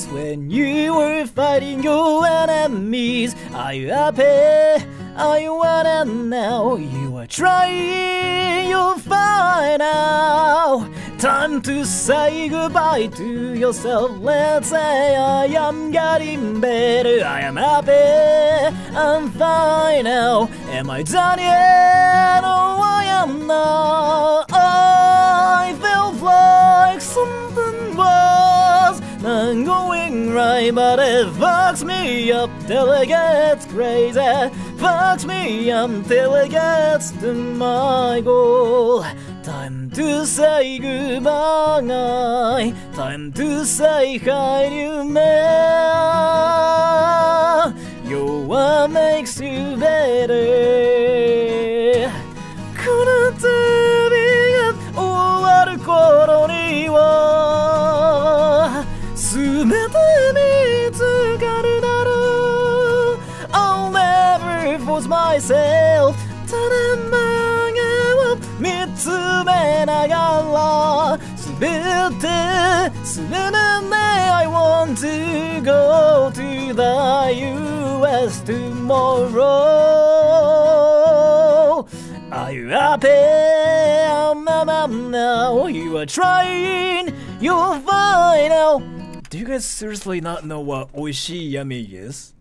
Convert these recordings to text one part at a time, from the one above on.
when you were fighting your enemies. Are you happy? Are you wanna now? You are trying, you'll find out. Time to say goodbye to yourself. Let's say I am getting better. I am happy, I'm fine now. Am I done yet? Oh, I am now. I felt like something was not going right, but it fucks me up till it gets crazy. Fucks me up till it gets to my goal. Time to say goodbye. Time to say hi to me. Your one makes you better. この旅が終わる頃には全て見つかるだろう。I'll never force myself. ただ前を見つめながら全てI want to go to the US tomorrow. Are you happy? Now you are trying, you'll find out. Do you guys seriously not know what oishii yummy is?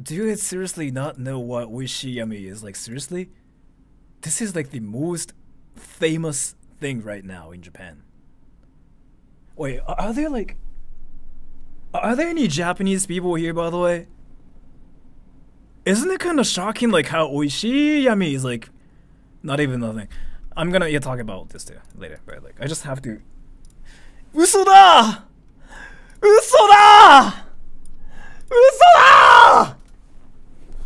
Do you guys seriously not know what oishii yummy is? Like, seriously? This is like the most famous thing right now in Japan. Wait, are there any Japanese people here, by the way? Isn't it kind of shocking, like, how oishii yummy is, like, not even nothing? I'm gonna talk about this too later, but, like, I just have to... Usoda! Usoda! Usoda!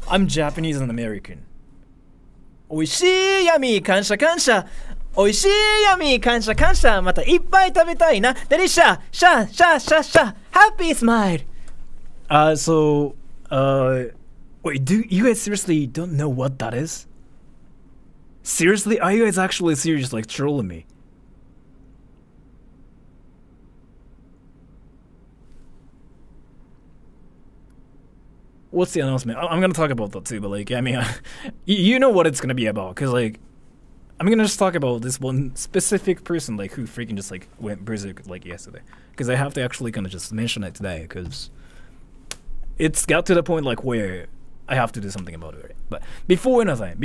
I'm Japanese and American. Oishii yummy, kansha kansha. Oishii yummy, kansha kansha. Mata ippai tabetai na. Delisha, sha, sha, sha, sha. Happy smile. Wait, do you guys seriously don't know what that is? Seriously? Are you guys actually serious, like trolling me? What's the announcement? I'm gonna talk about that too, but like, I mean, you know what it's gonna be about, cause like, I'm gonna just talk about this one specific person, like, who freaking just like went berserk like yesterday, cause I have to actually kind of just mention it today, cause it's got to the point like where I have to do something about it, right? But before anything,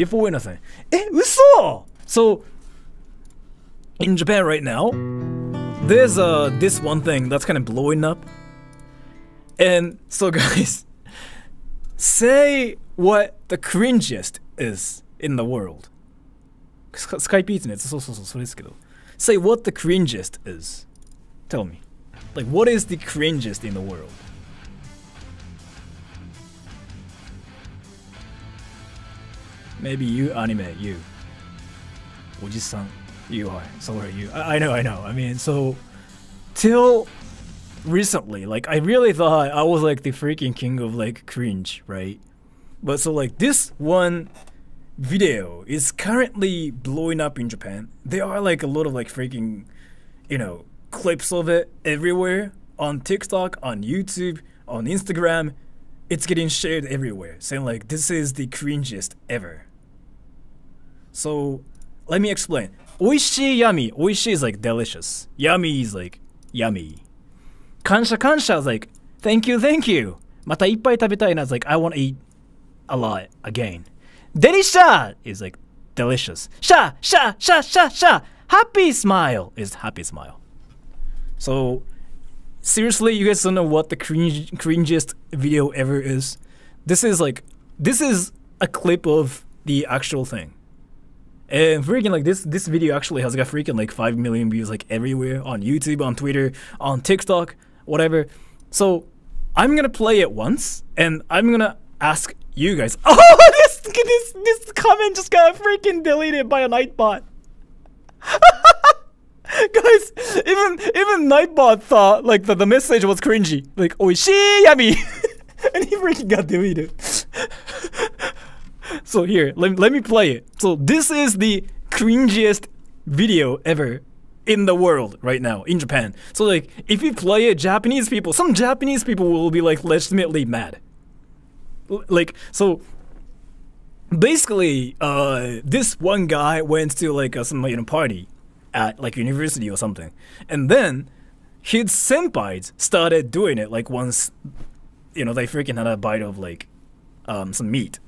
uso! So in Japan right now, there's this one thing that's kind of blowing up, and so guys. Say what the cringiest is in the world. Skype internet, so say what the cringiest is. Tell me. Like, what is the cringiest in the world? Maybe you, anime, you. Oji-san, you are. So are you. I know. I mean, so till recently, like, I really thought I was like the freaking king of like cringe, right? But so like this one video is currently blowing up in Japan. There are like a lot of like freaking, you know, clips of it everywhere on TikTok, on YouTube, on Instagram. It's getting shared everywhere, saying like this is the cringiest ever. So let me explain. Oishii yummy. Oishii is like delicious. Yummy is like yummy. Kansha kansha is like, thank you. Mata ippai tabetai na is like, I want to eat a lot again. Delisha is like, delicious. Sha. Happy smile is happy smile. So, seriously, you guys don't know what the cringiest video ever is? This is a clip of the actual thing. And freaking like this video actually has got freaking like 5 million views like everywhere, on YouTube, on Twitter, on TikTok, whatever. So I'm gonna play it once and I'm gonna ask you guys. Oh, this comment just got freaking deleted by a Nightbot. Guys, even Nightbot thought like the message was cringy, like oishii yummy, and he freaking got deleted. So here, let me play it. So this is the cringiest video ever in the world right now, in Japan. So like, if you play it, Japanese people, some Japanese people will be like legitimately mad. Like, so basically, this one guy went to like some party at like university or something, and then his senpais started doing it like once, they freaking had a bite of like some meat.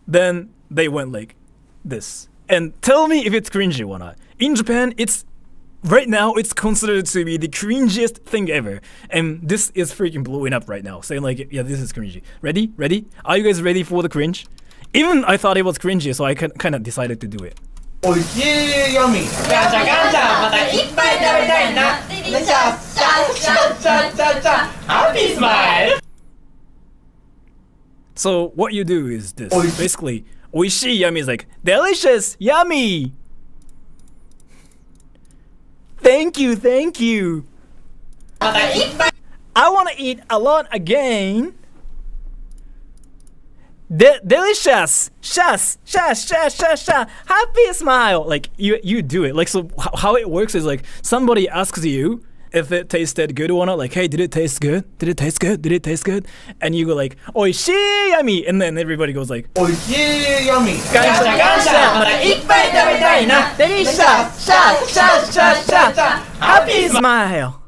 Then they went like this. And tell me if it's cringy or not. In Japan, right now it's considered to be the cringiest thing ever. And this is freaking blowing up right now, saying like, yeah, this is cringy. Ready? Ready? Are you guys ready for the cringe? Even I thought it was cringy, so I kind of decided to do it. Happy smile. So what you do is this. Basically, oishii yummy is like delicious, yummy. Thank you, thank you. I want to eat a lot again. Delicious, shas, happy smile. Like you do it. Like, so how it works is like somebody asks you if it tasted good or not. Like, hey, did it taste good? Did it taste good? Did it taste good? And you go like, oishii yummy, and then everybody goes like, oishii yummy. Gansha gansha, mata ippai tabetai na. Delicious, happy smile.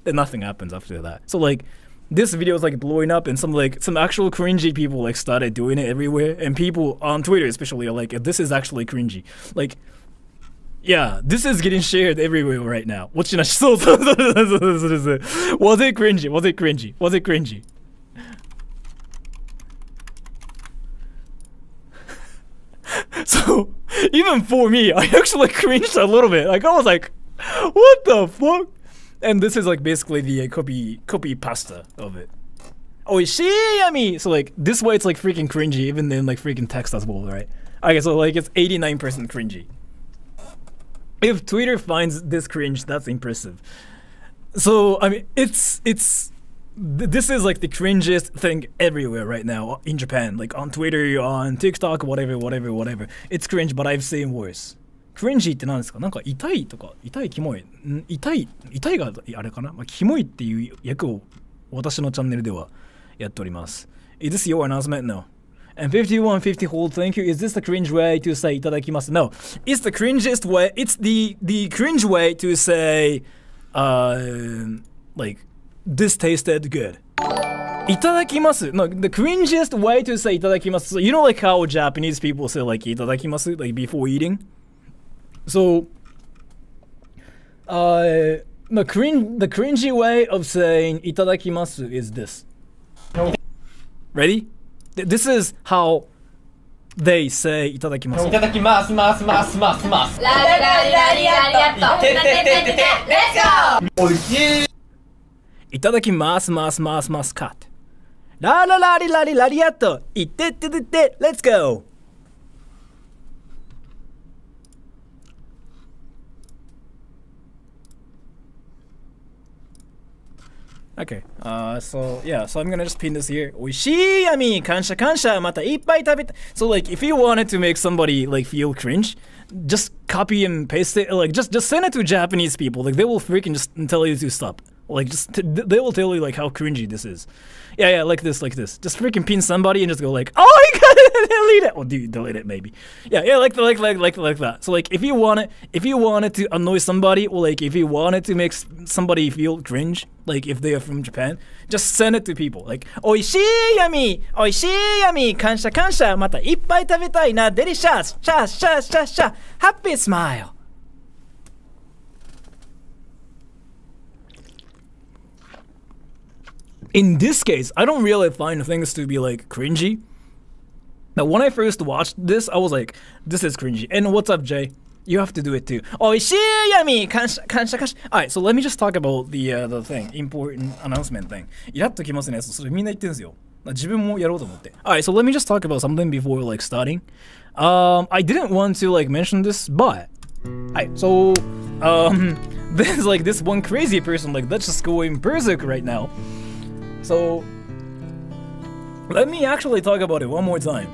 And nothing happens after that. So like, this video is like blowing up, and some actual cringy people like started doing it everywhere, and people on Twitter especially are like, this is actually cringy. Like, yeah, this is getting shared everywhere right now. Was it cringy? Was it cringy? Was it cringy? So even for me, I actually cringed a little bit. Like, I was like, what the fuck? And this is like basically the copy pasta of it. Oishii yummy! So like, this way it's like freaking cringy, even in like freaking text as well, right? Okay, so like it's 89% cringy. If Twitter finds this cringe, that's impressive. So I mean, this is like the cringiest thing everywhere right now in Japan. Like on Twitter, on TikTok, whatever. It's cringe, but I've seen worse. Cringy って何ですか？なんか痛いとか、痛いキモい、痛いがあれかな？まあ、キモいっていう役を私のチャンネルではやっております。Is this your announcement? No. And 5150 hold, thank you. Is this the cringe way to say いただきます? No. It's the cringiest way. It's the cringe way to say, like, this tasted good. いただきます. No, the cringiest way to say いただきます. So you know like how Japanese people say like いただきます, like before eating? So, the cringy way of saying いただきます is this. Ready? This is how they say いただきます。いただきます、ます。ラリラリありがとう。Let's go! おいしい。いただきます、ますカット。ラリアット。いってってってって、Let's go! Okay, so I'm gonna just pin this here. Oishii yummy, kansha, mata ippai tabeta. So like, if you wanted to make somebody like feel cringe, just copy and paste it. Like, just send it to Japanese people. Like, they will freaking just tell you to stop. Like, they will tell you like how cringy this is. Yeah, like this. Just freaking pin somebody and just go like, oh, you gotta delete it. Or delete it maybe. Yeah, like that. So like, if you wanted to annoy somebody, or like if you wanted to make somebody feel cringe, like if they are from Japan, just send it to people. Like, oishii yummy, kansha, mata ippai tabetai na, delicious, sha, happy smile. In this case, I don't really find things to be like cringy. Now, when I first watched this, I was like, this is cringy. And what's up, Jay? You have to do it too. Oishii yummy, kansha. Alright, so let me just talk about the thing, important announcement thing. イラッときますね。それみんな言ってんですよ。自分もやろうと思って。Alright, so let me just talk about something before like starting. I didn't want to like mention this, but alright, so there's like this one crazy person like that's just going berserk right now. So let me actually talk about it one more time.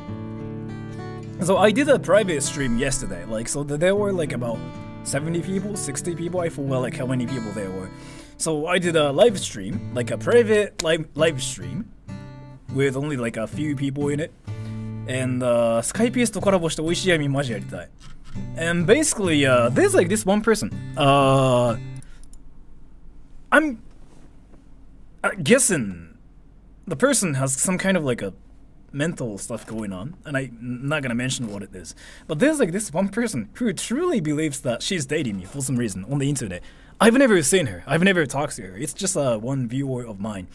So I did a private stream yesterday, like, so there were like about 70 people, 60 people, I forgot like how many people there were. So I did a live stream, like a private live stream, with only like a few people in it. And Skype's とコラボして美味しい闇マジやりたい. And basically, there's like this one person. I'm guessing the person has some kind of like a mental stuff going on, and I'm not gonna mention what it is. But there's like this one person who truly believes that she's dating me for some reason on the internet. I've never seen her. I've never talked to her. It's just one viewer of mine.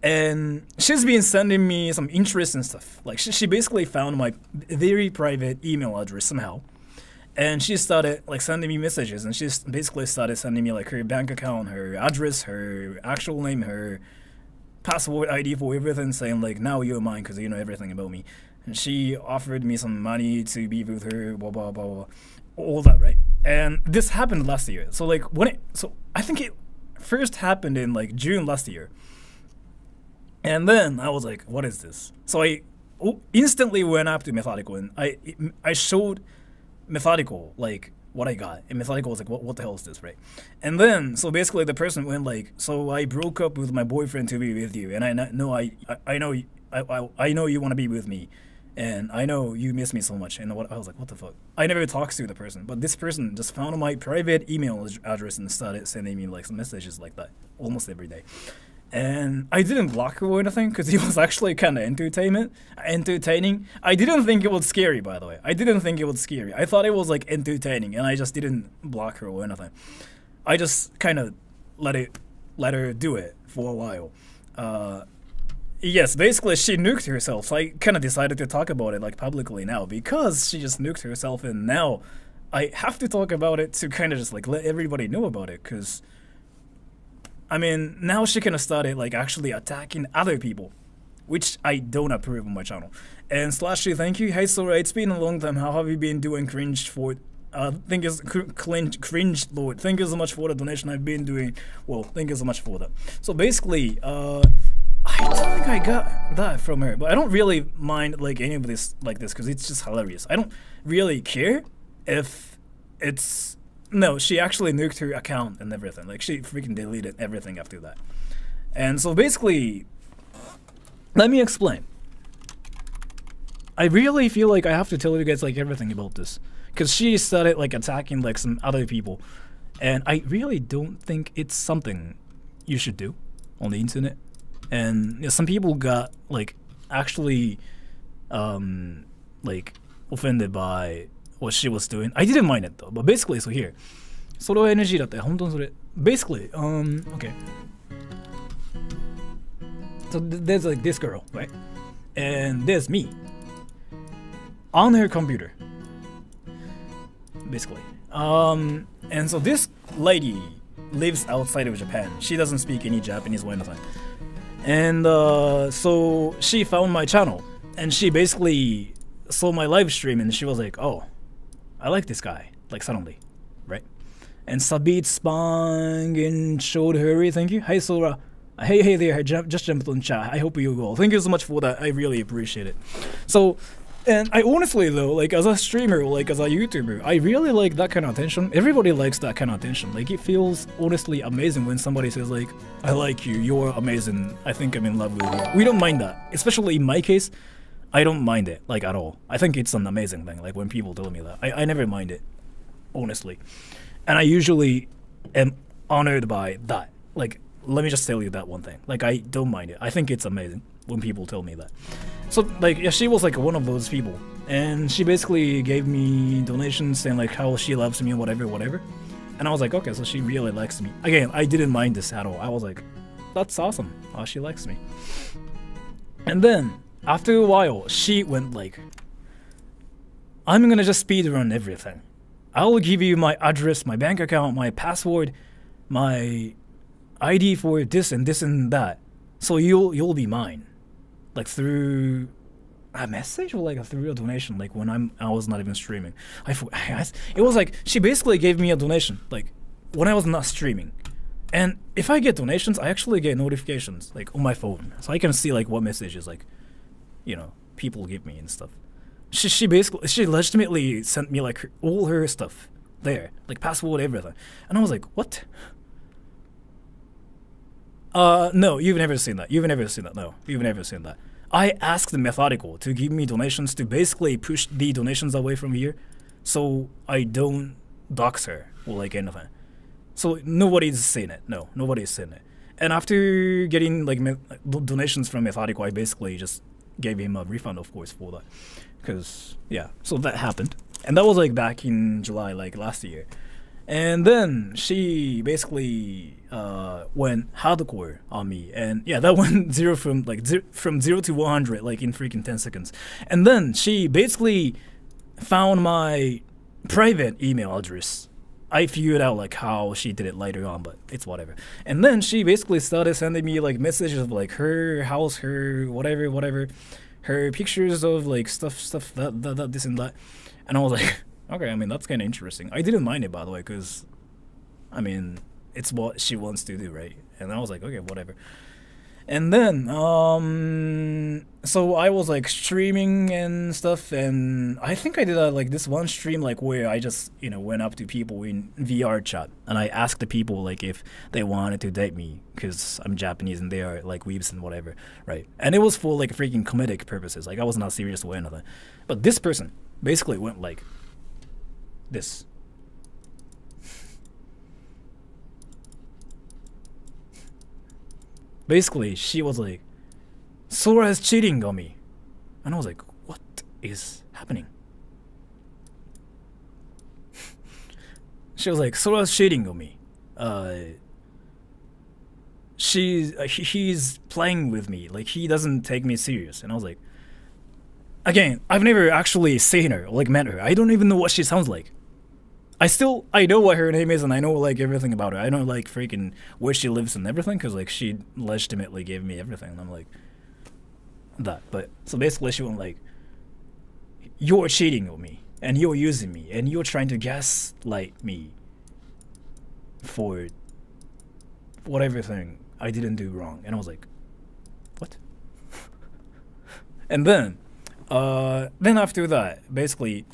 And she's been sending me some interesting stuff. Like she basically found my very private email address somehow. And she started like sending me messages, and she basically started sending me like her bank account, her address, her actual name, her password ID for everything, saying like, now you're mine because you know everything about me. And she offered me some money to be with her, blah blah blah blah, all that, right? And this happened last year. So like so I think it first happened in like June last year. And then I was like, what is this? So I instantly went up to Methodical, and I showed Methodical like what I got, and Methodical was like, what the hell is this, right? And then so basically the person went like, so I broke up with my boyfriend to be with you, and I know you want to be with me, and I know you miss me so much. And I was like, what the fuck? I never talked to the person, but this person just found my private email address and started sending me like some messages like that almost every day. And I didn't block her or anything because it was actually kind of entertaining. I didn't think it was scary, by the way. I didn't think it was scary. I thought it was like entertaining, and I just didn't block her or anything. I just kind of let her do it for a while. Yes, basically she nuked herself. So I kind of decided to talk about it like publicly now because she just nuked herself, and now I have to talk about it to kind of just like let everybody know about it, because I mean, now she kind of started like actually attacking other people, which I don't approve on my channel. And Slashy, thank you. Hey Sora, it's been a long time. How have you been doing? Cringe for thank you, cringe Lord. Thank you so much for the donation I've been doing. Well, thank you so much for that. So basically, I don't think I got that from her, but I don't really mind like any of this like this because it's just hilarious. I don't really care if it's. No, she actually nuked her account and everything. Like, she freaking deleted everything after that. And so basically, let me explain. I really feel like I have to tell you guys like everything about this, because she started like attacking like some other people, and I really don't think it's something you should do on the internet. And you know, some people got like actually like offended by what she was doing. I didn't mind it though, but basically, so here. それは NG だったよ。本当にそれ。Basically, okay. So there's like this girl, right? And there's me. On her computer. Basically. And so this lady lives outside of Japan. She doesn't speak any Japanese or anything. And so she found my channel. And she basically saw my live stream, and she was like, oh, I like this guy, like suddenly, right? And Sabit Spang and showed her, thank you. Hi Sora. Hey there, just jumped on chat. I hope you go. Thank you so much for that. I really appreciate it. So, and I honestly though, like as a streamer, like as a YouTuber, I really like that kind of attention. Everybody likes that kind of attention. Like it feels honestly amazing when somebody says like, I like you, you're amazing, I think I'm in love with you. We don't mind that, especially in my case. I don't mind it, like, at all. I think it's an amazing thing, like, when people tell me that. I never mind it, honestly. And I usually am honored by that. Like, let me just tell you that one thing. Like, I don't mind it. I think it's amazing when people tell me that. So, like, yeah, she was, like, one of those people. And she basically gave me donations saying, like, how she loves me, whatever. And I was like, okay, so she really likes me. Again, I didn't mind this at all. I was like, that's awesome. Oh, she likes me. And then, after a while, she went like, I'm gonna just speedrun everything. I'll give you my address, my bank account, my password, my ID for this and that. So you'll be mine. Like through a message or like through a donation, like when I was not even streaming. It was like she basically gave me a donation, like when I was not streaming. And if I get donations, I actually get notifications like on my phone. So I can see like what messages like, you know, people give me and stuff. she basically she legitimately sent me like all her stuff there, like passport, everything, and I was like, what? No, you've never seen that. You've never seen that. No, you've never seen that. I asked Methodical to give me donations to basically push the donations away from here, so I don't dox her or like anything. So nobody's seen it. No, nobody's seen it. And after getting like donations from Methodical, I basically just gave him a refund, of course, for that. Because yeah, so that happened, and that was like back in July, like last year. And then she basically went hardcore on me, and yeah, that went from 0 to 100 like in freaking 10 seconds. And then she basically found my private email address. I figured out like how she did it later on, but it's whatever. And then she basically started sending me like messages of like her house, her whatever, her pictures of like stuff that this and that. And I was like, okay, I mean, that's kind of interesting. I didn't mind it, by the way, because, I mean, it's what she wants to do, right? And I was like, okay, whatever. And then, so I was, like, streaming and stuff, and I think I did, like, this one stream, like, where I just, you know, went up to people in VR chat, and I asked the people, like, if they wanted to date me, because I'm Japanese and they are, like, weebs and whatever, right? And it was for, like, freaking comedic purposes. Like, I was not serious or anything. But this person basically went, like, this. Basically, she was like, Sora is cheating on me. And I was like, what is happening? She was like, Sora's cheating on me. He's playing with me. Like, he doesn't take me serious. And I was like, again, I've never actually seen her, like met her. I don't even know what she sounds like. I know what her name is, and I know like everything about her. I know like freaking where she lives and everything, because like she legitimately gave me everything, and I'm like that. But so basically she went like, you're cheating on me, and you're using me, and you're trying to gaslight me for whatever thing I didn't do wrong. And I was like, what? And then after that, basically,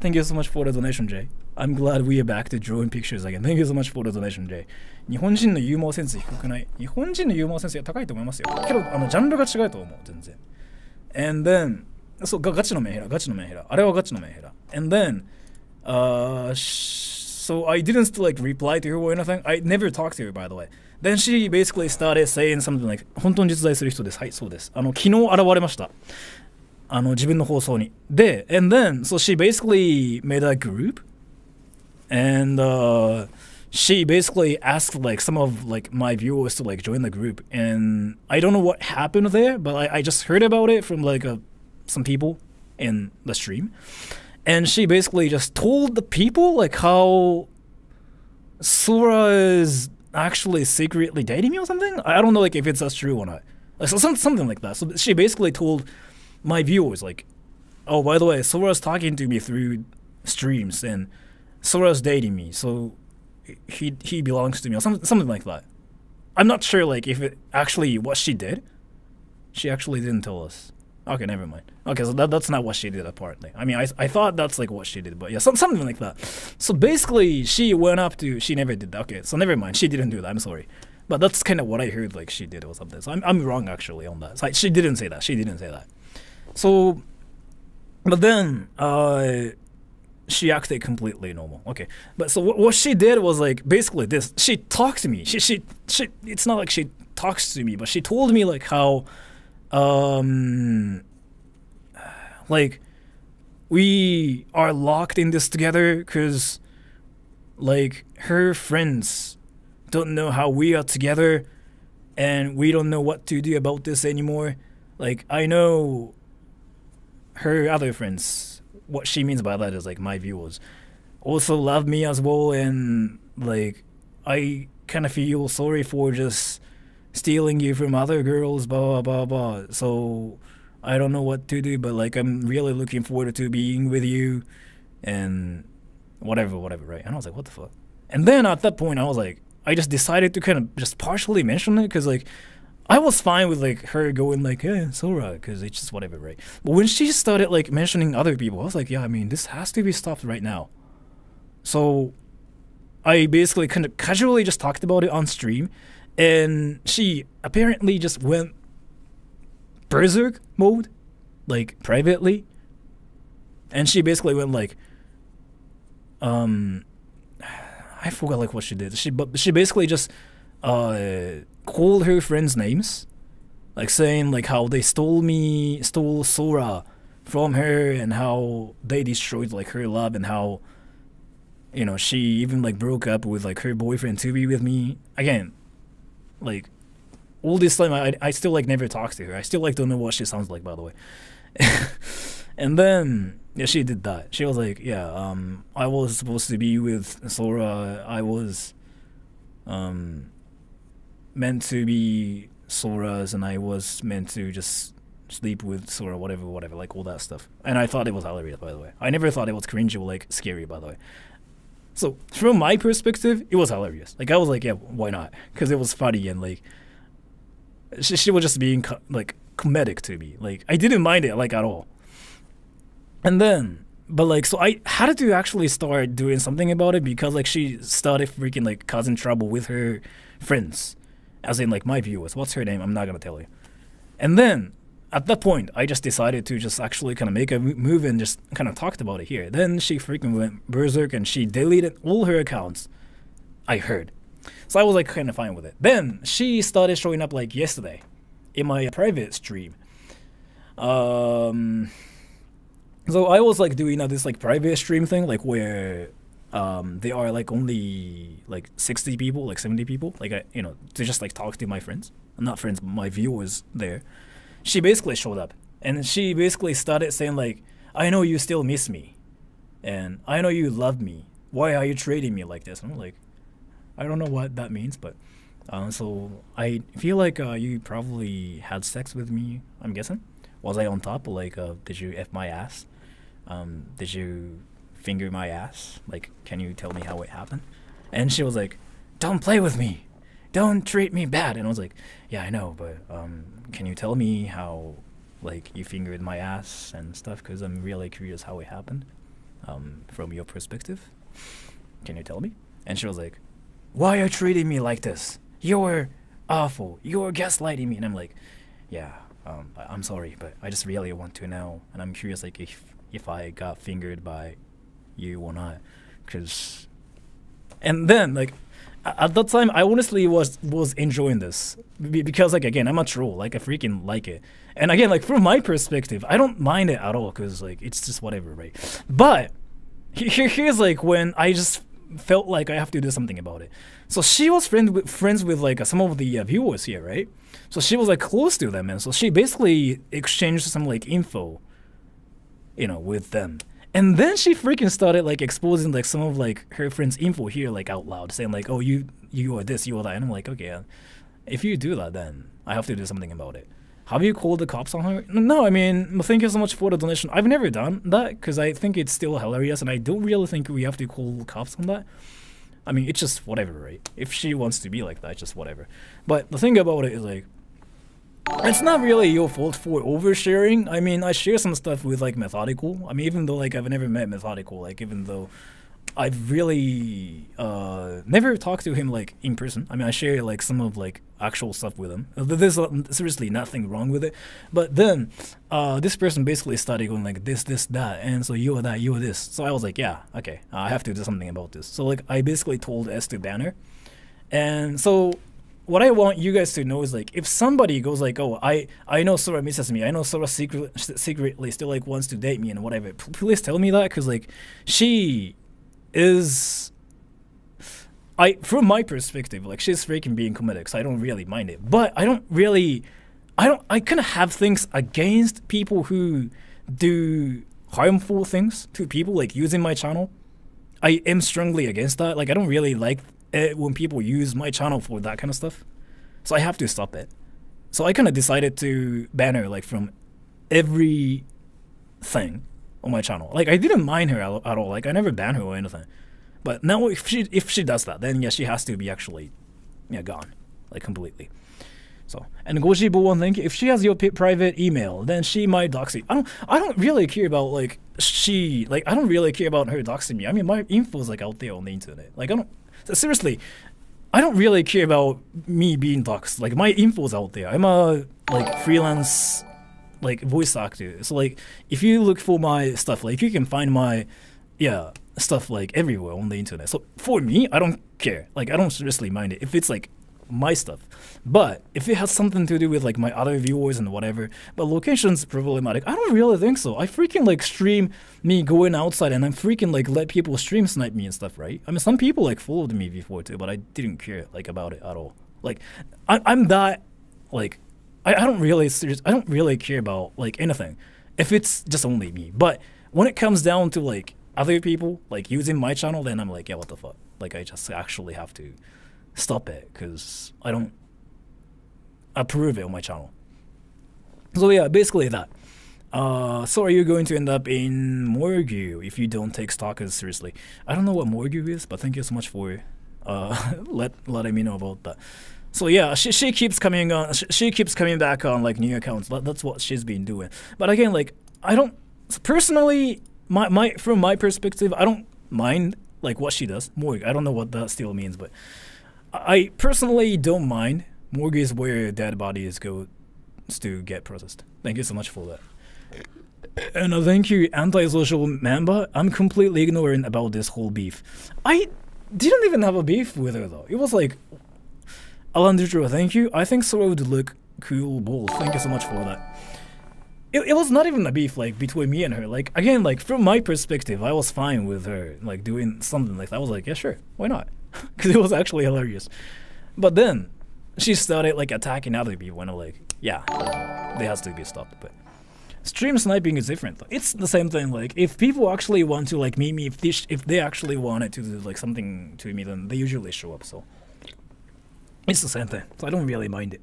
thank you so much for the donation, Jay. I'm glad we are back to drawing pictures again. Thank you so much for the donation, Jay. 日本人のユーモアセンス低くない。日本人のユーモアセンスは高いと思いますよ。けどジャンルが違うと思う全然。And then そうガチのメンヘラ、ガチのメンヘラ。あれはガチのメンヘラ。And then so I didn't like reply to her or anything. I never talked to her, by the way. Then she basically started saying something like 本当に実在する人です。はい、そうです。昨日現れました。自分の放送に。で、and then, so she basically made a group, and she basically asked like some of like my viewers to like join the group, and I don't know what happened there, but I just heard about it from like some people in the stream, and she basically just told the people like how Sora is actually secretly dating me or something. I don't know like if that's true or not. Like, so something like that. So she basically told my viewers like, oh, by the way, Sora's talking to me through streams, and Sora's dating me, so he belongs to me, or something like that. I'm not sure like if it actually what she did. She actually didn't tell us. Okay, never mind. Okay, so that's not what she did apparently. I mean, I thought that's like what she did, but yeah, something like that. So basically, she went up to. She never did that. Okay, so never mind. She didn't do that. I'm sorry. But that's kind of what I heard like she did or something. So I'm wrong actually on that. So she didn't say that. She didn't say that. So, but then she acted completely normal. Okay, but so what she did was like basically this. She talked to me. She. It's not like she talks to me, but she told me like how, like, we are locked in this together because, like, her friends don't know how we are together, and we don't know what to do about this anymore. Like, I know her other friends, what she means by that is like my viewers also love me as well, and like I kind of feel sorry for just stealing you from other girls, blah blah blah blah. So I don't know what to do, but like I'm really looking forward to being with you, and whatever, right? And I was like, what the fuck? And then at that point I was like, I just decided to kind of just partially mention it, because like I was fine with like her going like, "Yeah, Sora," because it's just whatever, right? But when she started like mentioning other people, I was like, "Yeah, I mean, this has to be stopped right now." So I basically kind of casually just talked about it on stream, and she apparently just went berserk mode, like privately, and she basically went like, I forgot like what she did. She basically just called her friends' names, like saying like how they stole Sora from her, and how they destroyed like her love, and how, you know, she even like broke up with like her boyfriend to be with me. Again, like all this time I still like never talked to her. I still like don't know what she sounds like, by the way. And then yeah, she did that. She was like, yeah, I was supposed to be with Sora. I was meant to be Sora's, and I was meant to just sleep with Sora, whatever, like all that stuff. And I thought it was hilarious, by the way. I never thought it was cringy or like scary, by the way. So from my perspective, it was hilarious. Like I was like, yeah, why not? Because it was funny, and like she was just being like comedic to me. Like I didn't mind it like at all. And then, but like, so I had to actually start doing something about it, because like she started freaking like causing trouble with her friends, as in like my viewers. What's her name? I'm not gonna tell you. And then at that point, I just decided to just actually kind of make a move and just kind of talked about it here. Then she freaking went berserk and she deleted all her accounts, I heard. So I was like kind of fine with it. Then she started showing up like yesterday in my private stream. So I was like doing this like private stream thing, like where they are like only like 60 people, like 70 people, like you know, to just like talk to my friends, not friends, but my viewers there. She basically showed up, and she basically started saying like, I know you still miss me, and I know you love me. Why are you treating me like this? And I'm like, I don't know what that means, but so I feel like you probably had sex with me, I'm guessing. Was I on top? Like, did you F my ass? Did you finger my ass? Like, can you tell me how it happened? And she was like, don't play with me. Don't treat me bad. And I was like, yeah, I know, but can you tell me how, like, you fingered my ass and stuff? Because I'm really curious how it happened from your perspective. Can you tell me? And she was like, why are you treating me like this? You're awful. You're gaslighting me. And I'm like, yeah, I'm sorry, but I just really want to know. And I'm curious, like, if I got fingered by you or not. Cause, and then like at that time I honestly was enjoying this, because like again, I'm a troll, like I freaking like it. And again, like from my perspective, I don't mind it at all, because like it's just whatever, right? But here's like when I just felt like I have to do something about it. So she was friends with like some of the viewers here, right? So she was like close to them, and so she basically exchanged some like info, you know, with them. And then she freaking started like exposing like some of like her friends' info here like out loud, saying like, oh, you are this, you are that. And I'm like, okay, if you do that, then I have to do something about it. Have you called the cops on her? No, I mean, thank you so much for the donation. I've never done that, because I think it's still hilarious, and I don't really think we have to call the cops on that. I mean, it's just whatever, right? If she wants to be like that, it's just whatever. But the thing about it is like, it's not really your fault for oversharing. I mean, I share some stuff with like Methodical. I mean, even though like I've never met Methodical, like even though I've really never talked to him like in person. I mean, I share like some of like actual stuff with him. There's seriously nothing wrong with it. But then this person basically started going like this, that, and so you are that, you are this. So I was like, yeah, okay, I have to do something about this. So like I basically told S to ban her. And so what I want you guys to know is like, if somebody goes like, oh, I know Sora misses me, I know Sora secretly still like wants to date me and whatever, please tell me that, because like she is, from my perspective, like she's freaking being comedic, so I don't really mind it. But I kind of have things against people who do harmful things to people, like using my channel. I am strongly against that. Like I don't really like when people use my channel for that kind of stuff, so I have to stop it. So I kind of decided to ban her like from every thing on my channel. Like I didn't mind her at all. Like I never ban her or anything. But now if she does that, then yeah, she has to be actually, yeah, gone, like completely. So, and Goshibo one thing, if she has your private email, then she might dox you. I don't really care about like I don't really care about her doxing me. I mean, my info is like out there on the internet. Like seriously, I don't really care about me being doxed. Like my info is out there. I'm a like freelance like voice actor. So like if you look for my stuff, like you can find my stuff like everywhere on the internet. So for me, I don't care. Like I don't seriously mind it if it's like my stuff. But if it has something to do with like my other viewers and whatever, but location's problematic, I don't really think so. I freaking like stream me going outside and I'm freaking like let people stream snipe me and stuff, right? I mean, some people like followed me before too, but I didn't care like about it at all. Like I'm that like I don't really care about like anything if it's just only me. But when it comes down to like other people like using my channel, then I'm like, yeah, what the fuck? Like I just actually have to stop it because I don't approve it on my channel. So yeah, basically that. So are you going to end up in Morgue if you don't take stalkers seriously? I don't know what Morgue is, but thank you so much for letting me know about that. So yeah, she keeps coming on. She keeps coming back on like new accounts. That's what she's been doing. But again, like I don't personally, from my perspective, I don't mind like what she does. Morgue. I don't know what that still means, but I personally don't mind. Morgue is where dead bodies go to get processed. Thank you so much for that. And thank you, Antisocial Mamba. I'm completely ignorant about this whole beef. I didn't even have a beef with her though. It was like, Alandutro, thank you. I think Sora would look cool bold. Thank you so much for that. It was not even a beef like between me and her. Like again, like from my perspective, I was fine with her like doing something like that. I was like, yeah, sure, why not? Because it was actually hilarious. But then she started like attacking other people and I'm like, yeah, they has to be stopped. But stream sniping is different. It's the same thing. Like if people actually want to like meet me, if they actually wanted to do like something to me, then they usually show up. So it's the same thing. So I don't really mind it.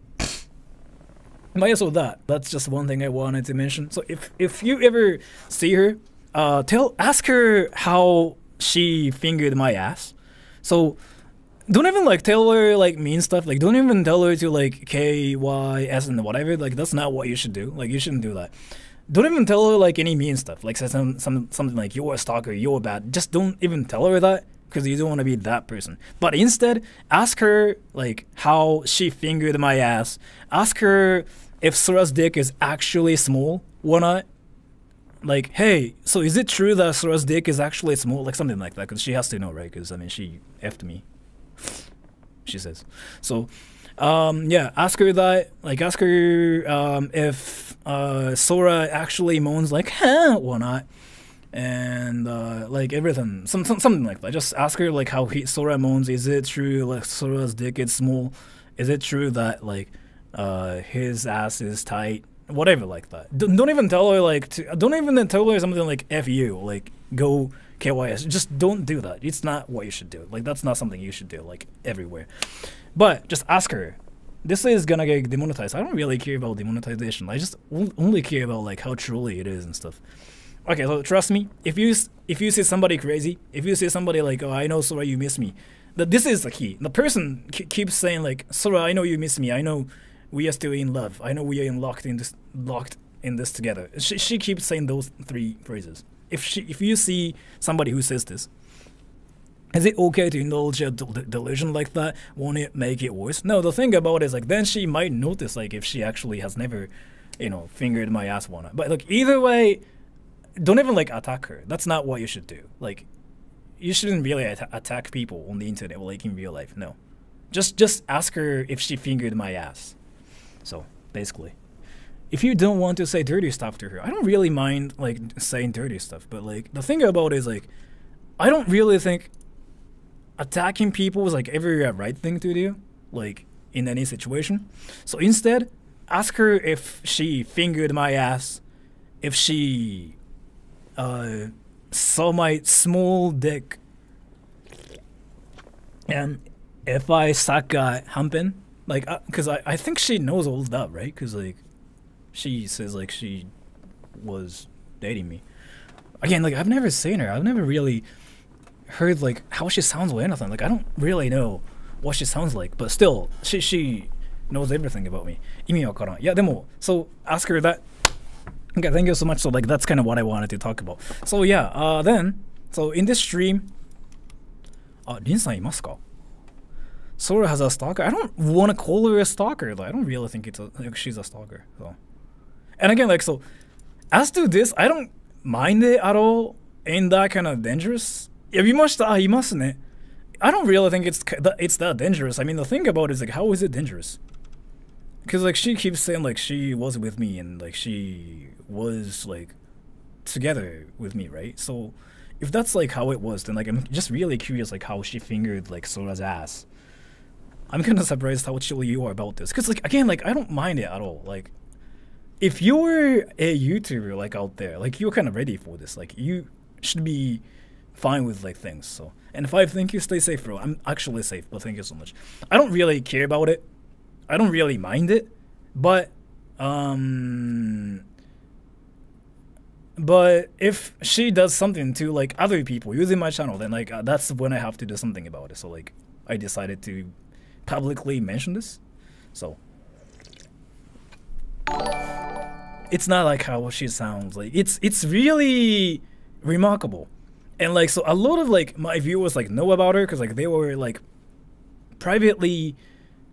But yeah, so that's just one thing I wanted to mention. So if you ever see her, ask her how she fingered my ass. So don't even like tell her like mean stuff. Like don't even tell her to like KYS and whatever. Like that's not what you should do. Like you shouldn't do that. Don't even tell her like any mean stuff. Like say something like you're a stalker, you're bad. Just don't even tell her that because you don't want to be that person. But instead, ask her like how she fingered my ass. Ask her if Sora's dick is actually small or not. Like, hey, so is it true that Sora's dick is actually small? Like something like that, because she has to know, right? Because I mean, she effed me. She says. So, yeah, ask her that. Like, ask her if Sora actually moans like, huh, or not. And like everything, something like that. Just ask her like how Sora moans. Is it true like Sora's dick is small? Is it true that like his ass is tight? Whatever like that. Don't even tell her like don't even tell her something like F you, like go KYS. Just don't do that. It's not what you should do. Like that's not something you should do like everywhere. But just ask her. This is gonna get demonetized. I don't really care about demonetization. I just only care about like how truly it is and stuff. Okay, so trust me. If you see somebody crazy, if you see somebody like, oh, I know Sora, you miss me. This is the key. The person keeps saying like, Sora, I know you miss me. I know we are still in love. I know we are locked in this together. She keeps saying those three phrases. If you see somebody who says this, is it okay to indulge a delusion like that? Won't it make it worse? No, the thing about it is like then she might notice like if she actually has never, you know, fingered my ass one. But like either way, don't even like attack her. That's not what you should do. Like you shouldn't really attack people on the internet or like in real life. No, just ask her if she fingered my ass. So basically, if you don't want to say dirty stuff to her, I don't really mind like saying dirty stuff. But like the thing about it is like I don't really think attacking people is like ever a right thing to do, like in any situation. So instead, ask her if she fingered my ass, if she saw my small dick, and if I suck at humping. Like, because I think she knows all that, right? Because, like, she says, like, she was dating me. Again, like, I've never seen her. I've never really heard, like, how she sounds or anything. Like, I don't really know what she sounds like. But still, she knows everything about me. 意味わからん。いや、でも、so ask her that. Okay, thank you so much. So like that's kind of what I wanted to talk about. So yeah, then, so in this stream, Lin san いますか? Sora has a stalker. I don't want to call her a stalker though. I don't really think like she's a stalker. So, and again, like so, as to this, I don't mind it at all. Ain't that kind of dangerous? いました。いますね。I don't really think it's that dangerous. I mean, the thing about it is like, how is it dangerous? Because like she keeps saying like she was with me and like she was like together with me, right? So if that's like how it was, then like I'm just really curious like how she fingered like Sora's ass. I'm kind of surprised how chill you are about this. Because like again, like I don't mind it at all. Like if you're a YouTuber like out there, like you're kind of ready for this. Like you should be fine with like things. So and 5, thank you, stay safe, bro. I'm actually safe, but thank you so much. I don't really care about it. I don't really mind it, but if she does something to like other people using my channel, then like that's when I have to do something about it. So like I decided to publicly mention this. So it's not like how she sounds. Like it's really remarkable. And like so a lot of like my viewers like know about her because like they were like privately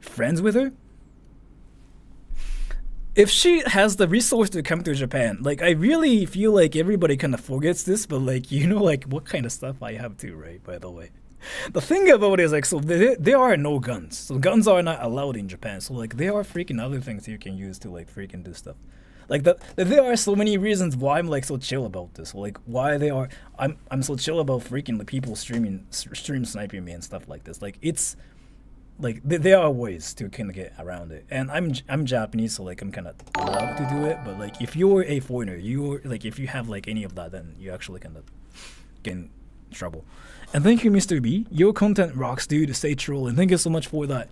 friends with her. If she has the resource to come to Japan, like I really feel like everybody kind of forgets this, but like you know like what kind of stuff I have too, right? By the way, the thing about it is like so there are no guns, so guns are not allowed in Japan. So like there are freaking other things you can use to like freaking do stuff. Like there are so many reasons why I'm like so chill about this. Like why I'm so chill about freaking like people stream sniping me and stuff like this. Like it's like there are ways to kind of get around it. And I'm Japanese, so like I'm kind of allowed to do it. But like if you're a foreigner, you're like if you have like any of that, then you actually kind of get in trouble. And thank you, Mr. B. Your content rocks, dude. Stay troll, and thank you so much for that.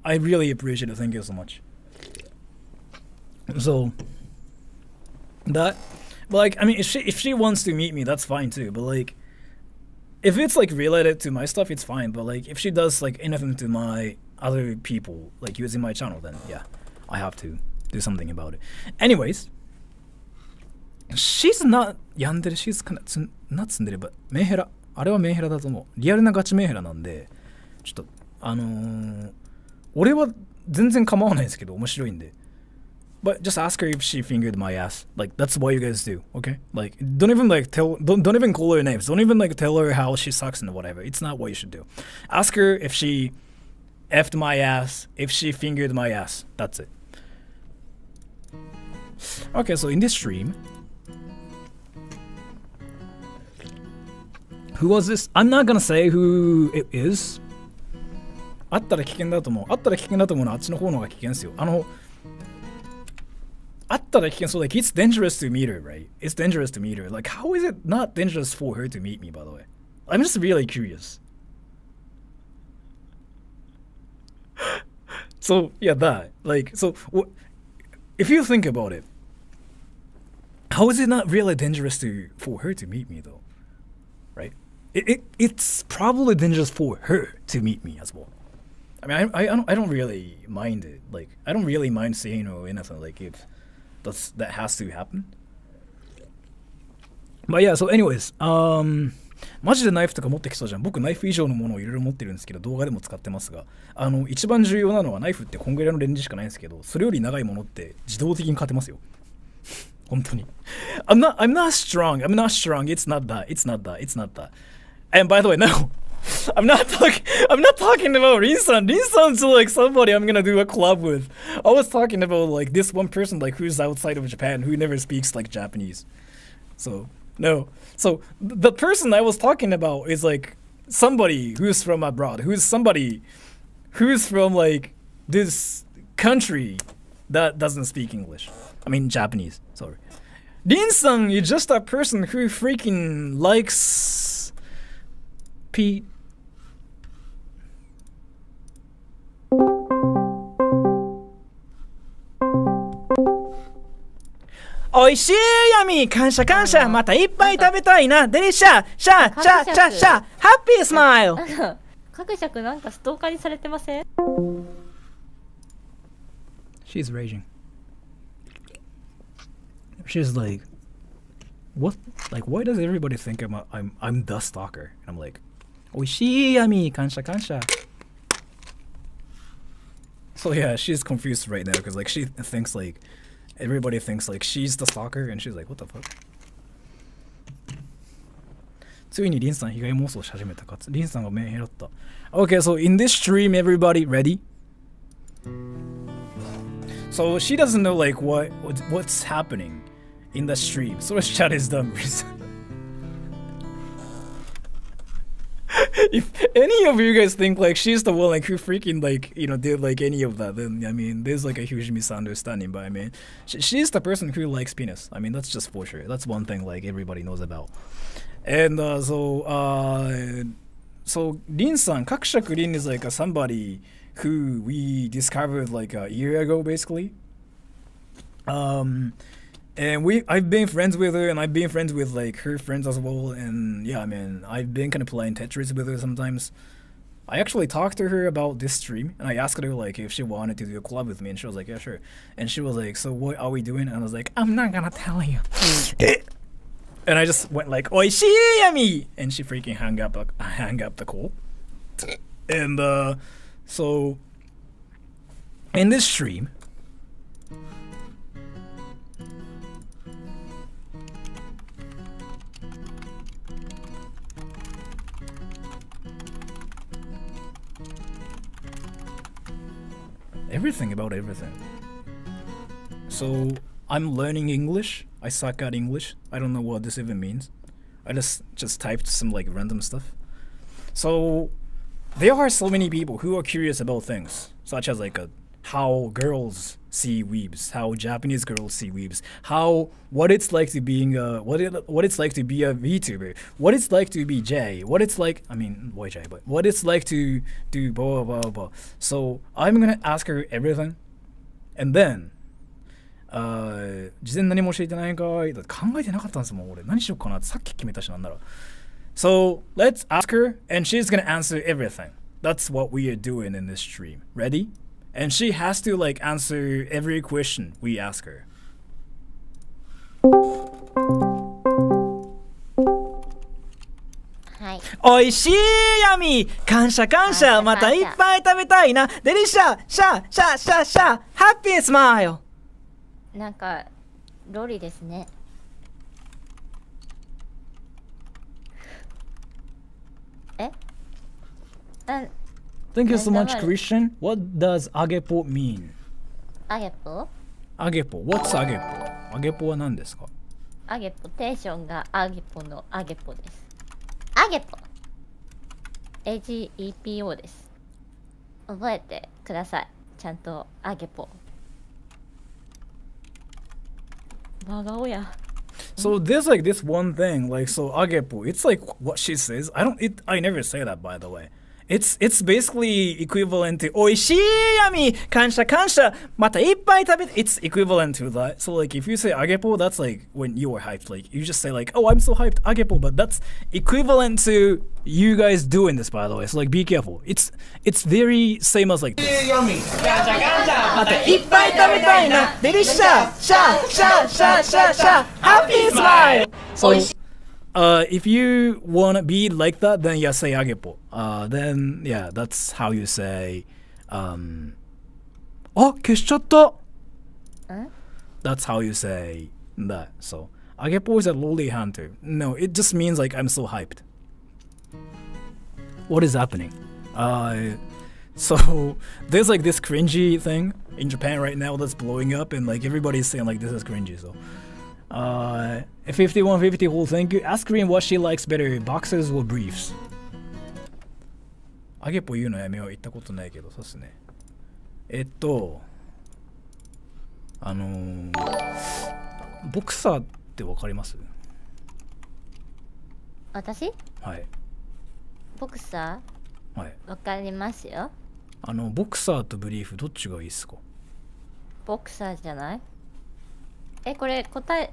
I really appreciate it. Thank you so much. So that, but like I mean, if she wants to meet me, that's fine too. But like, if it's like related to my stuff, it's fine. But like, if she does like anything to my other people, like using my channel, then yeah, I have to do something about it. Anyways, she's not yandere. She's kind of not tsundere, but メンヘラ。あれはメンヘラだと思う。リアルなガチメンヘラなんで、ちょっと俺は全然構わないんですけど面白いんで。But just ask her if she fingered my ass. Like that's what you guys do, okay? Like don't even like don't even call her names. Don't even like tell her how she sucks and whatever. It's not what you should do. Ask her if she effed my ass, if she fingered my ass. That's it. Okay, so in this stream, who was this? I'm not gonna say who it is. あったら危険だと思う。あったら危険だと思うのはあっちの方のが危険ですよ。あったら危険。So like it's dangerous to meet her, right? It's dangerous to meet her. Like how is it not dangerous for her to meet me, by the way? I'm just really curious. So yeah, that like so if you think about it, how is it not really dangerous for her to meet me though? Right? It's probably dangerous for her to meet me as well. I mean, I don't really mind it. Like I don't really mind seeing or anything. Like if that has to happen. But yeah, so anyways, マジでナイフとか持ってきそうじゃん。僕ナイフ以上のものをいろいろ持ってるんですけど、動画でも使ってますが、一番重要なのはナイフってこんぐらいのレンジしかないんですけど、それより長いものって自動的に勝てますよ。本当に。I'm not strong. I'm not strong. It's not that. It's not that. It's not that. And by the way, no. I'm not talking about Rin-san. Rin-san's like somebody I'm gonna do a collab with. I was talking about like this one person like who's outside of Japan who never speaks like Japanese. So no. So the person I was talking about is like somebody who's from abroad. Who's from like this country that doesn't speak English. I mean Japanese. Sorry. Rin-san is just a person who freaking likes Pete. おいしいヤミー感謝感謝またいっぱい食べたいなデリシャシャシャシャシャハッピースマイルかぐしゃくなんかストーカーにされてません She's raging. She's like, what? Like, why does everybody think I'm the stalker? And I'm like, Oishiyami, kansha kansha. So yeah, she's confused right now because like she thinks like everybody thinks like she's the stalker, and she's like, what the fuck? ついにリンさん被害妄想し始めたかつ。リンさんが目拾った。Okay, so in this stream, everybody ready? So she doesn't know like what's happening in the stream. So his chat is done. If any of you guys think like she's the one like who freaking like did like any of that, then I mean there's like a huge misunderstanding. But I mean she's the person who likes penis. I mean that's just for sure. That's one thing like everybody knows about. And so Rin-san, Kakushaku Rin is like somebody who we discovered like a year ago basically. And I've been friends with her, and I've been friends with like her friends as well. And yeah, I mean, I've been kind of playing Tetris with her sometimes. I actually talked to her about this stream, and I asked her like if she wanted to do a collab with me, and she was like, yeah, sure. And she was like, so what are we doing? And I was like, I'm not gonna tell you. And I just went like, Oishiyami! And she freaking hung up the call. And so in this stream, everything about everything. So I'm learning English. I suck at English. I don't know what this even means. I just typed some like random stuff. So there are so many people who are curious about things, such as like how girls see weebs, how Japanese girls see weebs, what it's like to being what it's like to be a VTuber, what it's like to be J, what it's like, I mean why J, but what it's like to do blah blah blah. So I'm gonna ask her everything, and then 事前何も教えてないんかい。だって考えてなかったんですもん俺。何しようかなってさっき決めたしなんなら。So let's ask her, and she's gonna answer everything. That's what we are doing in this stream. Ready? And she has to like answer every question we ask her. はい。おいしい闇感謝感謝またいっぱい食べたいなデリシャシャシャシャシャハッピースマイルなんかロリですね。えThank you so much, Christian. What does agepo mean? アゲポ Agepo. What's agepo? Agepo は何ですか？アゲポテーションがアゲポのアゲポです。アゲポ AGEPO です。覚えてください。ちゃんとアゲポ。バカオや。So there's like this one thing, like so agepo. It's like what she says. I never say that, by the way. It's basically equivalent to おいしい闇感謝感謝またいっぱい食べて It's equivalent to that. So like if you say agepo, that's like when you are hyped. Like you just say like, oh, I'm so hyped, agepo. But that's equivalent to you guys doing this, by the way. So like be careful. It's very same as like this. またいっぱい食べたいなデリシャシャシャシャシャシャハッピースマイル So if you wanna be like that, then yeah, say agepo. Then yeah, that's how you say. あ、消しちゃった。That's how you say that. So agepo is a lolly hunter. No, it just means like I'm so hyped. What is happening? So there's like this cringy thing in Japan right now that's blowing up, and like everybody's saying like this is cringy. So. 5150 whole thank you. Ask Green what she likes better, boxers or briefs. アゲポ言うのやめよう。言ったことないけど、そうっすね。ボクサーってわかります？私？はい。ボクサー？はい。わかりますよ。ボクサーとブリーフどっちがいいっすか？ボクサーじゃない？これ答え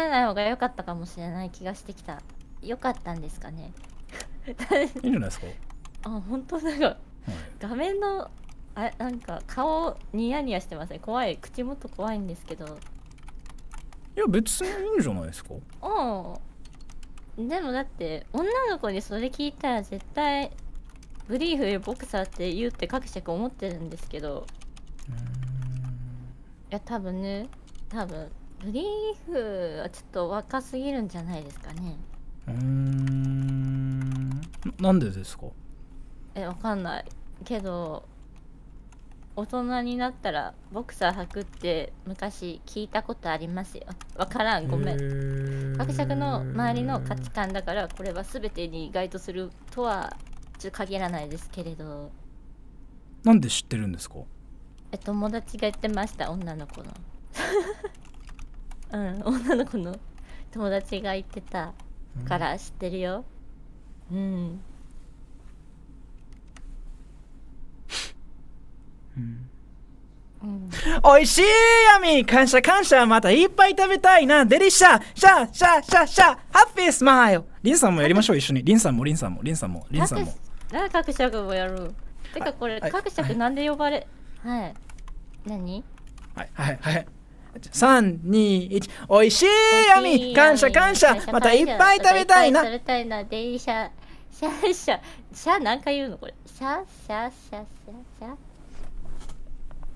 ない方が良かったかもしれない気がしてきた。良かったんですかね。いいんじゃないですか。あ、本当だが、画面のあ、なんか顔ニヤニヤしてません？怖い、口元怖いんですけど。いや別にいいんじゃないですか。でもだって女の子にそれ聞いたら絶対ブリーフボクサーって言うって各社思ってるんですけど、いや多分ブリーフはちょっと若すぎるんじゃないですかね。なんでですか。わかんないけど、大人になったらボクサー履くって昔聞いたことありますよ。わからん、ごめん。伯爵の周りの価値観だからこれは全てに該当するとはちょっと限らないですけれど。なんで知ってるんですか。友達が言ってました、女の子の。女の子の友達が言ってたから知ってるよ。おいしいヤミ、感謝感謝、またいっぱい食べたいな。デリシャシャシャシャシャハッピースマイル。リンさんもやりましょう、一緒に。リンさんも。各尺もやる。てかこれ、各尺なんで呼ばれ、はい。何？はい。3、2、1、おいしいヤミ、感謝感謝、またいっぱい食べたいな。デリシャシャシャ何回言うのこれ。シャシャシャシャシャ。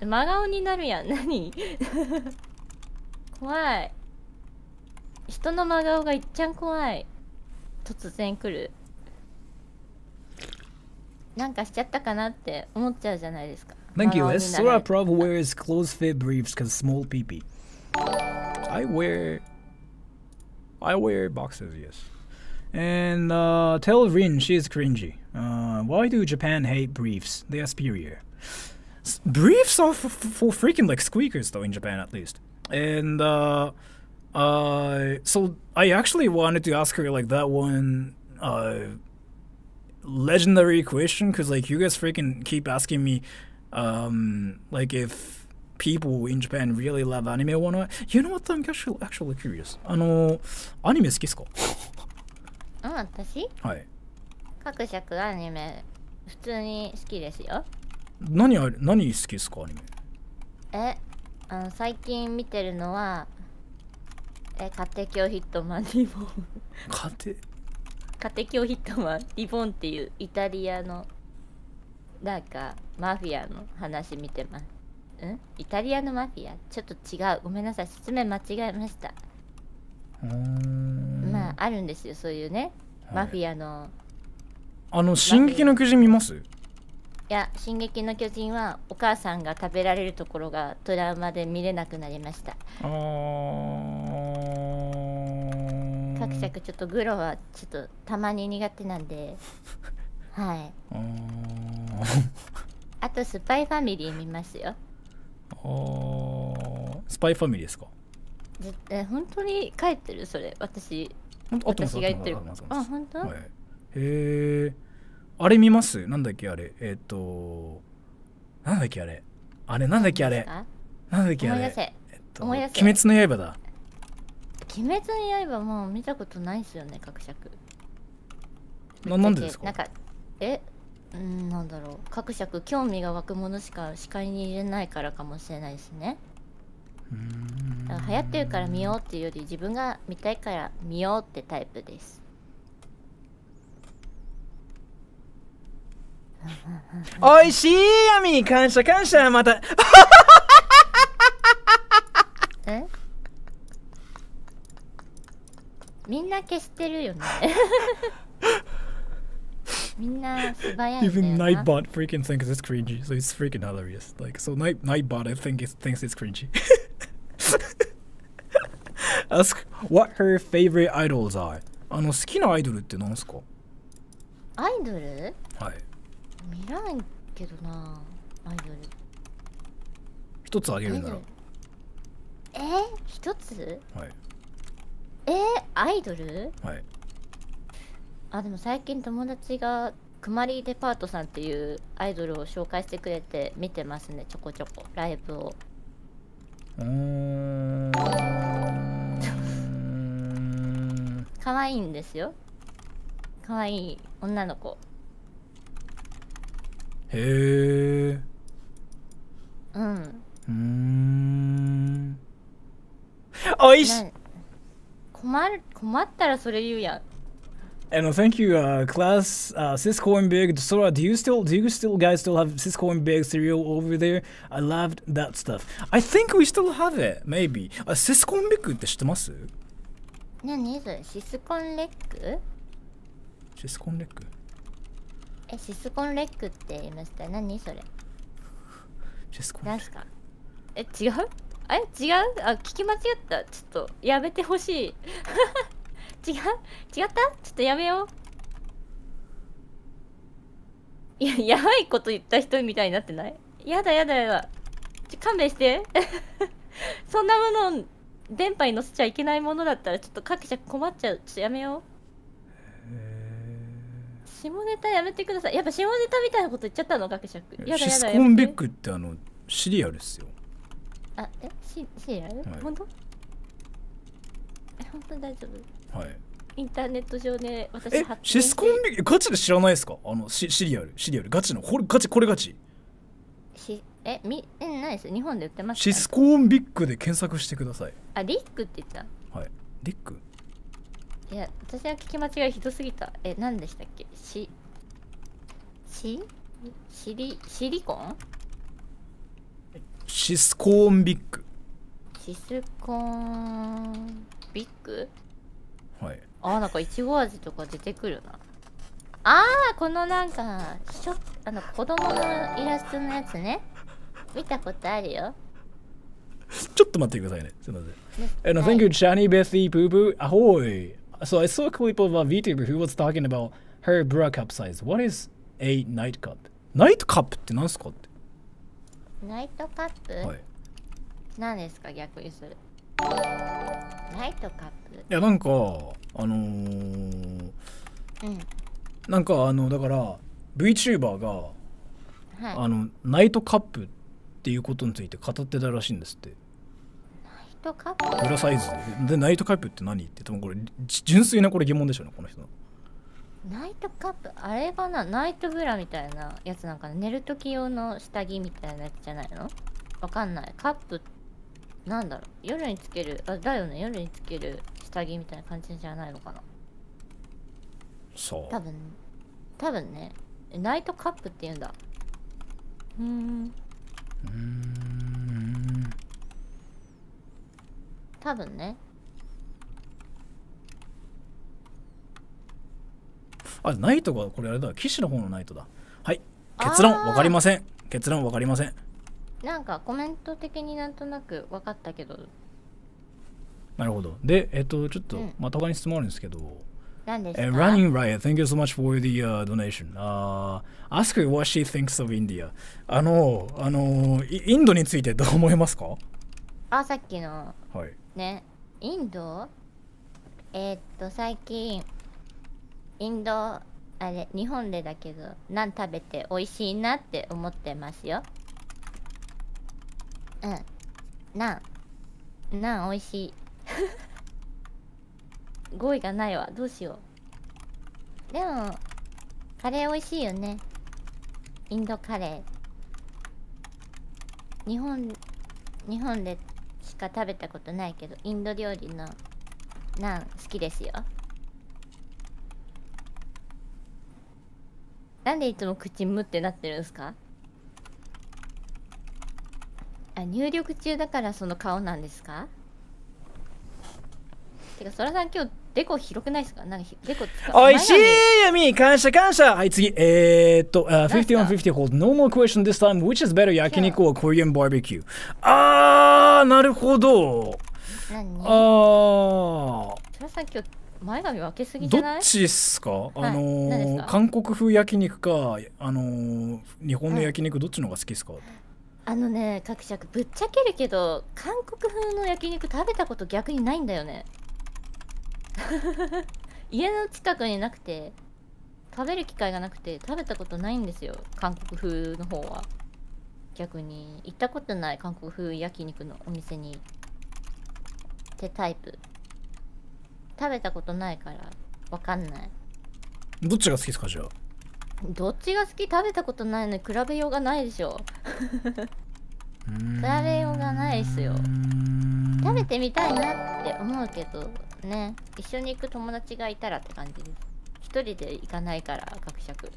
真顔になるやん。何？怖い。人の真顔がいっちゃん怖い。突然来る。なんかしちゃったかなって思っちゃうじゃないですか。Thank you. Sora probably wears close-fit briefs because small pee-pee. I wear boxes, yes. And tell Rin she is cringy. Why do Japan hate briefs? They are superior. Briefs are for freaking like squeakers though in Japan at least. And so I actually wanted to ask her like that one legendary question because like you guys freaking keep asking me like if people in Japan really love anime or not. You know what? I'm actually curious. アニメ好きですか？私？はい。各尺アニメ普通に好きですよ。何好きですかアニメ？最近見てるのは家庭教ヒットマンリボン。家庭教ヒットマンリボンっていうイタリアのなんかマフィアの話見てます。イタリアのマフィアちょっと違う。ごめんなさい、説明間違えました。まああるんですよそういうね、マフィアの。進撃の巨人見ます？いや、進撃の巨人はお母さんが食べられるところがトラウマで見れなくなりました。各尺ちょっとグロはちょっとたまに苦手なんではい。あとスパイファミリー見ますよ。スパイファミリーですか？本当に帰ってるそれ。私が言ってる。本当？へえ。あれ見ます？なんだっけあれ。なんだっけあれ。なんだっけあれ。思い出せ。鬼滅の刃だ。鬼滅の刃もう見たことないですよね、各尺。なんでですか？なんかなんだろう、各尺興味が湧くものしか視界に入れないからかもしれないですね。だから流行ってるから見ようっていうより自分が見たいから見ようってタイプです。おいしいヤミ、感謝感謝、またみんな消してるよね。みんな素早いんだよな。Even Nightbot freaking thinks it's cringy, so it's freaking hilarious. Like, so Nightbot I think thinks it's cringy. Ask what her favorite idols are. 好きなアイドルって何ですか？アイドル？はい。見らんけどな、アイドル。一つあげるなら。一つ？はい。アイドル？はい。でも最近友達がくまりデパートさんっていうアイドルを紹介してくれて見てますね、ちょこちょこライブを。可愛いんですよ。可愛い女の子。へえ。おいしい。困ったらそれ言うやん。And thank you, class Cisco and Big Sora. Do you guys still have Cisco and Big cereal over there? I loved that stuff. I think we still have it, maybe. Cisco and Big って知ってます？何それ？シスコンレック？シスコンレック？シスコンレックって言いました。何それ？シスコンレック。何すか？違う？違う？聞き間違った。ちょっとやめてほしい。違った？ちょっとやめよう。やばいこと言った人みたいになってない？やだ。勘弁して。そんなもの電波に乗せちゃいけないものだったらちょっと各社困っちゃう。ちょっとやめよう。下ネタやめてください。やっぱ下ネタみたいなこと言っちゃったの各社。やだ。シスコンビッグってシリアルですよ。シリアル？本当？本当に大丈夫？はい。インターネット上で私シスコンビッグガチで知らないですか？シリアルガチのこれガチ。何です？日本で売ってますか？シスコンビッグで検索してください。リックって言った？はい。リック？いや、私は聞き間違いひどすぎた。何でしたっけ？シリコン？シスコンビッグ。シスコンビッグ？はい。なんかいちご味とか出てくるな。このなんか子供のイラストのやつね。見たことあるよ。ちょっと待ってくださいね。すみません。Thank you, Shani, Bethy, Boo Boo. Ahoy! So I saw a clip of a Vtuber who was talking about her bra cup size. What is a night cup? Night cup って何すかって？ナイトカップ？はい。何ですか逆にする？ナイトカップ？いやなんかなんかだから VTuber が、はい、ナイトカップっていうことについて語ってたらしいんですって。ナイトカップ？裏サイズでナイトカップって何って多分これ純粋なこれ疑問でしょうねこの人の。ナイトカップあれかな？ナイトブラみたいなやつなんかな？寝る時用の下着みたいなやつじゃないの？わかんない。カップなんだろう？夜につけるだよね。夜につける下着みたいな感じじゃないのかな？そう多分ね。ナイトカップって言うんだ。多分ね。ナイトがこれあれだ。騎士の方のナイトだ。はい。結論わかりません。なんかコメント的になんとなく分かったけど。なるほど。で、ちょっとまた他に質問あるんですけど。何ですか？Running Riot, thank you so much for the donation. Ask her what she thinks of India. インドについてどう思いますか？さっきの。はい。ね。インド？最近、インド、あれ、日本でだけど、ナン食べて美味しいなって思ってますよ。ナン美味しい。語彙がないわ。どうしよう。でもカレー美味しいよね。インドカレー。日本でしか食べたことないけどインド料理のナン好きですよ。なんでいつも口ムってなってるんですか？入力中だからその顔なんですか？てか、そらさん今日デコ広くないですか？なんかデコ使う。おいしいやみ感謝。はい、次。5150 hold. No more question this time. Which is better, 焼肉 or Korean barbecue? なるほど。何？そらさん今日前髪分けすぎじゃない？どっちっすか？韓国風焼肉か、日本の焼肉どっちの方が好きですか？各社ぶっちゃけるけど韓国風の焼肉食べたこと逆にないんだよね。家の近くになくて食べる機会がなくて食べたことないんですよ。韓国風の方は逆に行ったことない。韓国風焼肉のお店にってタイプ食べたことないからわかんない。どっちが好きですか？じゃあどっちが好き？食べたことないのに比べようがないでしょ。比べようがないですよ。食べてみたいなって思うけどね、一緒に行く友達がいたらって感じです。一人で行かないから、学食。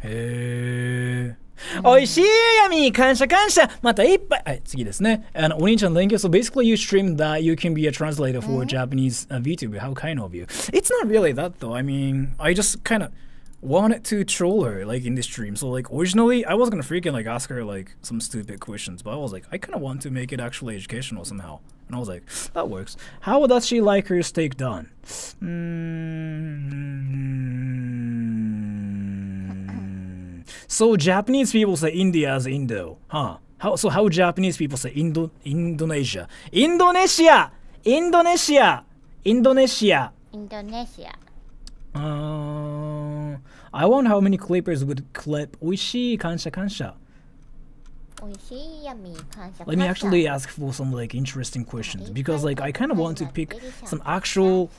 へえ。おいしいやみ感謝感謝またいっぱいはい次ですねお兄ちゃん thank you so basically you streamed that you can be a translator for Japanese VTuber how kind of you it's not really that though I mean I just kind of wanted to troll her like in this stream so like originally I was gonna freaking like ask her like some stupid questions but I was like I kind of want to make it actually educational somehow and I was like that works how does she like her steak done So Japanese people say India as Indo, huh? How Japanese people say Indonesia? Indonesia! Indonesia! Indonesia! Indonesia. I wonder how many clippers would clip おいしい感謝感謝. おいしいやみ感謝感謝. Let me actually ask for some like interesting questions because like I kind of want to pick some actual.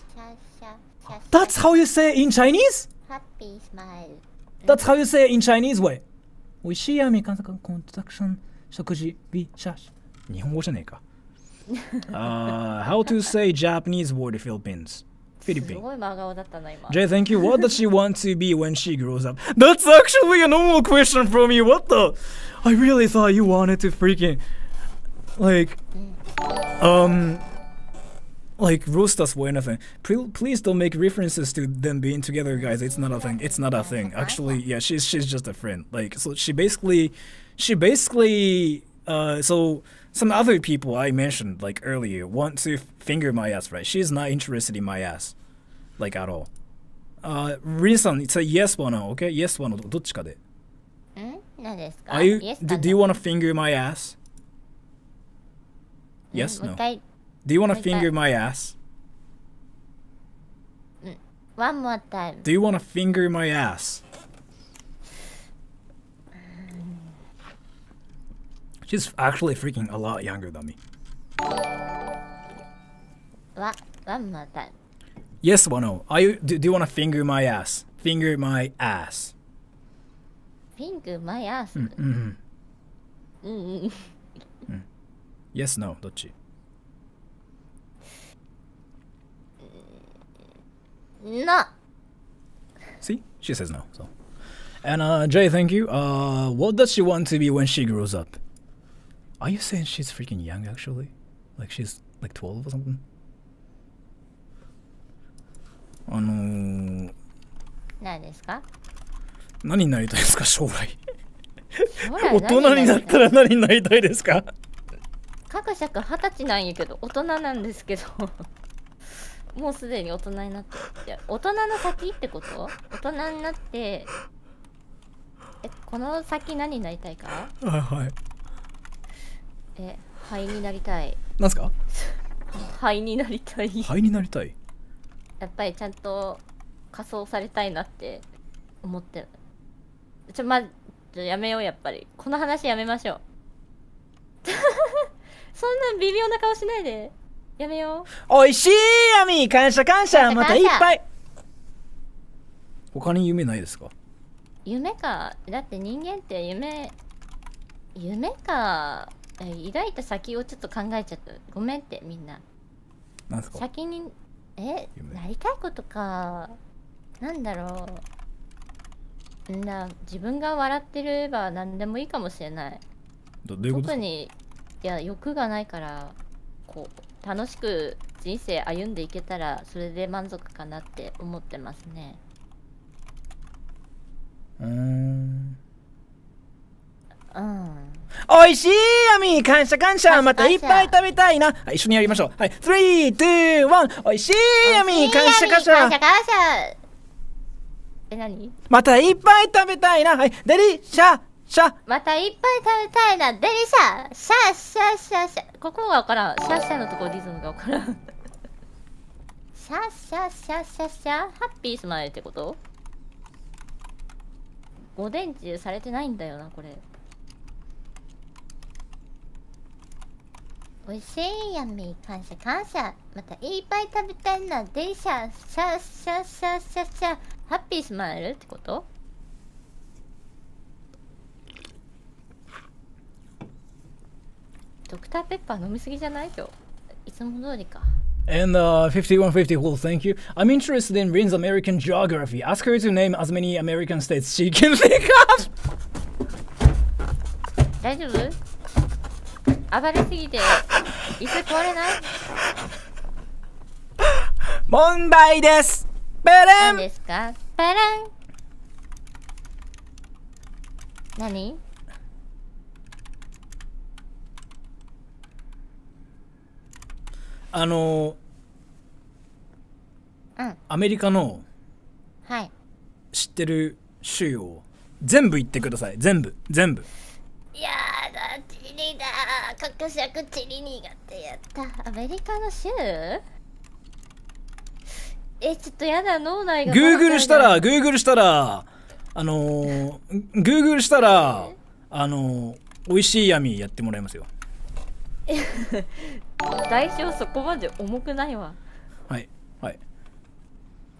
That's how you say it in Chinese? Happy smile. That's how you say it in Chinese way. おいしいやみ感謝コンタクション食事ビシャシ日本語じゃねえか。How to say Japanese word Philippines? Philippines. すごい真顔だったな今。Jay, thank you. What does she want to be when she grows up? That's actually a normal question from you. What the? I really thought you wanted to freaking like roast us for anything. Please don't make references to them being together, guys. It's not a thing. It's not a thing. Actually, yeah, she's just a friend. Like, so she basically, so some other people I mentioned like earlier want to finger my ass, right? She's not interested in my ass, like at all. Rin-san, it's a yes or no, okay? Yes or no, どっちかで。何ですか Are you? Yes Do you want to finger my ass? Yes, no. Do you want to finger my ass? One more time. Do you want to finger my ass? She's actually freaking a lot younger than me. One more time. Yes or no? Do you want to finger my ass? Finger my ass. Finger my ass? Yes, no, どっち? No. See? She says no. So, and Jay, thank you. What does she want to be when she grows up? Are you saying she's freaking young actually? Like she's like 12 or something? 何ですか? 何になりたいですか将来。将来大人になったら何になりたいですか？各尺20歳なんやけど大人なんですけどもうすでに大人になってる。大人の先ってこと？大人になってこの先何になりたいか？はい。灰になりたい。なんすか？灰になりたい。灰になりたい。やっぱりちゃんと仮装されたいなって思ってる。やめようやっぱり。この話やめましょう。そんな微妙な顔しないで。やめよう。おいしいやみ感謝感謝またいっぱい。他に夢ないですか？夢か。だって人間って夢か。抱いた先をちょっと考えちゃった。ごめんってみんな。なんすか？先になりたいことか。なんだろう。自分が笑ってれば何でもいいかもしれない。どういうことですか？特に欲がないからこう楽しく人生歩んでいけたらそれで満足かなって思ってますね。おいしいやみ感謝感謝またいっぱい食べたいな。はい、一緒にやりましょう。はい、3、2、1おいしいやみ感謝感謝何？またいっぱい食べたいな。はい、デリシャシャまたいっぱい食べたいな。デリシャシャシャシャシャここがわからん。シャシャのとこリズムがわからん。シャシャシャシャシャハッピースマイルってこと？5電池されてないんだよなこれ。おいしいやみ感謝感謝またいっぱい食べたいな。デリシャシャシャシャシャシャハッピースマイルってこと？ドクターペッパー飲みすぎじゃない今日。いつも通りか。And 5150, well, thank you. I'm interested in Rin's American geography. Ask her to name as many American states she can think of. 大丈夫？暴れすぎて椅子壊れない？問題です。ベレン。何ですか？ベレン。何？アメリカの知ってる州を全部言ってください。全部。いやだ、チリだ、格尺チリ苦手やった。アメリカの州？ちょっとやだ、脳内が。Google したら、Google したら、美味しい闇やってもらいますよ。代償そこまで重くないわ。はい。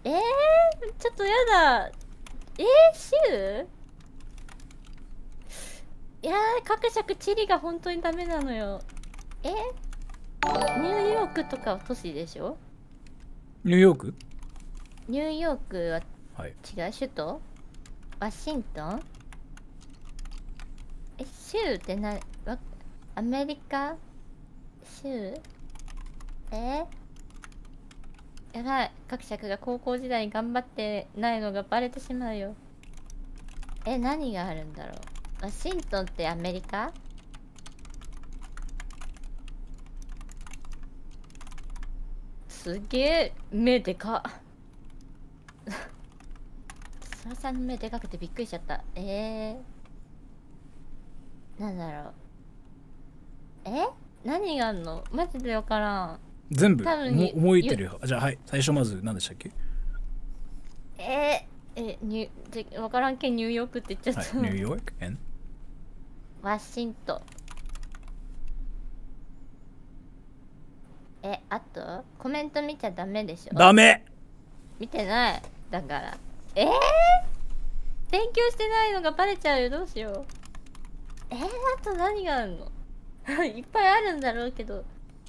ちょっとやだ。州？いやー、格尺チリが本当にダメなのよ。ニューヨークとかは都市でしょ？ニューヨークははい、違う、首都？ワシントン？州ってアメリカ？州？やばい、格尺が高校時代に頑張ってないのがバレてしまうよ。何があるんだろう。ワシントンってアメリカ？すげえ目でかっ。そらさんの目でかくてびっくりしちゃった。なんだろう。何があんの？マジでわからん。全部思いてるよ。じゃあはい、最初まず何でしたっけ？わからんけんニューヨークって言っちゃった。ニューヨーク？ワシントン。あとコメント見ちゃダメでしょ？ダメ。見てない。だから。勉強してないのがバレちゃうよ。どうしよう。あと何があるの？いっぱいあるんだろうけど。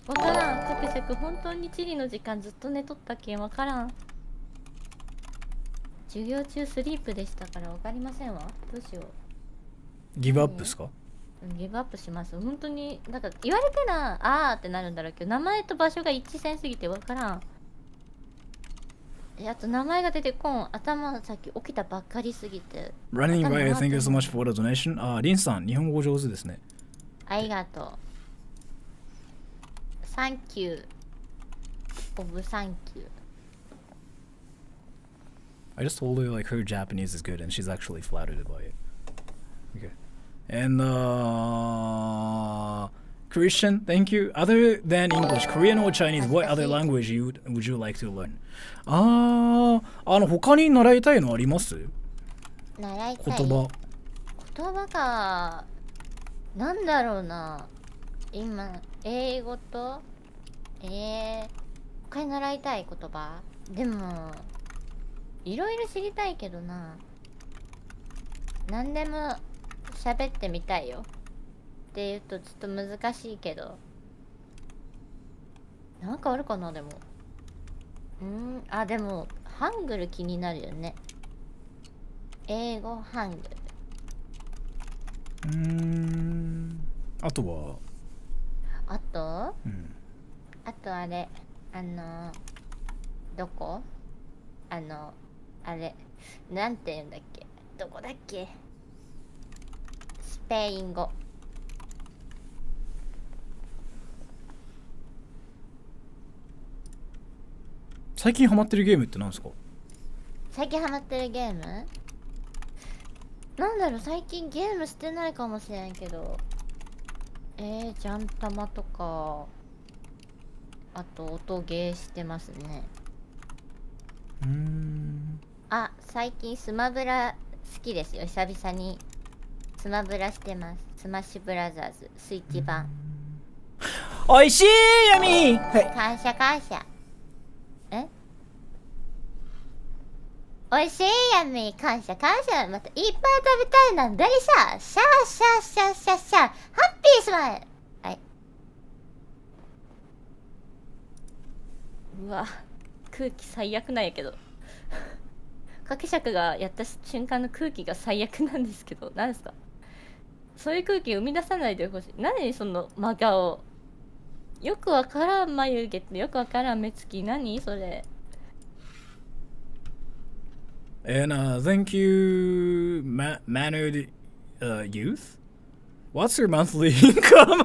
わからん。格尺本当に地理の時間ずっと寝とったけんわからん。授業中スリープでしたからわかりませんわ。どうしよう。ギブアップですか？ギブアップします。本当になんか言われたらってなるんだろうけど、名前と場所が一致せんすぎてわからん。あと名前が出てこん。頭さっき起きたばっかりすぎて。Running away, thank you so much for the donation. リンさん、日本語上手ですね。ありがとう。Thank you. Thank you. I just told her like her Japanese is good and she's actually flattered by it. Okay. And Christian, thank you. Other than English, Korean or Chinese, what other language would you like to learn? 他に習いたいのあります？習いたい。言葉か。なんだろうな。今英語と他に習いたい言葉。でもいろいろ知りたいけどな。何でも喋ってみたいよって言うとちょっと難しいけど、なんかあるかな。でもでもハングル気になるよね。英語ハングル。あとはあとあれどこあれなんて言うんだっけ。どこだっけ。スペイン語。最近ハマってるゲームって何ですか？最近ハマってるゲームなんだろう。最近ゲームしてないかもしれんけど、ジャンタマとか、あと音ゲーしてますね。最近スマブラ好きですよ。久々にスマブラしてます。スマッシュブラザーズスイッチ版。おいしいヤミー。感謝感謝。おいしいヤミー、感謝感謝。またいっぱい食べたいなんだりしゃ。シャーシャーシャーシャーシャー。ハッピースマイル。はい。うわ、空気最悪なんやけど。掛け尺がやった瞬間の空気が最悪なんですけど、何ですか？そういう空気生み出さないでほしい。何その真顔。よくわからん眉毛とよくわからん目つき。何それ。And thank you, mannered youth. What's your monthly income?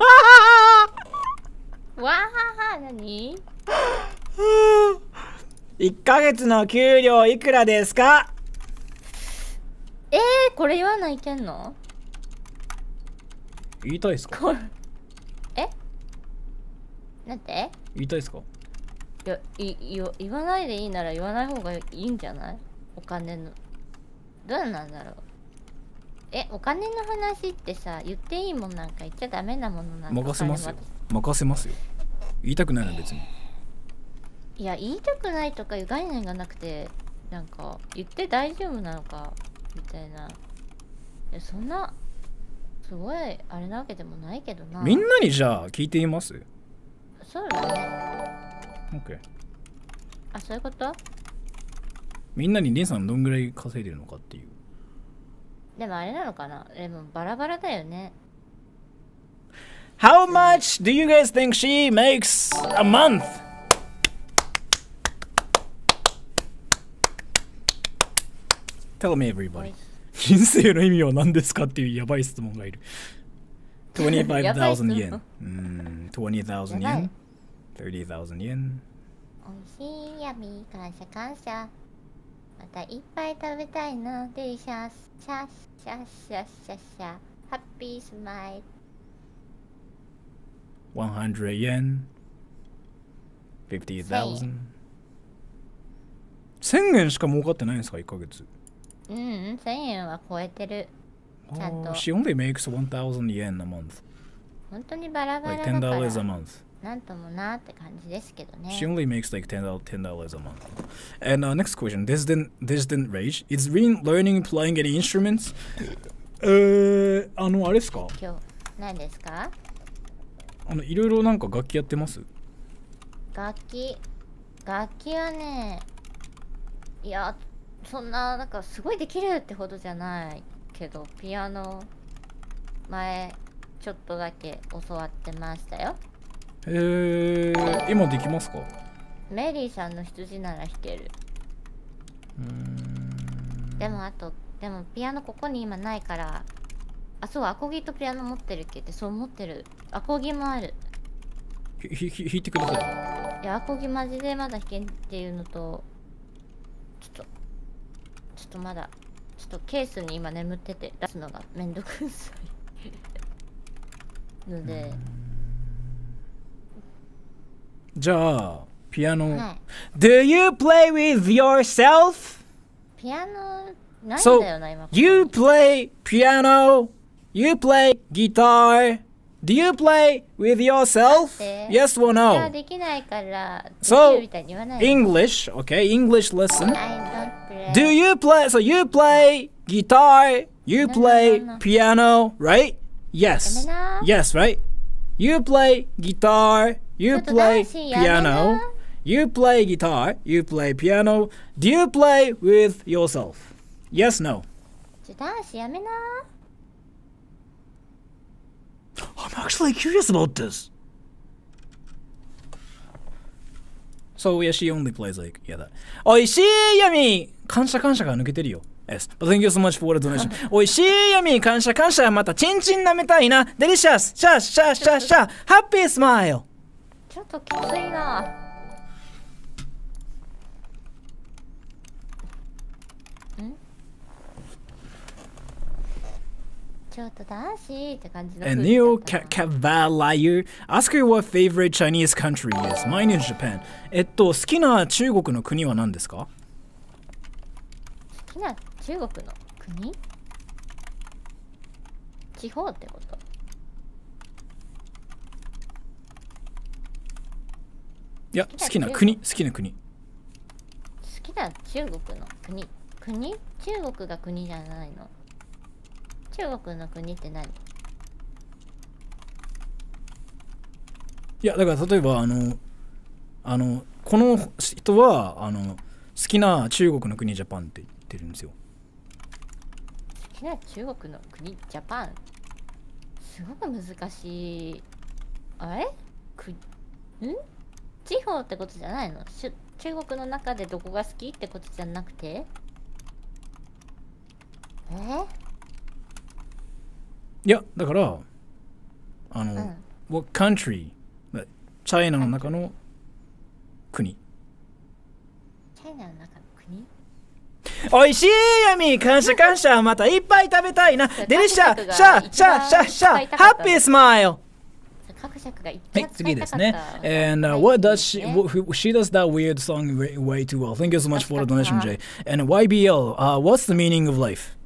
わあ、何1ヶ月の給料いくらですか？これ言わないけんの？言いたいですか？これなんて言いたいですか？いや、言わないでいいなら言わない方がいいんじゃない？お金のどうなんだろう。お金の話ってさ、言っていいもんなんか言っちゃダメなものなんか。任せますよ。任せますよ。言いたくないの別に。いや、言いたくないとかいう概念がなくて、なんか言って大丈夫なのかみたいな。そんなすごいあれなわけでもないけどな。みんなにじゃあ聞いています？そうだね。 OK。 あ、そういうこと？みんなにリンさんどんぐらい稼いでるのかっていう。でもあれなのかな。でもバラバラだよね。 How much do you guys think she makes a month? Tell me everybody. 人生の意味は何ですかっていうやばい質問がいる。25,000 yen. 20,000 yen. 30,000 yen. おいしい、ヤミー、感謝感謝。またいっぱい食べたいな。デリシャス、シャッシャッシャッシャッシャ。ハッピースマイル。100 yen. 50,000. 1000円しか儲かってないんですか1ヶ月。1000円は超えてる。ちゃんと。She only makes 1,000 yen a month. 本当にバラバラ Like だか $10 ら。 a month. なんともなって感じですけどね。 She only makes like $10 a month. And next question. This didn't rage. Is Rin learning playing any instruments? あれですか？今日何ですか？いろいろなんか楽器やってます？楽器はね、いや、そんななんかすごいできるってほどじゃないけど、ピアノ前ちょっとだけ教わってましたよ。今できますか？メリーさんの羊なら弾ける。でもピアノここに今ないから。あ、そう、アコギとピアノ持ってるっけって。そう持ってる。アコギもある。弾いてください。いや、アコギマジでまだ弾けんっていうのと、ちょっとまだケースに今眠ってて出すのがめんどくさいので。じゃあピアノ、はい、Do you play with yourself? ピアノないん So だよな今。 you play piano, you play guitar. Do you play with yourself? Yes or いや no? できないからでき So るみたいに言わないで。 English, okay, English lesson. I don't play. Do you play? So you play guitar, you play no. piano, right? Yes. やめな。 Yes, right? You play guitar, you ちょっと play 男子やめな。 piano, you play guitar, you play piano. Do you play with yourself? Yes, no. 男子やめな。 I'm actually curious about this. So yeah, she only plays like that. おいしい闇感謝が抜けてるよ。Yes. But thank you so much for the donation. おいしい闇感謝またチンチン舐めたいな。デリシャスシャッシャッシャッシャッハッピースマイル。ちょっときついな。ちょっと男子って感じの。 And Neo Cavalier, ask her what favorite Chinese country is. Mine is Japan. 好きな中国の国は何ですか？好きな中国の国？地方ってこと？いや、好きな国。好きな中国の国？中国が国じゃないの？中国の国って何？いや、だから例えばこの人は好きな中国の国ジャパンって言ってるんですよ。好きな中国の国ジャパン。すごく難しい。あれ地方ってことじゃないの？中国の中でどこが好きってことじゃなくて、いやだからwhat country チャイナの中の国。チャイナの中の国。おいしいヤミー感謝感謝またいっぱい食べたいなデリシャシャシャシャシャハッピースマイル。各尺が一はい、次ですね。And what does she does that weird song way too well. Thank you so much for the donation, Jay. And YBL, what's the meaning of life?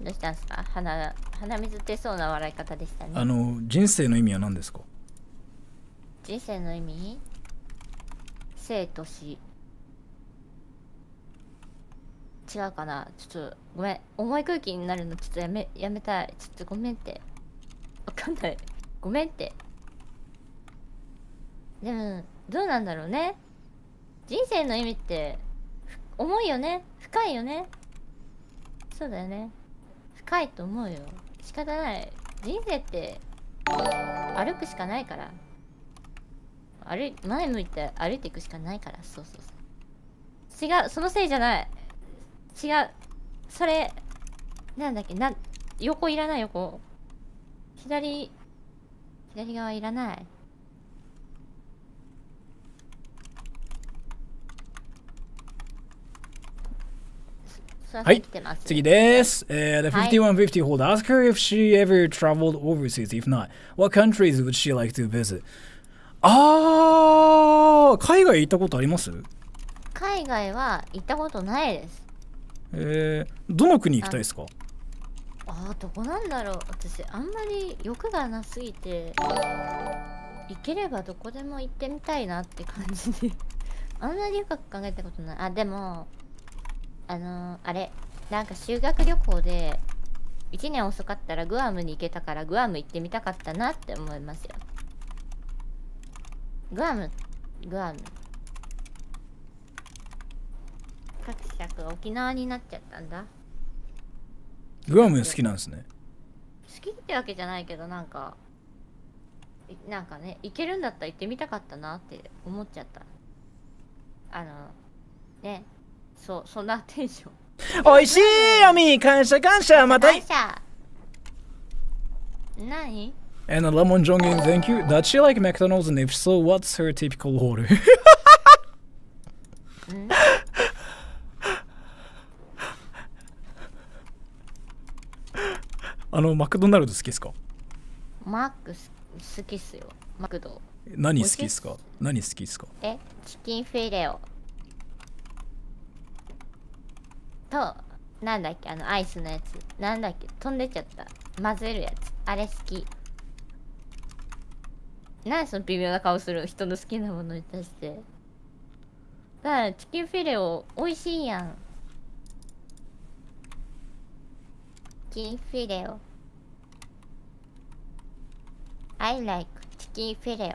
どうしたんですか？鼻水出そうな笑い方でしたね。人生の意味は何ですか？人生の意味？生と死。違うかな。ちょっとごめん、重い空気になるのちょっとやめたい。ちょっとごめんって、わかんない。ごめんって。でもどうなんだろうね。人生の意味って重いよね、深いよね。そうだよね、深いと思うよ。仕方ない。人生って歩くしかないから、前向いて歩いていくしかないから。そうそうそう。違う、そのせいじゃない。違う、それなんだっけ、横いらない。横左側いらない。はい、次です。The 5150 hold ask her if she ever traveled overseas. If not, what countries would she like to visit? 海外行ったことあります？海外は行ったことないです。どの国行きたいですか？どこなんだろう。私あんまり欲がなすぎて、行ければどこでも行ってみたいなって感じであんまり深く考えたことない。でもあれなんか修学旅行で1年遅かったらグアムに行けたから、グアム行ってみたかったなって思いますよ。グアム各尺沖縄になっちゃったんだ。グアム好きなんですね。好きってわけじゃないけど、なんかね、行けるんだったら行ってみたかったなって思っちゃった。ね、そんなテンション。おいしいヤミー感謝感謝また感謝。何？And a lemon jongin, thank you. Does she like McDonald's? And if so, what's her typical order? マクドナルド好きですか？マック好きっすよ。マクド。何好きっすか？チキンフィレオと、なんだっけ、アイスのやつ。なんだっけ、飛んでっちゃった。混ぜるやつ。あれ好き。何その微妙な顔する人の好きなものに対して。だからチキンフィレオ美味しいやん。チキンフィレオ。I like チキンフィレオ。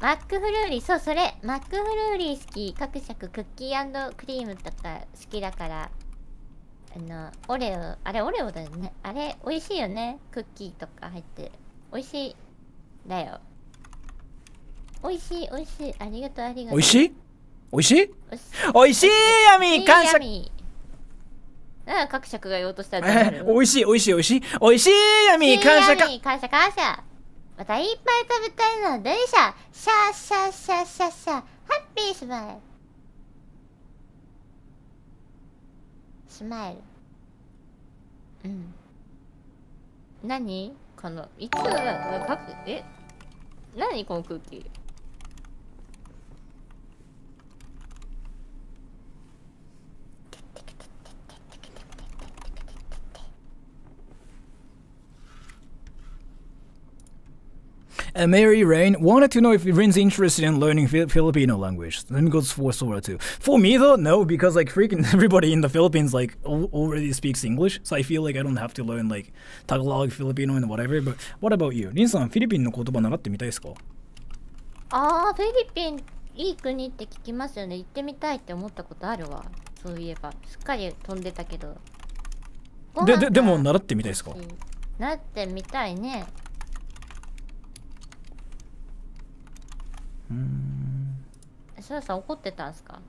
マックフルーリー、そう、それ。マックフルーリー好き。各色クッキー&クリームとか好きだから。オレオ、あれオレオだよね。あれ美味しいよね。クッキーとか入って美味しいだよ。美味しい。ありがとう。美味しいヤミー感謝。各色が言おうとしたら美味しいヤミー感謝感謝。またいっぱい食べたいのでしゃ。シャシャシャシャシャ。ハッピースマイル。スマイル。何このいつ何この空気。Mary Rain wanted to know if Rin's interested in learning Filipino language. Let me go for Sora too. For me though, no, because like freaking everybody in the Philippines like already speaks English, so I feel like I don't have to learn like Tagalog, Filipino, and whatever. But what about you? Rin さん、フィリピンの言葉習ってみたいですか？ああ、フィリピンいい国って聞きますよね。行ってみたいって思ったことあるわ。そういえばすっかり飛んでたけど。でも習ってみたいですか？習ってみたいね。シャさん怒ってたんすか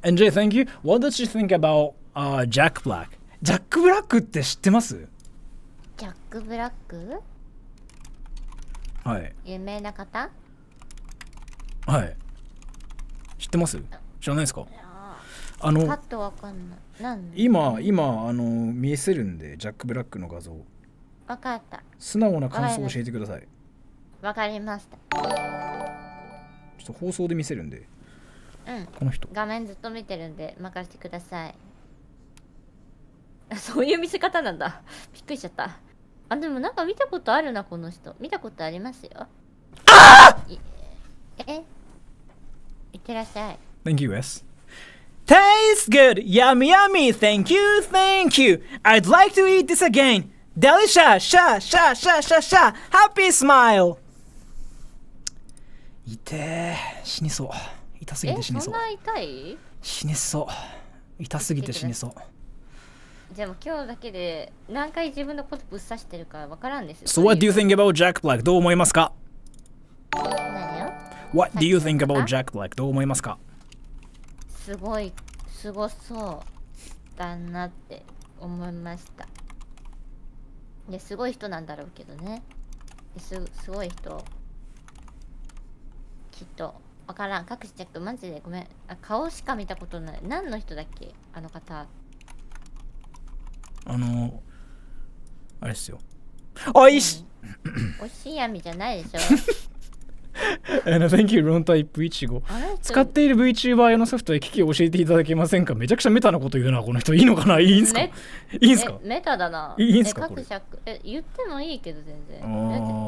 ？And Jay, thank you. What did you think about Jack Black? ジャック・ブラックって知ってます？ジャック・ブラック？はい。有名な方？はい。知ってます？知らないですか？パッとわかんない。今見せるんで、ジャック・ブラックの画像。わかった。素直な感想を教えてください。わかりました。ちょっと放送で見せるんで。うん。この人。画面ずっと見てるんで任せてください。そういう見せ方なんだ。びっくりしちゃった。あ、でもなんか見たことあるな、この人。見たことありますよ。いってらっしゃい。Thank you, S. Tastes good! Yummy, yummy! Thank you, thank you! I'd like to eat this again! Delicious! Sha, sha, sha, sha, sha! Happy smile! 痛え。死にそう。痛すぎて死にそう。そんな痛い？死にそう。痛すぎて死にそう。じゃあもう今日だけで何回自分のことぶっ刺してるかわからんですよ。So what do you think about Jack Black? どう思いますか？何よ？ What do you think about Jack Black? どう思いますか？すごそうだなって思いました。いや、すごい人なんだろうけどね。すごい人。きっと。わからん。隠しちゃくマジでごめん。顔しか見たことない。何の人だっけ？あの方。あれですよ。おいしおいしい闇じゃないでしょ。Thank you, ロンタイプイチゴ。使っている VTuber 用のソフトや機器を教えていただけませんか？めちゃくちゃメタなこと言うな、この人。いいのかな？いいんすか？いいんすか？メタだな。いいんすか？これ言ってもいいけど全然。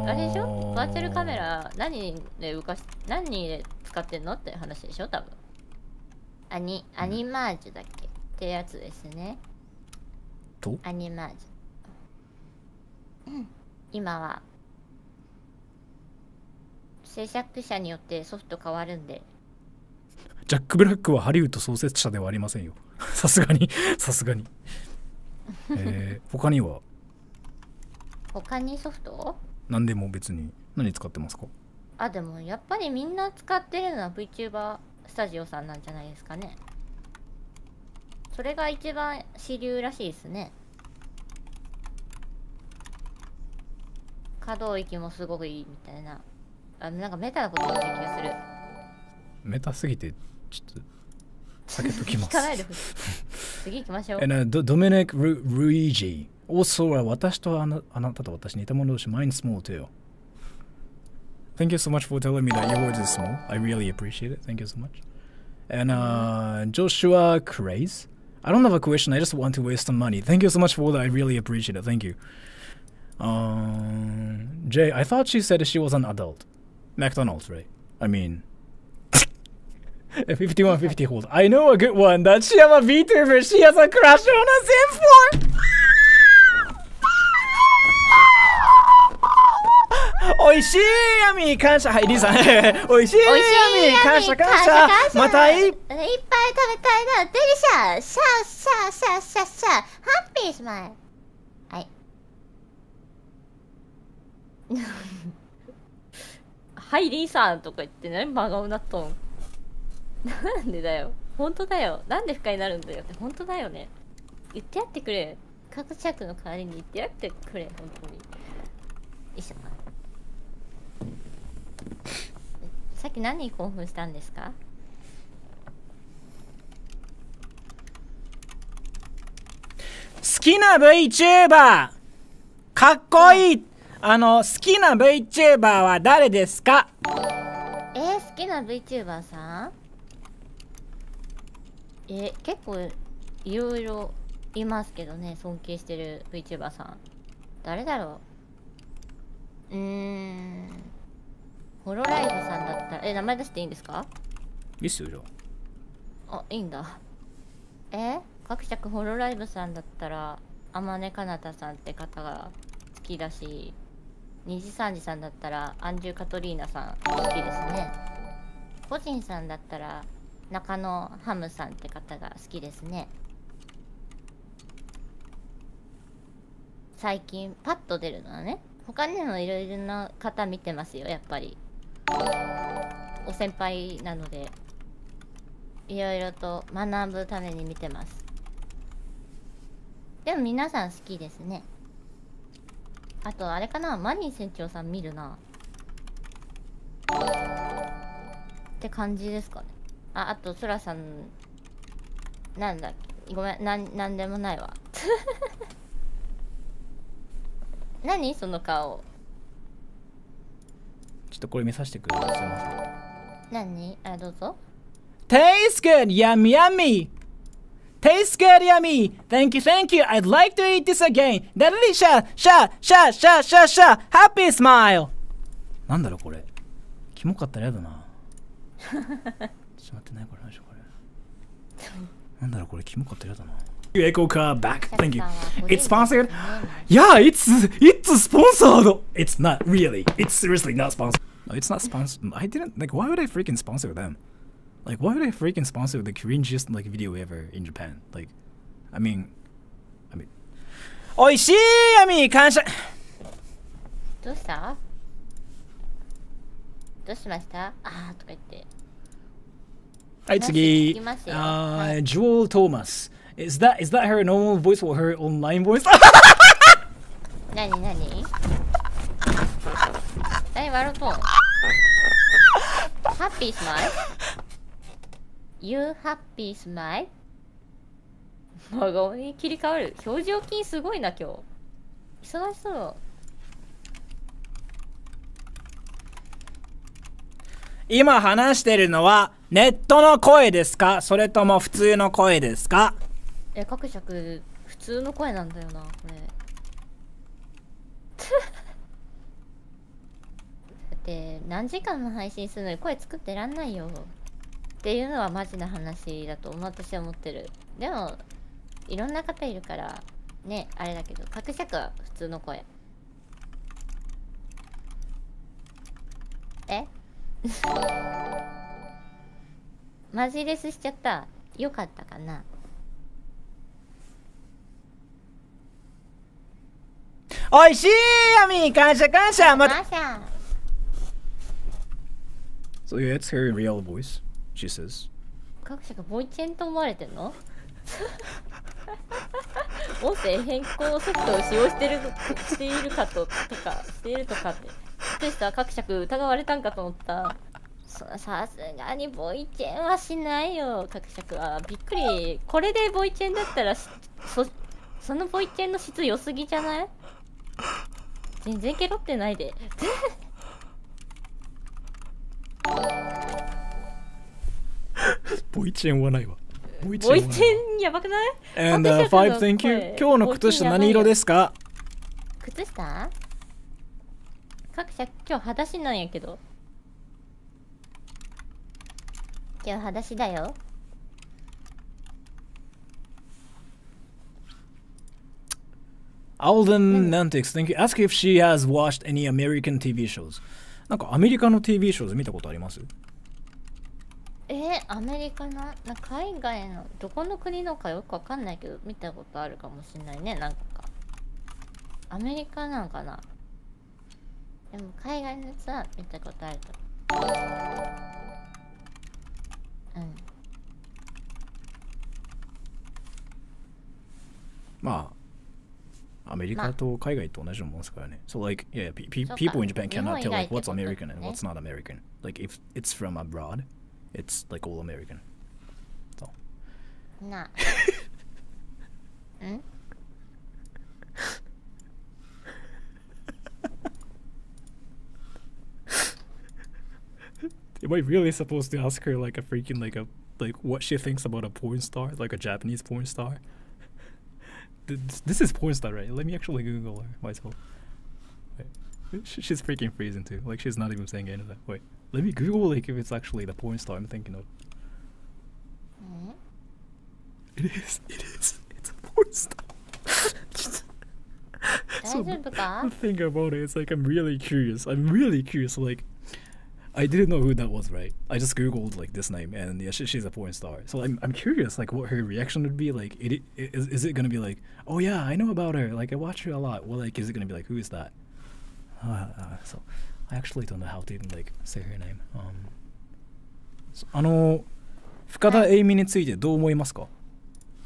あれでしょ？バーチャルカメラ何で使ってんのって話でしょ多分。アニマージュだっけってやつですね。アニマージュ。今は制作者によってソフト変わるんで。ジャック・ブラックはハリウッド創設者ではありませんよ。さすがに他には？他にソフト？何でも別に。何使ってますか？あ、でもやっぱりみんな使ってるのは VTuber スタジオさんなんじゃないですかね。それが一番主流らしいですね。可動域もすごくいいみたいな。なんかメタなこと言ってる気がする。メタすぎてちょっと避けときます。聞かないで次行きましょう。Dominic Ruigi also は私とあなたと私に似たもの同士 Mine small too. Thank you so much for telling me that yours is small. I really appreciate it. Thank you so much. And Joshua Craze. I don't have a question. I just want to waste some money. Thank you so much for that. I really appreciate it. Thank you. Jay, I thought she said she was an adult. McDonald's, right? I mean, 5150 hold. I know a good one. That she have a Vtuber. She has a crush on us in 4. おいしい闇感謝。はい、リーさん。おいしい闇感謝感謝。またいっぱい食べたいな。デリシャー。シャーシャーシャーシャーシャー。ハッピースマイル。はい。はい、リーさんとか言ってね、真顔なっとん。なんでだよ。本当だよ。なんで不快になるんだよって本当だよね。言ってやってくれ。各着の代わりに言ってやってくれ、本当に。よいしょ。さっき何に興奮したんですか？好きな VTuber かっこいい、好きな VTuber は誰ですか？好きな VTuber さん、結構いろいろいますけどね、尊敬してる VTuber さん。誰だろう。ホロライブさんだったら、名前出していいんですか？いいっすよ、じゃあ。あ、いいんだ。各尺ホロライブさんだったら、天音かなたさんって方が好きだし、2時3時さんだったら、アンジュカトリーナさん好きですね。個人さんだったら、中野ハムさんって方が好きですね。最近パッと出るのはね。他にもいろいろな方見てますよ、やっぱり。お先輩なので、いろいろと学ぶために見てます。でも皆さん好きですね。あとあれかな、マニー船長さん見るなって感じですかね。あとそらさん、なんだっけ、ごめん、なんでもないわ。何その顔。ちょっとこれ見させてください。すいません。何？どうぞ。Tastes good, yummy, yummy. Tastes good, yummy. Thank you, thank you. I'd like to eat this again. Delicious, sha, sha, sha, sha, sha. Happy smile. なんだろうこれ。キモかったらやだな。ちょっと待ってないこれ。なんだろうこれ、キモかったらやだな。Echo car back. Thank you. It's sponsored. Yeah, it's sponsored. It's not really. It's seriously not sponsored. No, it's not sponsored. I didn't like. Why would I freaking sponsor them? Like, why would I freaking sponsor the cringiest like video ever in Japan? Like, I mean. おいしい闇感謝。どうした？どうしました？とか言って。はい、次。聞きますよ。Jewel Thomas. Is that her normal voice or her online voice? 何笑うとん。ハッピースマイル ?You happy smile? 真顔に切り替わる。表情筋すごいな、今日。忙しそう。今話してるのはネットの声ですか、それとも普通の声ですか？各尺普通の声なんだよな、これ。だって何時間も配信するのに声作ってらんないよっていうのはマジな話だと私は思ってる。でもいろんな方いるからね、あれだけど各尺は普通の声。マジレスしちゃった。よかったかな。おいしい闇感謝感謝。また。So yeah, it's her real voice. She says. 各社がボイチェンと思われてんの？音声変更ソフトを使用しているかとかしているとかって。でした各社疑われたんかと思った。さすがにボイチェンはしないよ、各社は。びっくり。これでボイチェンだったらそのボイチェンの質良すぎじゃない？全然ケロってないで。ボイチェンはないわ。ボイチェンやばくない？ And five, thank you. 今日の靴下何色ですか？靴下？各社今日裸足なんやけど。今日裸足だよ。Alden Nantix, thank you. Ask if she has watched any American TV shows. なんかアメリカの TV ショーズ見たことあります？アメリカの海外のどこの国のかよくわかんないけど見たことあるかもしんないね。なんかアメリカなのかな。でも海外のやつは見たことあると。まあアメリカと海外と同じもんですからね。So like, yeah, people in Japan cannot tell like what's American and what's not American. Like if it's from abroad, it's like all American. So. な。Am I really supposed to ask her like a freaking like what she thinks about a porn star, like a Japanese porn star? This is porn star, right? Let me actually Google her myself. Wait. She's freaking freezing too. Like she's not even saying anything. Wait, let me Google like if it's actually the porn star I'm thinking of. It is. It's a porn star. So the thing about it is like I'm really curious. Like I didn't know who that was, right? I just Googled like this name, and yeah, she's a porn star. So I'm curious, like what her reaction would be. Like, is it gonna be like, oh yeah, I know about her. Like I watch her a lot. Well, like, is it gonna be like, who is that? So I actually don't know how to even like say her name. 深田栄美についてどう思いますか？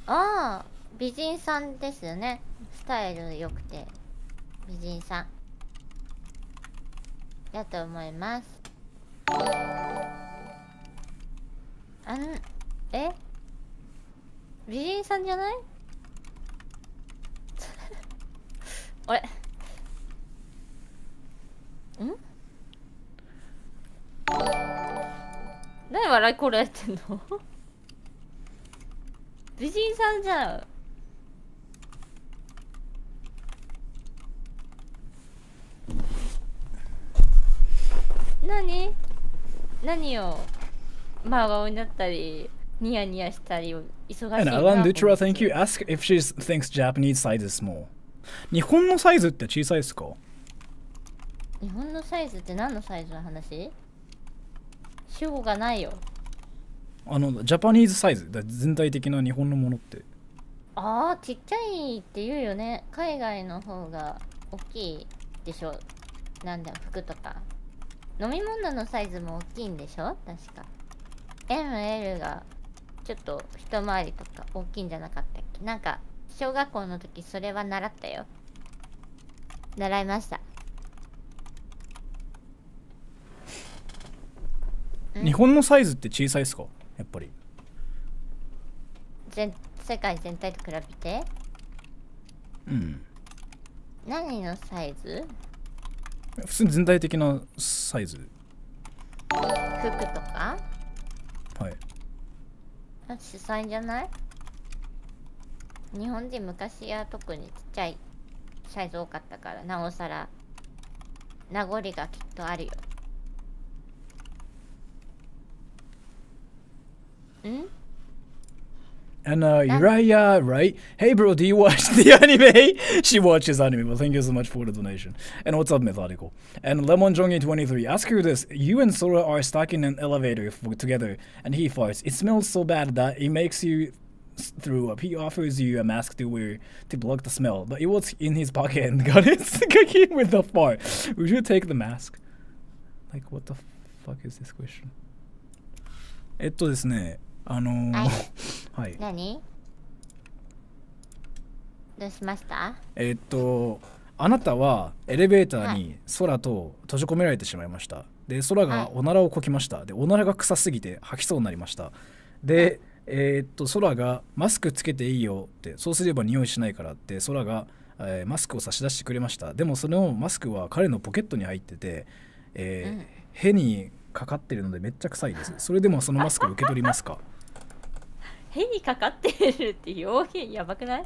ああ、美人さんですよね。スタイル良くて美人さんだと思います。美人さんじゃない？あれ？何笑いこらえてんの？美人さんじゃん。何を真顔になったりニヤニヤしたり忙しいな。And Alan Dutra, thank you. Ask if she thinks Japanese size is small. 日本のサイズって小さいですか？日本のサイズって何のサイズの話？主語がないよ。ジャパニーズサイズだ、全体的な日本のものって。ああ、ちっちゃいって言うよね。海外の方が大きいでしょ。なんだよ、服とか飲み物のサイズも大きいんでしょ確か。 ML がちょっと一回りとか大きいんじゃなかったっけ？なんか小学校の時それは習ったよ。習いました。日本のサイズって小さいですか？やっぱり世界全体と比べて。何のサイズ？普通に全体的なサイズ。服とか？はい。主催じゃない？日本人昔は特にちっちゃいサイズ多かったから、なおさら名残がきっとあるよ。And Uriah, right? Hey bro, do you watch the anime? She watches anime. Well, thank you so much for the donation. And what's up, Methodical? And Lemon Jongi 23, ask her this. You and Sora are stuck in an elevator together, and he farts. It smells so bad that it makes you throw up. He offers you a mask to wear to block the smell, but it was in his pocket and got it cooking with the fart. Would you take the mask? Like, what the fuck is this question? ですね。はい。何？どうしました？あなたはエレベーターに空と閉じ込められてしまいました。で、空がおならをこきました。で、おならが臭すぎて吐きそうになりました。で、空がマスクつけていいよって、そうすれば匂いしないからって空が、マスクを差し出してくれました。でもそのマスクは彼のポケットに入ってて、へにかかってるのでめっちゃ臭いです。それでもそのマスクを受け取りますか？へにかかってるって表現やばくない？い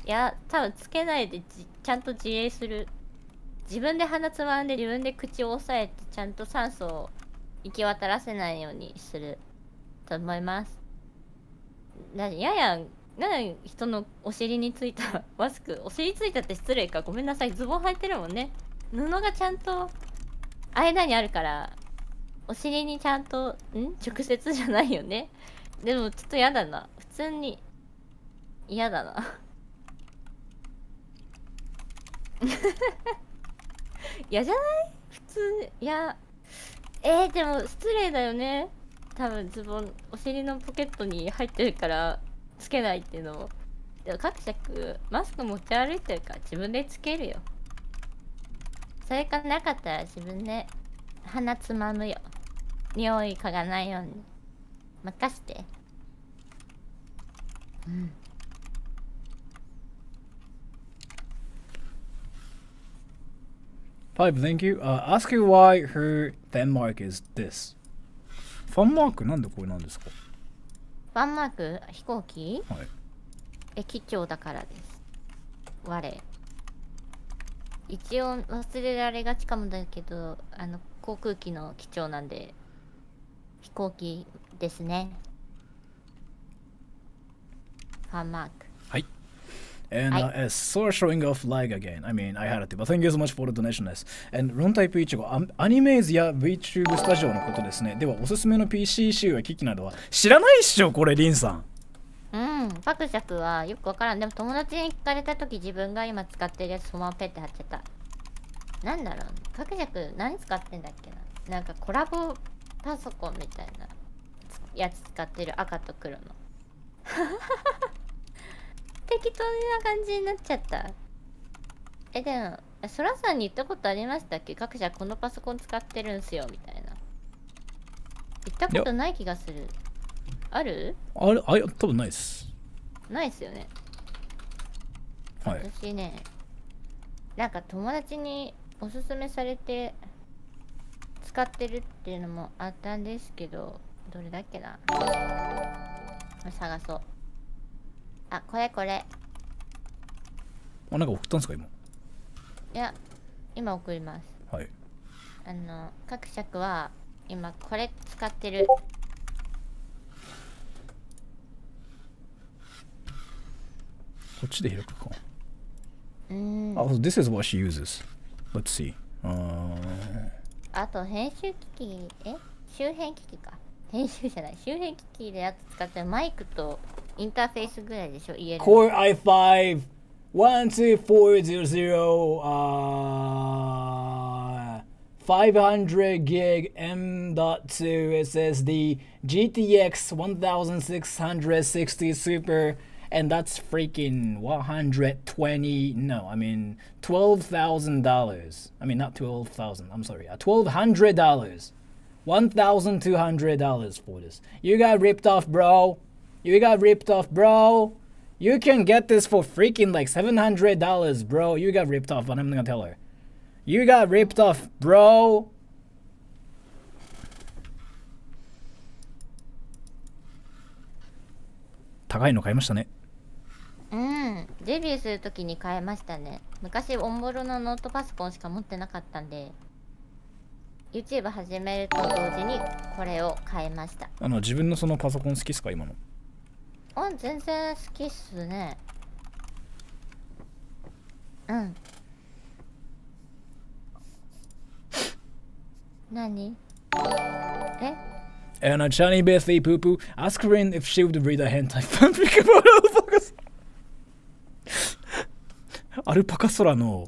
や、多分つけないでちゃんと自衛する。自分で鼻つまんで自分で口を押さえてちゃんと酸素を行き渡らせないようにすると思います。人のお尻についたマスク、お尻ついたって失礼か、ごめんなさい、ズボン履いてるもんね。布がちゃんと間にあるからお尻にちゃんと直接じゃないよね。でもちょっと嫌だな、普通に嫌だな嫌じゃない？普通、いや、でも失礼だよね。多分ズボンお尻のポケットに入ってるからつけないっていうのも。でも各尺マスク持ち歩いてるから自分でつけるよ。それかなかったら自分で鼻つまむよ。匂い嗅がないように任して。5, thank you. Ask her why her fan mark is this. ファンマークなんでこれなんですか？ファンマーク飛行機？はい。機長だからです。我。一応忘れられがちかもだけど、航空機の機長なんで、飛行機ですね。ファンマーク。はい。And as Sora showing off lag again. I mean, I had to. But thank you so much for the donationです。And ロンタイプ1号、アニメーズや Vtuber スタジオのことですね。では、おすすめの PC 集や機器などは知らないっしょ、これ、リンさん。パクシャクはよくわからん。でも友達に聞かれたとき自分が今使ってるやつそのままペッて貼っちゃった。なんだろう、パクシャク何使ってんだっけな。なんかコラボパソコンみたいなやつ使ってる、赤と黒の。適当な感じになっちゃった。でも、ソラさんに言ったことありましたっけ？各社このパソコン使ってるんすよみたいな。言ったことない気がする。ある？多分ないっす。ないっすよね。はい。私ね、なんか友達におすすめされて使ってるっていうのもあったんですけど、どれだっけな。探そう。あ、これ。なんか送ったんですか今？いや、今送ります。はい。各社は今これ使ってる。こっちで開くか。This is what she uses. Let's see. あと編集機器、周辺機器か。編集じゃない、周辺機器でやつ使ってるマイクとインターフェースぐらいでしょ、言える。Core i5 12400 500 gig M.2 SSD GTX 1660 Super, and that's freaking $12,000. I mean, not 12,000. I'm sorry, $1,200. $1,200 for this. You got ripped off, bro. You can get this for freaking like $700, bro. You got ripped off, but I'm not gonna tell her. You got ripped off, bro. 高いの買いましたね。デビューするときに買いましたね。昔オンボロのノートパソコンしか持ってなかったんで、YouTube 始めると同時にこれを買いました。自分のそのパソコン好きっすか今の？全然好きっすね。何？Chani Bethy Poo Poo, ask her if she would read a hentai fanfic about alpacas. アルパカ空の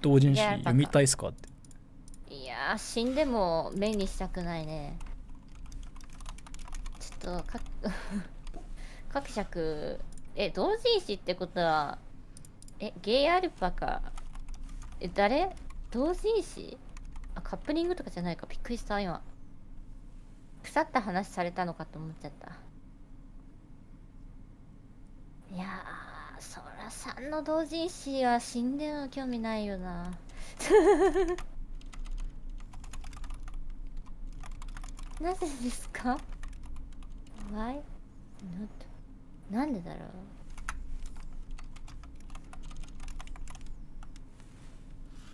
同人誌読みたいっすかって。いやー、死んでも目にしたくないね。ちょっと各尺、同人誌ってことは、ゲイアルパカ、誰？同人誌？カップリングとかじゃないか、びっくりした今。腐った話されたのかと思っちゃった。いやー、そらさんの同人誌は死んでも興味ないよな。なぜですか？ Why not? なんでだろ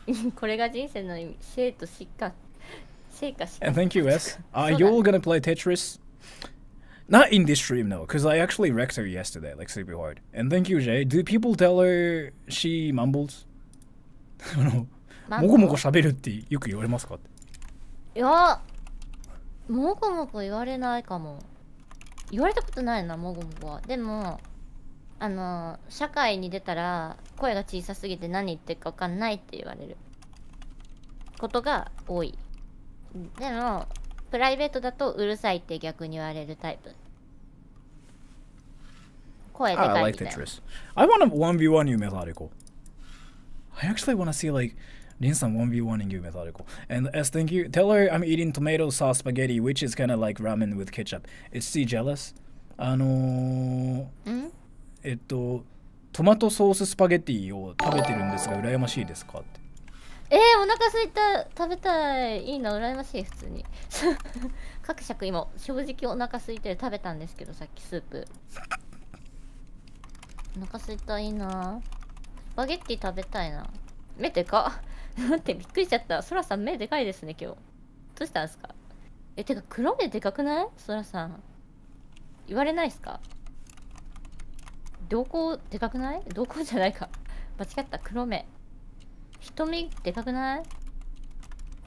う。これが人生の意味。生と死か。生か死か。And thank you, S. You're gonna play Tetris? Not in this stream, no, because I actually wrecked her yesterday, like super hard. And thank you, Jay. Do people tell her she mumbles? もごもご喋るってよく言われますかって。いや、もごもご言われないかも。言われたことないな、もごもごは。でも、社会に出たら声が小さすぎて何言ってるか分かんないって言われることが多い。でもプライベートだとうるさいって逆に言われるタイプ。声でかいみたいな。I like Tetris. I want to 1v1 you methodical. I actually want to see like Rin-san 1v1ing you methodical. And S, thank you. Tell her I'm eating tomato sauce spaghetti, which is kind of like ramen with ketchup. Is she jealous? トマトソーススパゲッティを食べてるんですが羨ましいですかって。お腹すいた、食べたい。いいな、羨ましい、普通に。各尺今、正直お腹すいて食べたんですけど、さっきスープ。お腹すいた、いいな。スパゲッティ食べたいな。目でかっ。待って、びっくりしちゃった。そらさん、目でかいですね、今日。どうしたんですか？てか、黒目でかくない？そらさん。言われないっすか？瞳孔でかくない？瞳孔じゃないか。間違った、黒目。瞳でかくない？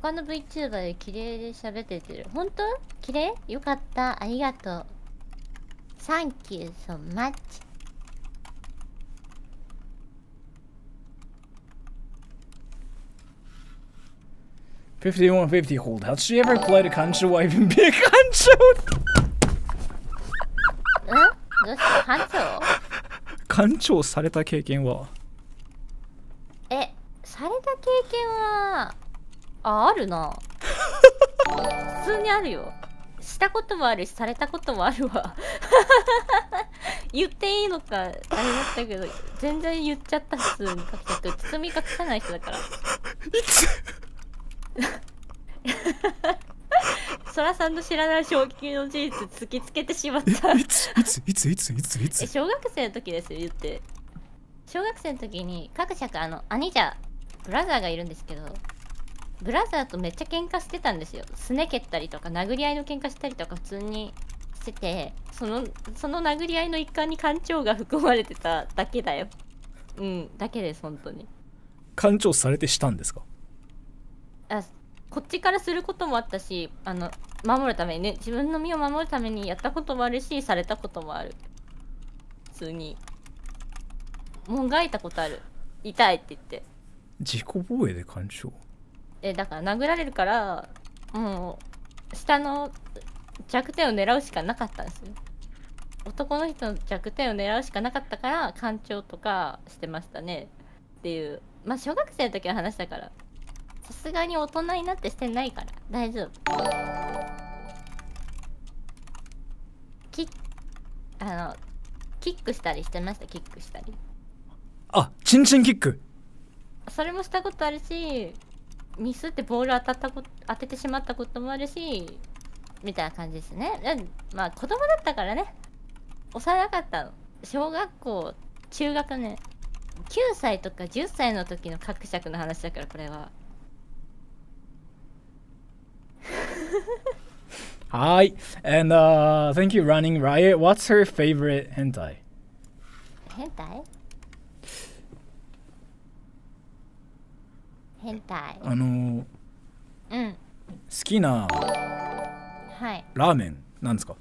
他の VTuber で綺麗で喋っててる。本当？綺麗？よかった。ありがとう。Thank you so much. $51.50 hold. Has she ever played a Kancho or even be a Kancho? どうした班長？干潮された経験はされた経験はあるな。普通にあるよ。したこともあるし、されたこともあるわ。言っていいのかあれだったけど、全然言っちゃった。普通に書きたく包み隠さない人だから。そらさんの知らない衝撃の事実突きつけてしまった。いつ小学生の時ですよ、言って。小学生の時に各社兄者ブラザーがいるんですけど、ブラザーとめっちゃ喧嘩してたんですよ。すね蹴ったりとか殴り合いの喧嘩したりとか普通にしてて、その殴り合いの一環に干潮が含まれてただけだよ。だけです、本当に。干潮されてしたんですか？こっちからすることもあったし、守るためにね、自分の身を守るためにやったこともあるし、されたこともある。普通にもがいたことある。痛いって言って。自己防衛で干潮？だから殴られるから、もう下の弱点を狙うしかなかったんですよ。男の人の弱点を狙うしかなかったから干潮とかしてましたねっていう。まあ小学生の時の話だから、さすがに大人になってしてないから大丈夫。キックしたりしてました。キックしたり、チンチンキック。それもしたことあるし、ミスってボール当ててしまったこともあるし、みたいな感じですね。まあ子供だったからね、幼かったの。小学校中学年、9歳とか10歳の時の格尺の話だから、これは。Hi, and thank you, Running Riot. What's her favorite hentai? 変態？変態。好きなはい。ラーメンなんですか？好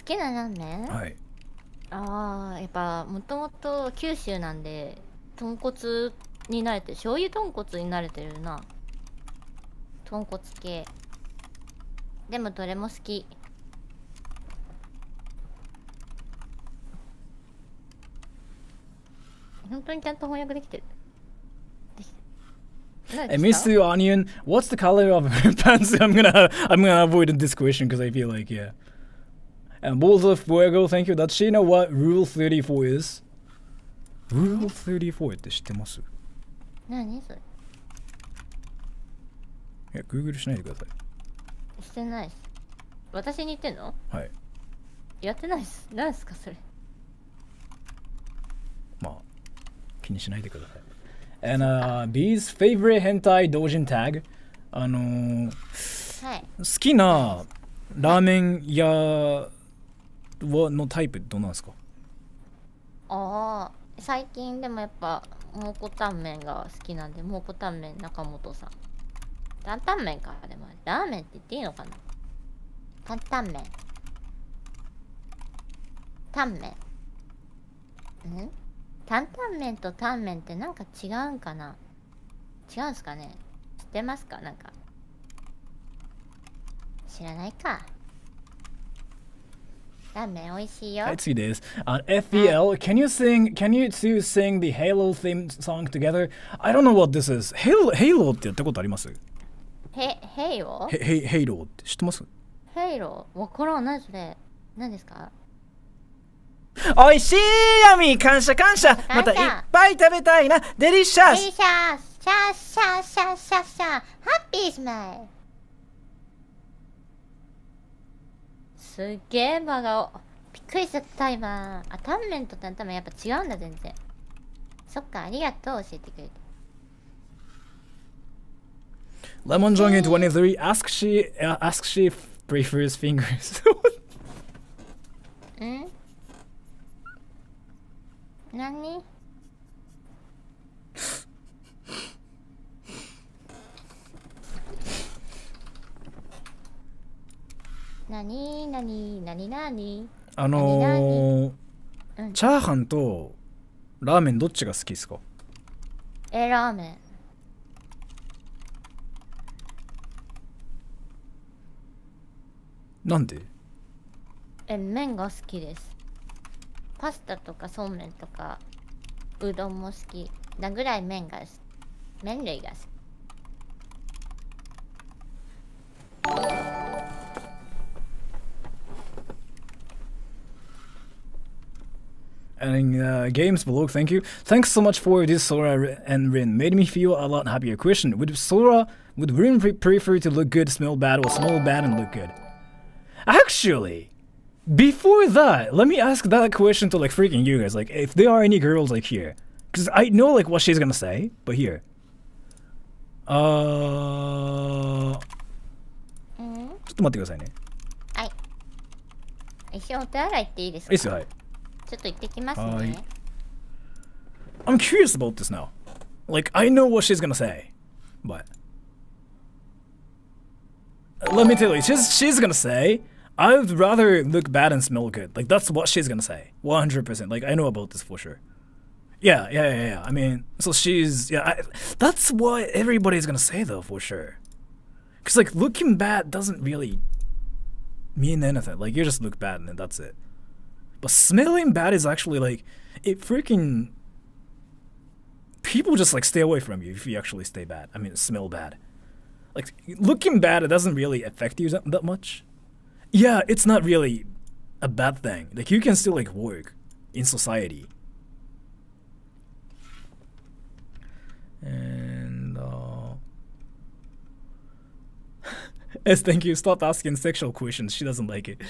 きなラーメン？はい。やっぱもともと九州なんで豚骨に慣れてる、醤油豚骨に慣れてるな。豚骨系でもどれも好き。本当にちゃんと翻訳できてる。Mr. Onion, what's the color of her pants? I'm gonna avoid this question because I feel like And Balls of Fuego, thank you. Does she know what Rule 34 is? Rule 34って知ってます？何それ？Google しないでください。してないっす。私に言ってんの？はい。やってないっす。何すかそれ？まあ気にしないでください。And B's favorite hentai doujin tag. はい。好きなラーメン屋のタイプどうなんですか？最近でもやっぱ蒙古タンメンが好きなんで、蒙古タンメン中本さん。担々麺か。でもラーメンって言っていいのかな？担々麺。タンメン。担々麺とタンメンってなんか違うんかな？違うんすかね？知ってますか？なんか知らないか。ラーメン美味しいよ。はい、次です。FEL, can you two sing the Halo theme song together? I don't know what this is. Halo ってやったことあります？ヘイロって知ってます？ヘイロわからん。何それ？何ですか？おいしいヤミー、感謝感謝。またいっぱい食べたいな。デリシャス。デリシャス。シャーシャーシャーシャーシャーハッピースマイル。すっげえ真顔。びっくりしちゃった今。あ、タンメンと担々麺やっぱ違うんだ全然。そっか、ありがとう教えてくれて。Lemon Jong in 23 asks she prefers fingers. ん？何？何？チャーハンとラーメンどっちが好きですか？ラーメン。なんで？麺が好きです。パスタとかそうめんとかうどんも好きなぐらい麺が好き。麺類が好き。And games below, thank you. Thanks so much for this, Sora and Rin. Made me feel a lot happier. Question: would Rin prefer to look good, smell bad, or smell bad and look good? Actually, before that, let me ask that question to like freaking you guys. Like, if there are any girls like here, because I know like what she's gonna say, but here. ちょっと待ってくださいね。はい。一緒お手洗いっていいですか？いいっすよ、はい。ちょっと行ってきますね。I'm curious about this now. Like, I know what she's gonna say, but let me tell you, she's gonna say, I'd rather look bad and smell good. Like, that's what she's gonna say. 100%. Like, I know about this for sure. Yeah. I mean, so she's, that's what everybody's gonna say though, for sure. Because, like, looking bad doesn't really mean anything. Like, you just look bad and then that's it. But smelling bad is actually like, it freaking, people just like stay away from you if you actually stay bad. I mean, smell bad. Like, looking bad, it doesn't really affect you that much. Yeah, it's not really a bad thing. Like, you can still like work in society. And yes, thank you. Stop asking sexual questions. She doesn't like it.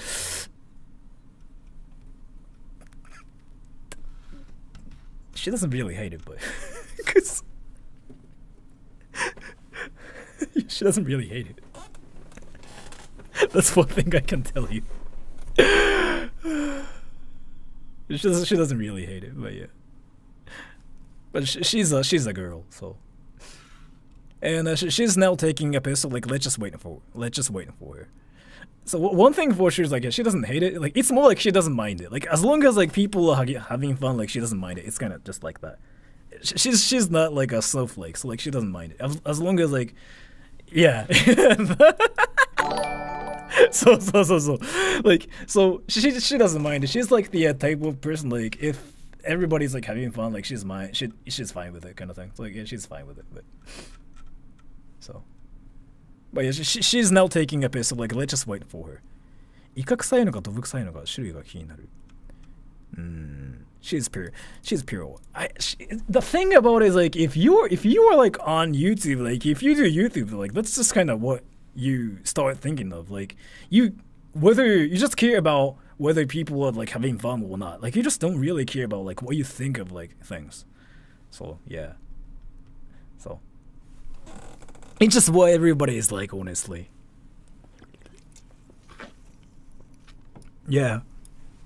She doesn't really hate it, but because she doesn't really hate it. That's one thing I can tell you. She doesn't really hate it, but yeah. But she's a girl, so. And she's now taking a piss, so like let's just wait for her. So one thing for sure is like, yeah, she doesn't hate it. Like, it's more like she doesn't mind it. Like, as long as like people are having fun, like she doesn't mind it. It's kind of just like that. She's not like a snowflake, so like she doesn't mind it. As long as like, yeah. so like, so she doesn't mind it. She's like the type of person, like, if everybody's like having fun, like she's fine with it, kind of thing. So like, yeah, she's fine with it. But so. But yeah, she's now taking a piss, so like, let's just wait for her. イカ臭いのかドブ臭いのか種類が気になる。She's pure. The thing about it is like, if you are like on YouTube, like if you do YouTube, like that's just kind of what you start thinking of. Like whether you just care about whether people are like having fun or not. Like you just don't really care about like what you think of like things. So yeah. So it's just what everybody is like, honestly. Yeah.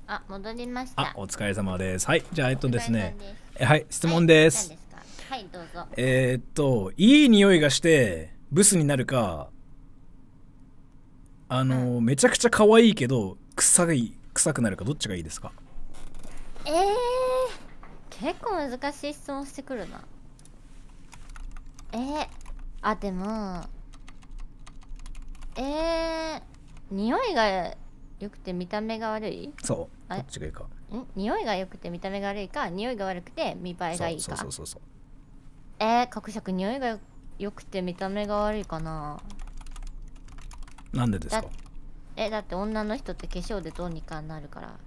あ、戻りました。あ、お疲れ様です。はい、じゃあですね。はい、質問です。はい、どうぞ。いい匂いがしてブスになるか、めちゃくちゃ可愛いけど臭くなるか、どっちがいいですか？結構難しい質問してくるな。あ、でも匂いが良くて見た目が悪い？そう。どっちがいいか。匂いが良くて見た目が悪いか、匂いが悪くて見栄えがいいか。そう。角尺、匂いが良くて見た目が悪いかな。なんでですか？だって女の人って化粧でどうにかなるから。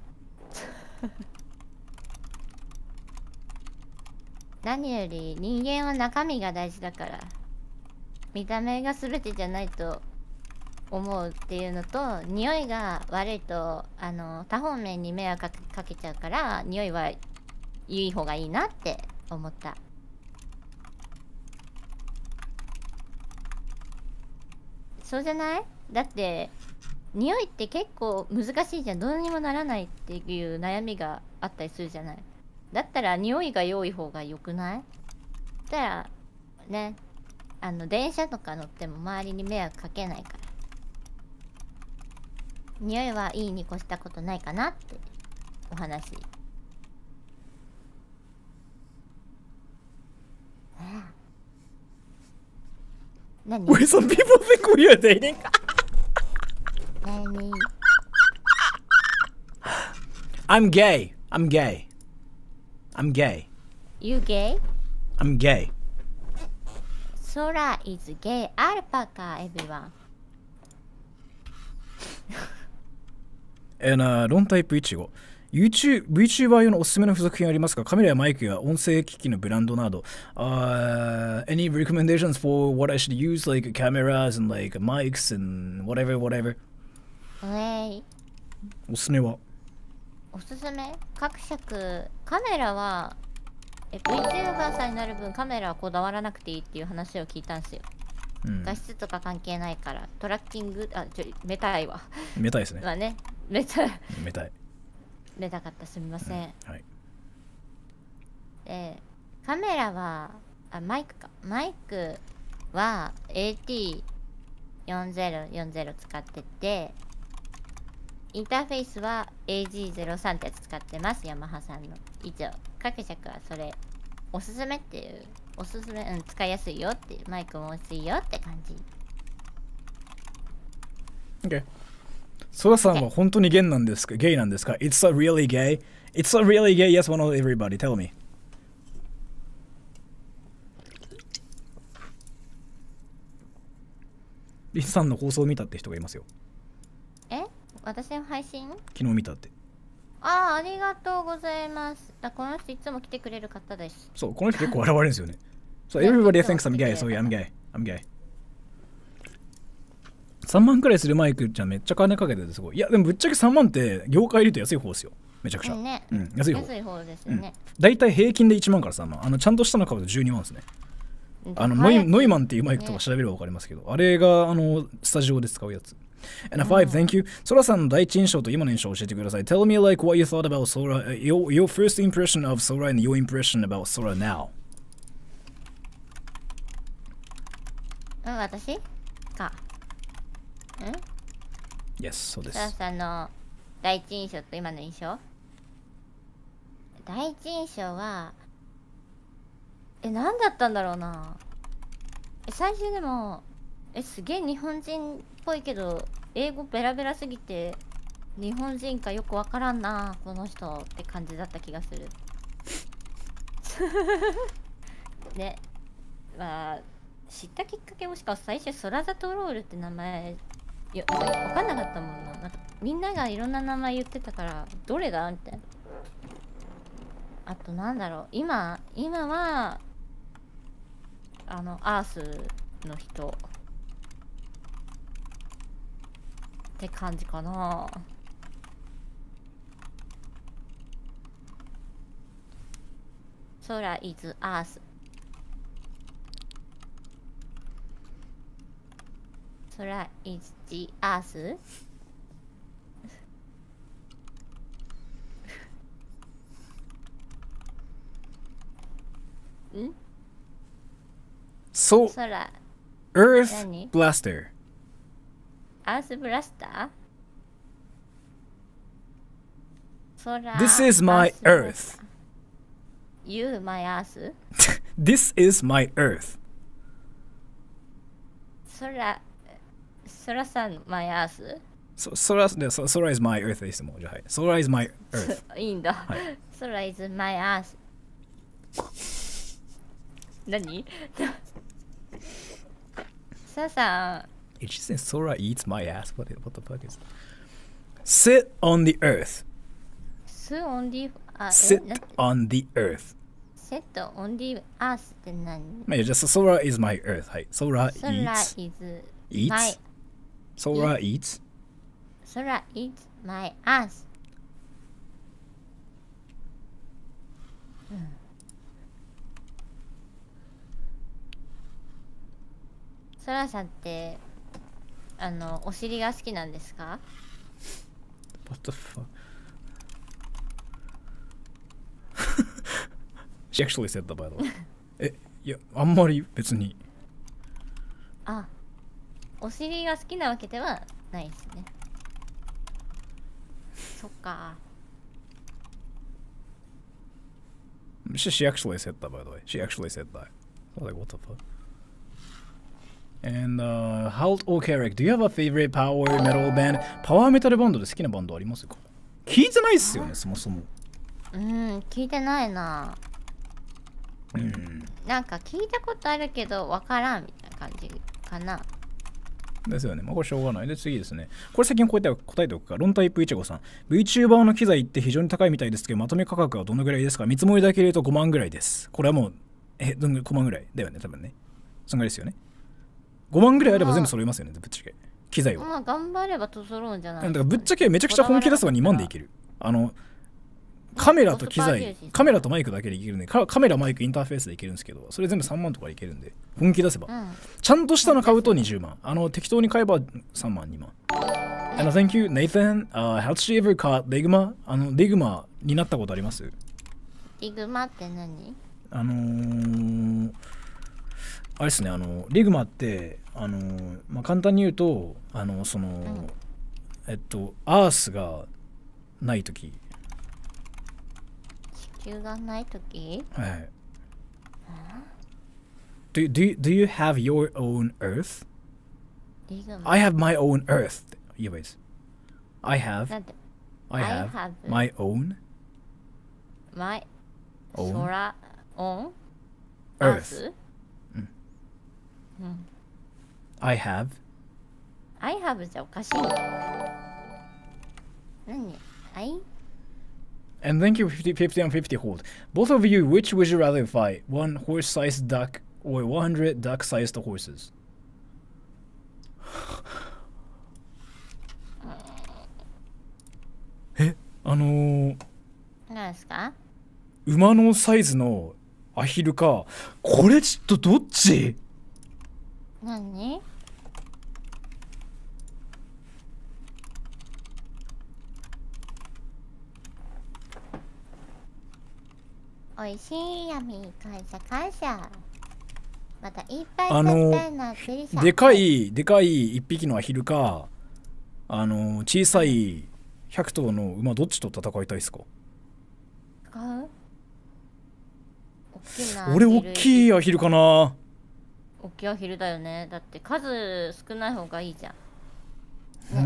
何より人間は中身が大事だから、見た目が全てじゃないと思うっていうのと、匂いが悪いと多方面に迷惑かけちゃうから、匂いはいい方がいいなって思った。そうじゃない？だって匂いって結構難しいじゃん。どうにもならないっていう悩みがあったりするじゃない。だったら匂いが良い方が良くない？だったらね、電車とか乗っても周りに迷惑かけないから、匂いはいいに越したことないかなってお話。何？ Wait, some people think we are dating. 何？ I'm gay. I'm gay. I'm gay. You gay? I'm gay. Sora is gay. Alpaca, everyone. Long type 15 VTuber 用のおすすめの付属品ありますか？カメラやマイクや音声機器のブランドなど。Any recommendations for what I should use, like cameras and like mics and whatever? おすすめは？おすすめ？各尺カメラはVTuber さんになる分カメラはこだわらなくていいっていう話を聞いたんですよ。画質とか関係ないからトラッキングめたいわ。めたいですね。まあね、めたい。めたかった、すみません。はい。カメラはマイクは AT4040 使ってて、インターフェースは AG03 ってやつ使ってます、ヤマハさんの。以上、各尺はそれおすすめっていう、おすすめ、使いやすいよっていう、マイクも薄いよって感じ。OK。ソラさんは本当にゲイなんですか？ It's a really gay? It's a really gay? Yes, one of everybody. Tell me. リンさんの放送を見たって人がいますよ。私の配信？昨日見たって。ありがとうございます。この人いつも来てくれる方です。そう、この人結構現れるんですよね。So everybody thinks I'm gay, so yeah, I'm gay. 3万くらいするマイクじゃめっちゃ金かけててすごい。いやでもぶっちゃけ3万って業界入れると安い方ですよ。めちゃくちゃ。ね、安い方。安い方ですよね。だいたい平均で1万から3万。ちゃんとしたの買うと12万ですね。ノイマンっていうマイクとか調べれば分かりますけど、あれがスタジオで使うやつ。And a 5, thank you. ソラさんの第一印象と今の印象を教えてください。Tell me like what you thought about Sora, your first impression of Sora and your impression about Sora now. 私か。Yes, そうです。ソラさんの第一印象と今の印象？第一印象は何だったんだろうな。最初でもすげえ日本人っぽいけど英語ベラベラすぎて日本人かよくわからんなこの人って感じだった気がする。ね、まあ知ったきっかけもしか最初ソラザトロールって名前わかんなかったもんな。なんかみんながいろんな名前言ってたからどれだみたいな。あとなんだろう、今はアースの人って感じかな。空 is earth。空 is the earth。So, 空 Earth 何？ Blaster. アースブラスター？空 This is my Earth. You my earth? This is my Earth. 空さん my earth? Sora is my Earth ですもん。じゃあはい。Sora is my Earth. いいんだ。はい。空 is my earth。何？さん。It just says Sora eats my ass. What the fuck is that? Sit on the earth. Sit on the Sit on the earth. said only Earth って何？まあ、just Sora is my earth. はい。Sora Sora eats. is Eats? my Sora eats? Sora is my Earth。ソラさんってお尻が好きなんですか？ What the fuck? She actually said that, by the way. いや、あんまり別に。あ、お尻が好きなわけではないですね。そっか。She actually said that, by the way. She actually said that. I was like, what the fuck? And, Halt or Carrick, do you have a favorite power metal band? パワーメタルバンドで好きなバンドありますか？聞いてないっすよね、そもそも。聞いてないな。なんか聞いたことあるけどわからんみたいな感じかな。ですよね。まあこれしょうがない。で、次ですね。これ先に答えておくか。ロンタイプイチゴさん。VTuber の機材って非常に高いみたいですけど、まとめ価格はどのぐらいですか？見積もりだけで言うと5万ぐらいです。これはもう、5万ぐらいだよね、多分ね。そんぐらいですよね。5万ぐらいあれば全部揃いますよね、ぶっちゃけ。機材は。まあ頑張ればと揃うんじゃない？だからぶっちゃけめちゃくちゃ本気出せば2万でいける。カメラと機材、カメラとマイクだけでいけるんで、カメラ、マイク、インターフェースでいけるんですけど、それ全部3万とかでいけるんで、本気出せば。ちゃんとしたの買うと20万。適当に買えば3万、2万。And thank you, Nathan. Has she ever caught Ligma? リグマになったことあります？リグマって何？あれですね、リグマって、まあ、簡単に言うと、アースがないとき。地球がないとき？はい。Do you have your own Earth? リグマ。I have my own Earth. 言えばいいです。I have my own Sora on Earth. I have じゃおかしい。何？And thank you 50 on 50 hold. Both of you, which would you rather fight? One horse-sized duck or 100 duck-sized horses? 何ですか？馬のサイズのアヒルか。これちょっとどっち？何？おいしいやみ感謝感謝。またいっぱい食べたいなってりさ。でかい一匹のアヒルか、小さい100頭の馬どっちと戦いたいですか？俺大きいアヒルかな。大きいアヒルだよね。だって数少ない方がいいじゃん。ね、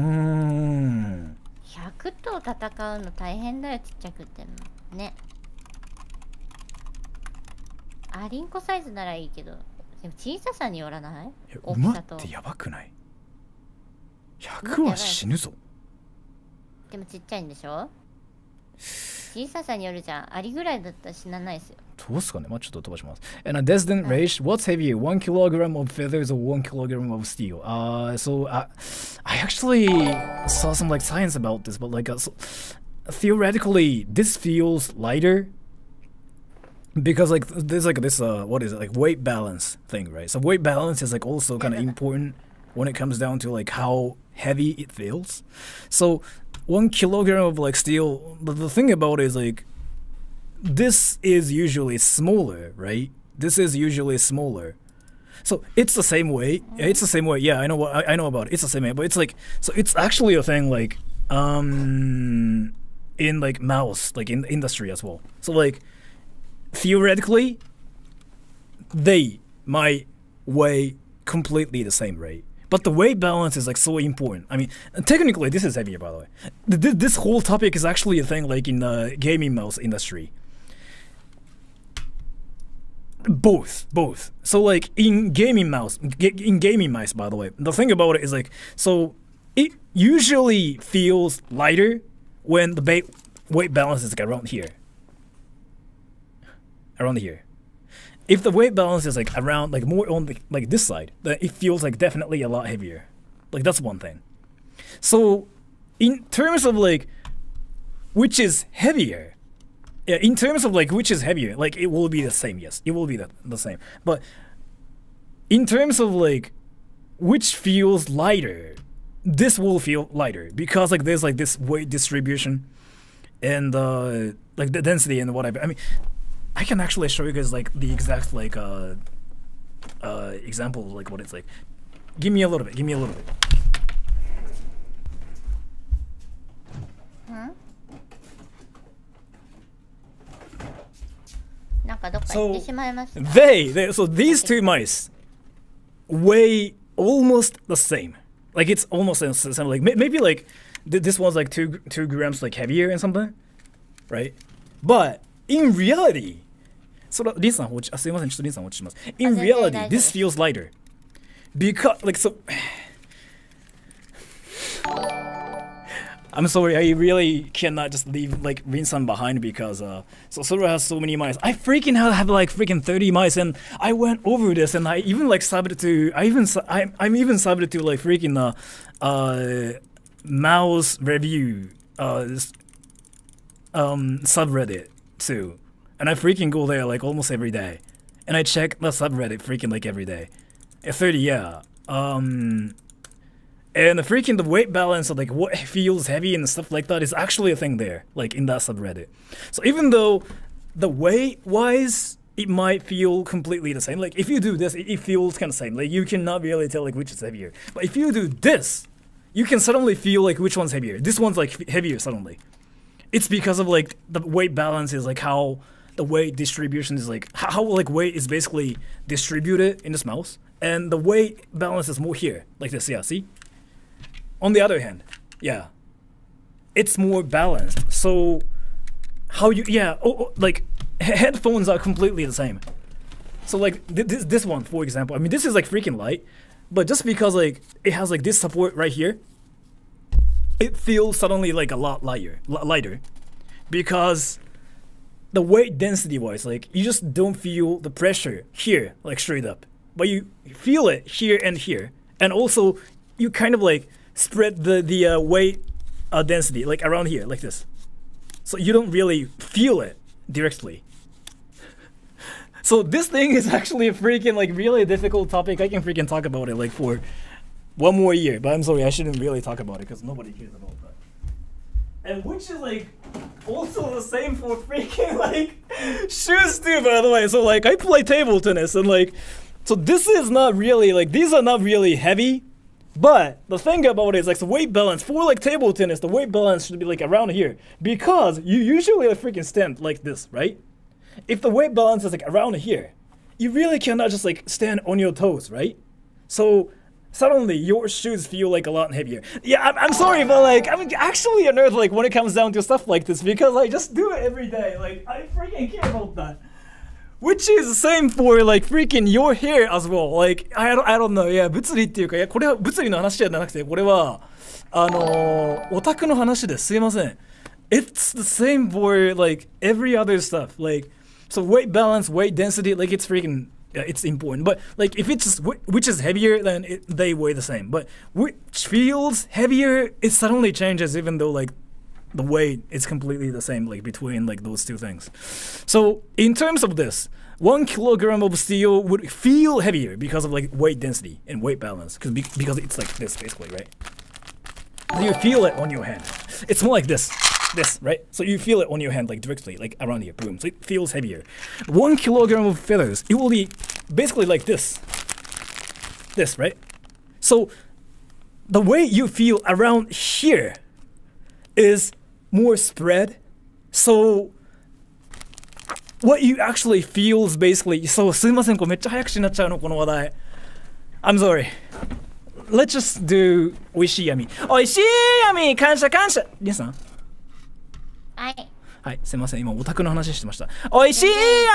100頭戦うの大変だよ、ちっちゃくてもね。リンコサイズならいいけど、でも小ささによらない？馬ってやばくない？100は死ぬぞ。でもちっちゃいんでしょ？小ささによるじゃん。アリぐらいだったら死なないですよ。どうすかね。まあちょっと飛ばします。And a destined rage, what's heavier, 1 kilogram of feathers or 1 kilogram of steel? So I actually saw some like science about this, but like theoretically, this feels lighter because like there's like this what is it, like weight balance thing, right? So weight balance is like also kind of important when it comes down to like how heavy it feels. So 1 kilogram of like steel, but the thing about it is like this is usually smaller, right? This is usually smaller. So it's the same way. It's the same way. Yeah, I know about it. It's the same way, but it's like, so it's actually a thing like in like mouse, like in the industry as well. So like theoretically they might weigh completely the same, right? But the weight balance is like so important. I mean, technically this is heavier, by the way. This whole topic is actually a thing like in the gaming mouse industry. Both. So like in gaming mice, by the way, the thing about it is like, so it usually feels lighter when the weight balance is like around here. around here. If the weight balance is like around like more on the, like this side, then it feels like definitely a lot heavier. Like that's one thing. So in terms of like which is heavier, yeah, in terms of like which is heavier, like it will be the same. Yes, it will be the same. But in terms of like which feels lighter, this will feel lighter because like there's like this weight distribution and like the density and whatever. I mean, I can actually show you guys like the exact like example of like what it's like. Give me a little bit. Give me a little bit. So so these two mice weigh almost the same. Like it's almost the same. Like maybe like this one's like two grams like heavier and something, right? But in reality, in reality, this feels lighter because like so. I'm sorry, I really cannot just leave like Rin-san behind because so Sora has so many mice. I freaking have like freaking 30 mice, and I went over this, and I even like subbed to I'm even subbed to like freaking mouse review subreddit too, and I freaking go there like almost every day, and I check the subreddit freaking like every day. 30, yeah. And the freaking the weight balance of like what feels heavy and stuff like that is actually a thing there, like in that subreddit. So even though the weight wise it might feel completely the same, like if you do this, it feels kind of same. Like you cannot really tell like which is heavier. But if you do this, you can suddenly feel like which one's heavier. This one's like heavier suddenly. It's because of like the weight balance is like how the weight distribution is like how like weight is basically distributed in this mouse, and the weight balance is more here, like this. Yeah, see. On the other hand, yeah, it's more balanced. So how you, yeah, like headphones are completely the same. So like this one, for example, I mean, this is like freaking light, but just because like it has like this support right here, it feels suddenly like a lot lighter because the weight density wise, like you just don't feel the pressure here, like straight up, but you feel it here, and also you kind of like spread the weight density like around here like this, so you don't really feel it directly. So this thing is actually a freaking like really difficult topic. I can freaking talk about it like for one more year, but I'm sorry, I shouldn't really talk about it because nobody cares about that. And which is like also the same for freaking like shoes too, by the way. So like I play table tennis, and like so this is not really like, these are not really heavy. But the thing about it is like the weight balance for like table tennis, the weight balance should be like around here because you usually like freaking stand like this, right? If the weight balance is like around here, you really cannot just like stand on your toes, right? So suddenly your shoes feel like a lot heavier. Yeah, I'm sorry, but like I'm actually a nerd like when it comes down to stuff like this because I just do it every day. Like I freaking care about that. Which is the same for like freaking your hair as well. Like I don't know. Yeah, 物理っていうか、いやこれは物理の話じゃなくて、これはオタクの話です。すいません。It's the same for like every other stuff. Like so weight balance, weight density, like it's freaking it's important. But like if it's just which is heavier, then they weigh the same. But which feels heavier, it suddenly changes even though like the weight is completely the same like between like those two things. So in terms of this, 1 kilogram of steel would feel heavier because of like weight density and weight balance because it's like this basically, right? So you feel it on your hand. It's more like this, right? So you feel it on your hand like directly, like around here, boom. So it feels heavier. 1 kilogram of feathers, it will be basically like this, right? So the way you feel around here is more spread. So what you actually feel is basically, so すいません、これめっちゃ早口になっちゃうのこの話題。I'm sorry. Let's just do おいしい闇。おいしい闇感謝感謝。リンさん。はい。はい、すいません、今オタクの話してました。おいしい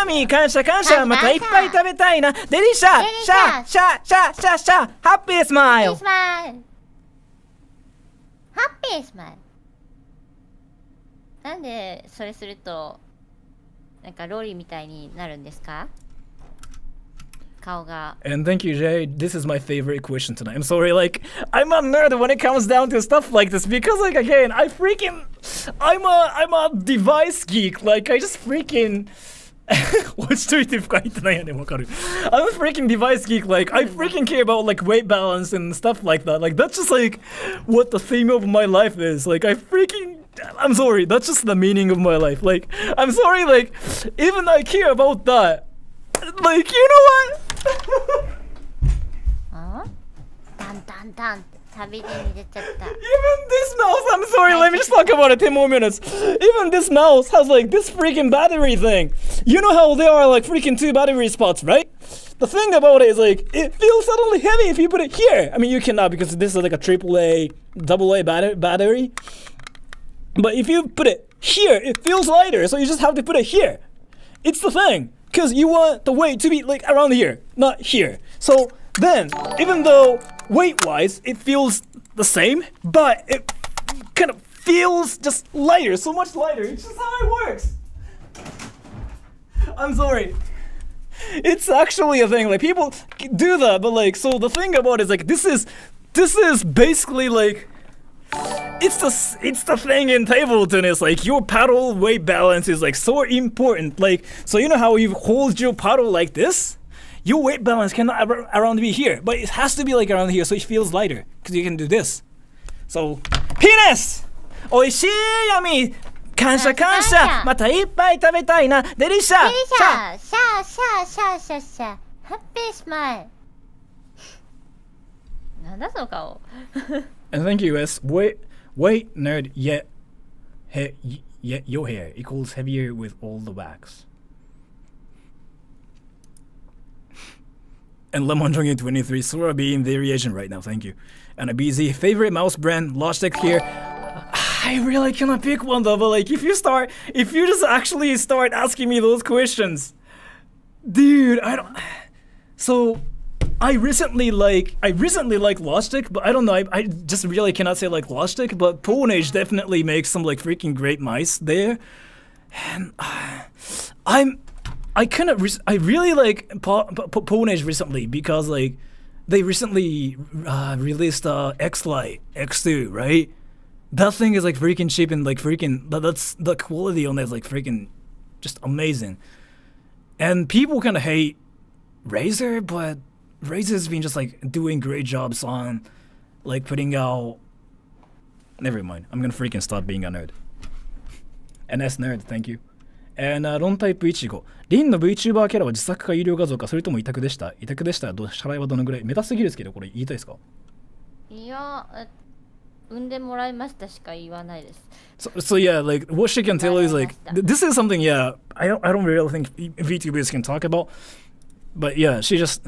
闇感謝感謝、またいっぱい食べたいな。デリシャシャシャシャシャシャハッピースマイル。ハッピースマイル。なんでそれするとなんかロリみたいになるんですか？顔が。 And thank you, Jay. This is my favorite question tonight. I'm sorry, like I'm a nerd when it comes down to stuff like this because, like, again, I'm a device geek. Like, I just freaking. 落ちといて深いってないよね、わかる。I'm a freaking device geek. Like, I freaking care about like weight balance and stuff like that. Like, that's just like what the theme of my life is. Like, I'm sorry, that's just the meaning of my life. Like, I'm sorry, like, even I care about that. Like, you know what? あ？タンタンタンって旅路に出ちゃった。 Even this mouse, I'm sorry, let me just talk about it 10 more minutes. Even this mouse has like this freaking battery thing. You know how there are like freaking 2 battery spots, right? The thing about it is like, it feels suddenly heavy if you put it here. I mean, you cannot because this is like a AAA, AA battery. But if you put it here, it feels lighter, so you just have to put it here. It's the thing. Because you want the weight to be like around here, not here. So then, even though weight-wise it feels the same, but it kind of feels just lighter, so much lighter. It's just how it works. I'm sorry. It's actually a thing. Like, people do that, but like, so the thing about it is like this is basically like. It's the thing in table tennis, like your paddle weight balance is like so important. Like, so you know how you hold your paddle like this? Your weight balance cannot around be here, but it has to be like around here so it feels lighter because you can do this. So, penis! おいしいやみ感謝感謝またいっぱい食べたいなデリシャデリシャシャシャシャシャシャハッピースマイル。なんだその顔。 And thank you, S. Wait, nerd, yet your hair equals heavier with all the wax. And Lemon Drinking 23, Sora being variation right now, thank you. And a BZ, favorite mouse brand, Logitech here. I really cannot pick one though, but like if you just actually start asking me those questions, dude, I don't. So. I recently like Logitech, but I don't know. I just really cannot say like Logitech, but Ponage definitely makes some like freaking great mice there, and I really like Ponage recently because like they recently released X-Lite X2, right? That thing is like freaking cheap and like freaking that's the quality on it is like freaking just amazing, and people kind of hate Razer, but Razer's been just like doing great jobs on like putting out. Never mind. I'm gonna freaking stop being a nerd. NS nerd, thank you. And ロンタイプイチゴ。リンの VTuber キャラは自作か有料画像かそれとも委託でした。委託でしたら支払いはどのぐらい？メタすぎるですけどこれ言いたいですか？いや、産んでもらいましたしか言わないです。So yeah, like what she can tell is like this is something yeah I don't really think VTubers can talk about, but yeah she just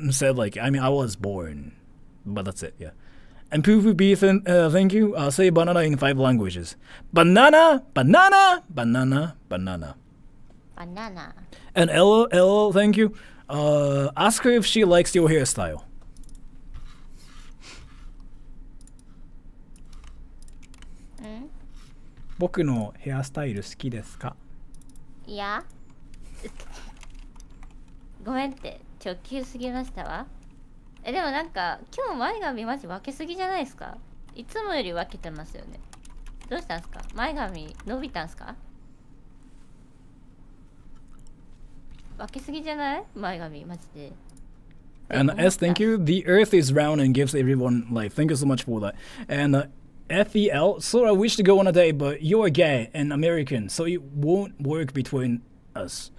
said like I mean I was born, but that's it, yeah. And Poo B, thank you. Say banana in 5 languages. Banana, banana, banana, banana. Banana. And L, thank you. Ask her if she likes your hairstyle. 僕のヘアスタイル好きですか？いや。ごめんって。直球すぎましたわ。でもなんか今日前髪マジ分けすぎじゃないですか？いつもより分けてますよね。どうしたんですか？前髪伸びたんすか？分けすぎじゃない？前髪マジで。And S, thank you. The earth is round and gives everyone life. Thank you so much for that. And FEL, so I wish to go on a date, but you're gay and American, so it won't work between us.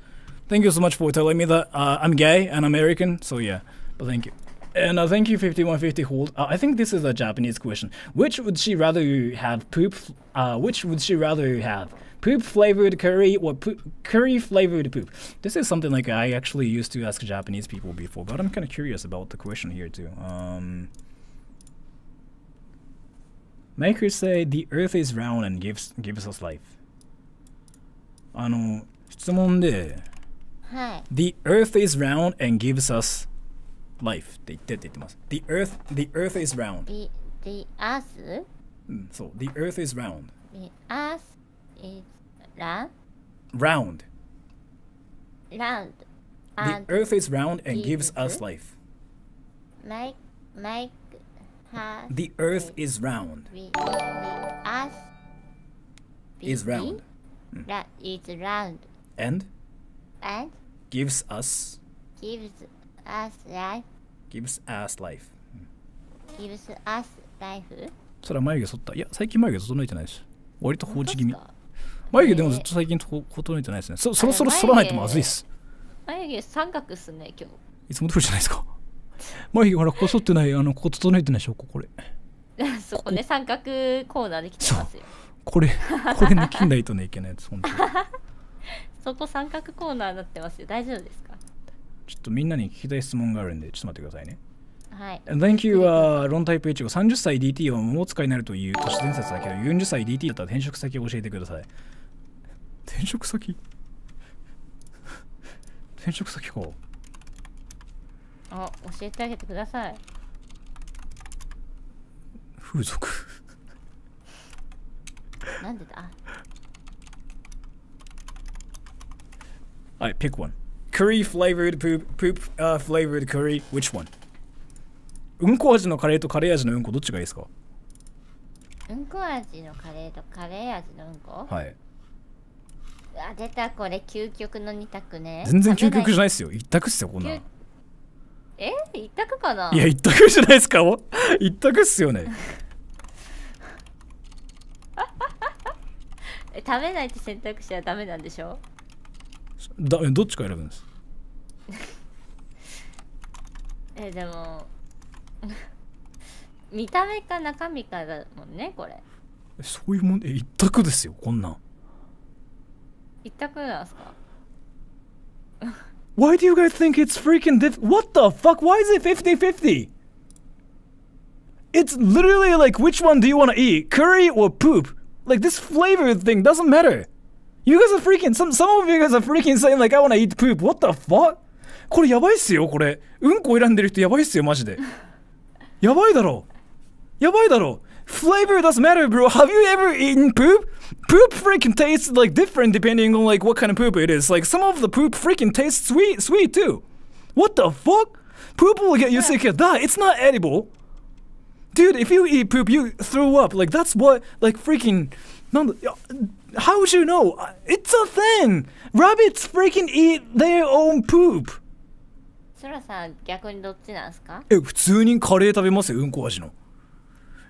Thank you so much for telling me that. I'm gay and American, so yeah. But thank you. And thank you 5150 hold. I think this is a Japanese question. Which would she rather have poop? Which would she rather have? Poop flavored curry or curry flavored poop? This is something like I actually used to ask Japanese people before, but I'm kind of curious about the question here too. Makers say the earth is round and gives us life. 質問ではい。The earth is round and gives us life って言ってます。The earth is round. The earth? そう。The earth is round. The earth is round? Round. round The and earth is round and gives gives us life. make her The earth is round. us Is round. is round And and gives us gives us life gives us life. gives us life それは眉毛剃った。いや、最近眉毛整えてないし。割と放置気味。本当っすか眉毛でもずっと最近整えてないですね。そろそろ剃らないとまずいっす。眉毛三角っすね今いつも通りじゃないですか。眉毛ほらここ剃ってない、ここ整えてないでしょ、これ。日そこね三角コーナーできてますよこれね、切んないとねいけないやつ、本当に。そこ三角コーナーになってますよ。大丈夫ですか？ちょっとみんなに聞きたい質問があるんで、ちょっと待ってくださいね。はい。Thank you, ロンタイプ H が30歳 DT は桃使いになるという都市伝説だけど、40歳 DT だったら転職先を教えてください。転職先転職先か。あ、教えてあげてください。風俗なんでだ？はい、pick one. Curry flavored flavored curry. Which one? うんこ味のカレーとカレー味のうんこどっちがいいですか？うんこ味のカレーとカレー味のうんこ？はい。あ、出たこれ究極の二択ね。全然究極じゃい。ないっすよ。一択っすよ、こんなん。一択かな？いや、一択じゃないですか。一択っすよね。食べないって選択肢はダメなんでしょ？どっちか選ぶんです。でも見た目か中身かだもんねこれ。そういうもんで一択ですよ、こんなん。一択なんすか？ Why do you guys think it's freaking What the fuck? Why is it 50-50? It's literally like, which one do you want to eat? Curry or poop? Like, this flavor thing doesn't matter. You guys are freaking, some of you guys are freaking saying like, I want to eat poop. What the fuck? これやばいっすよ、これ。うんこ選んでる人やばいっすよ、マジで。やばいだろ。やばいだろ。Flavor doesn't matter, bro. Have you ever eaten poop? Poop freaking tastes like different depending on like what kind of poop it is. Like some of the poop freaking tastes sweet too. What the fuck? Poop will get you sick. It's not edible. Dude, if you eat poop, you throw up. Like that's what like freaking how would you know? It's a thing. Rabbits freaking eat their own poop. そらさん逆にどっちなんすか？普通にカレー食べますよ、うんこ味の。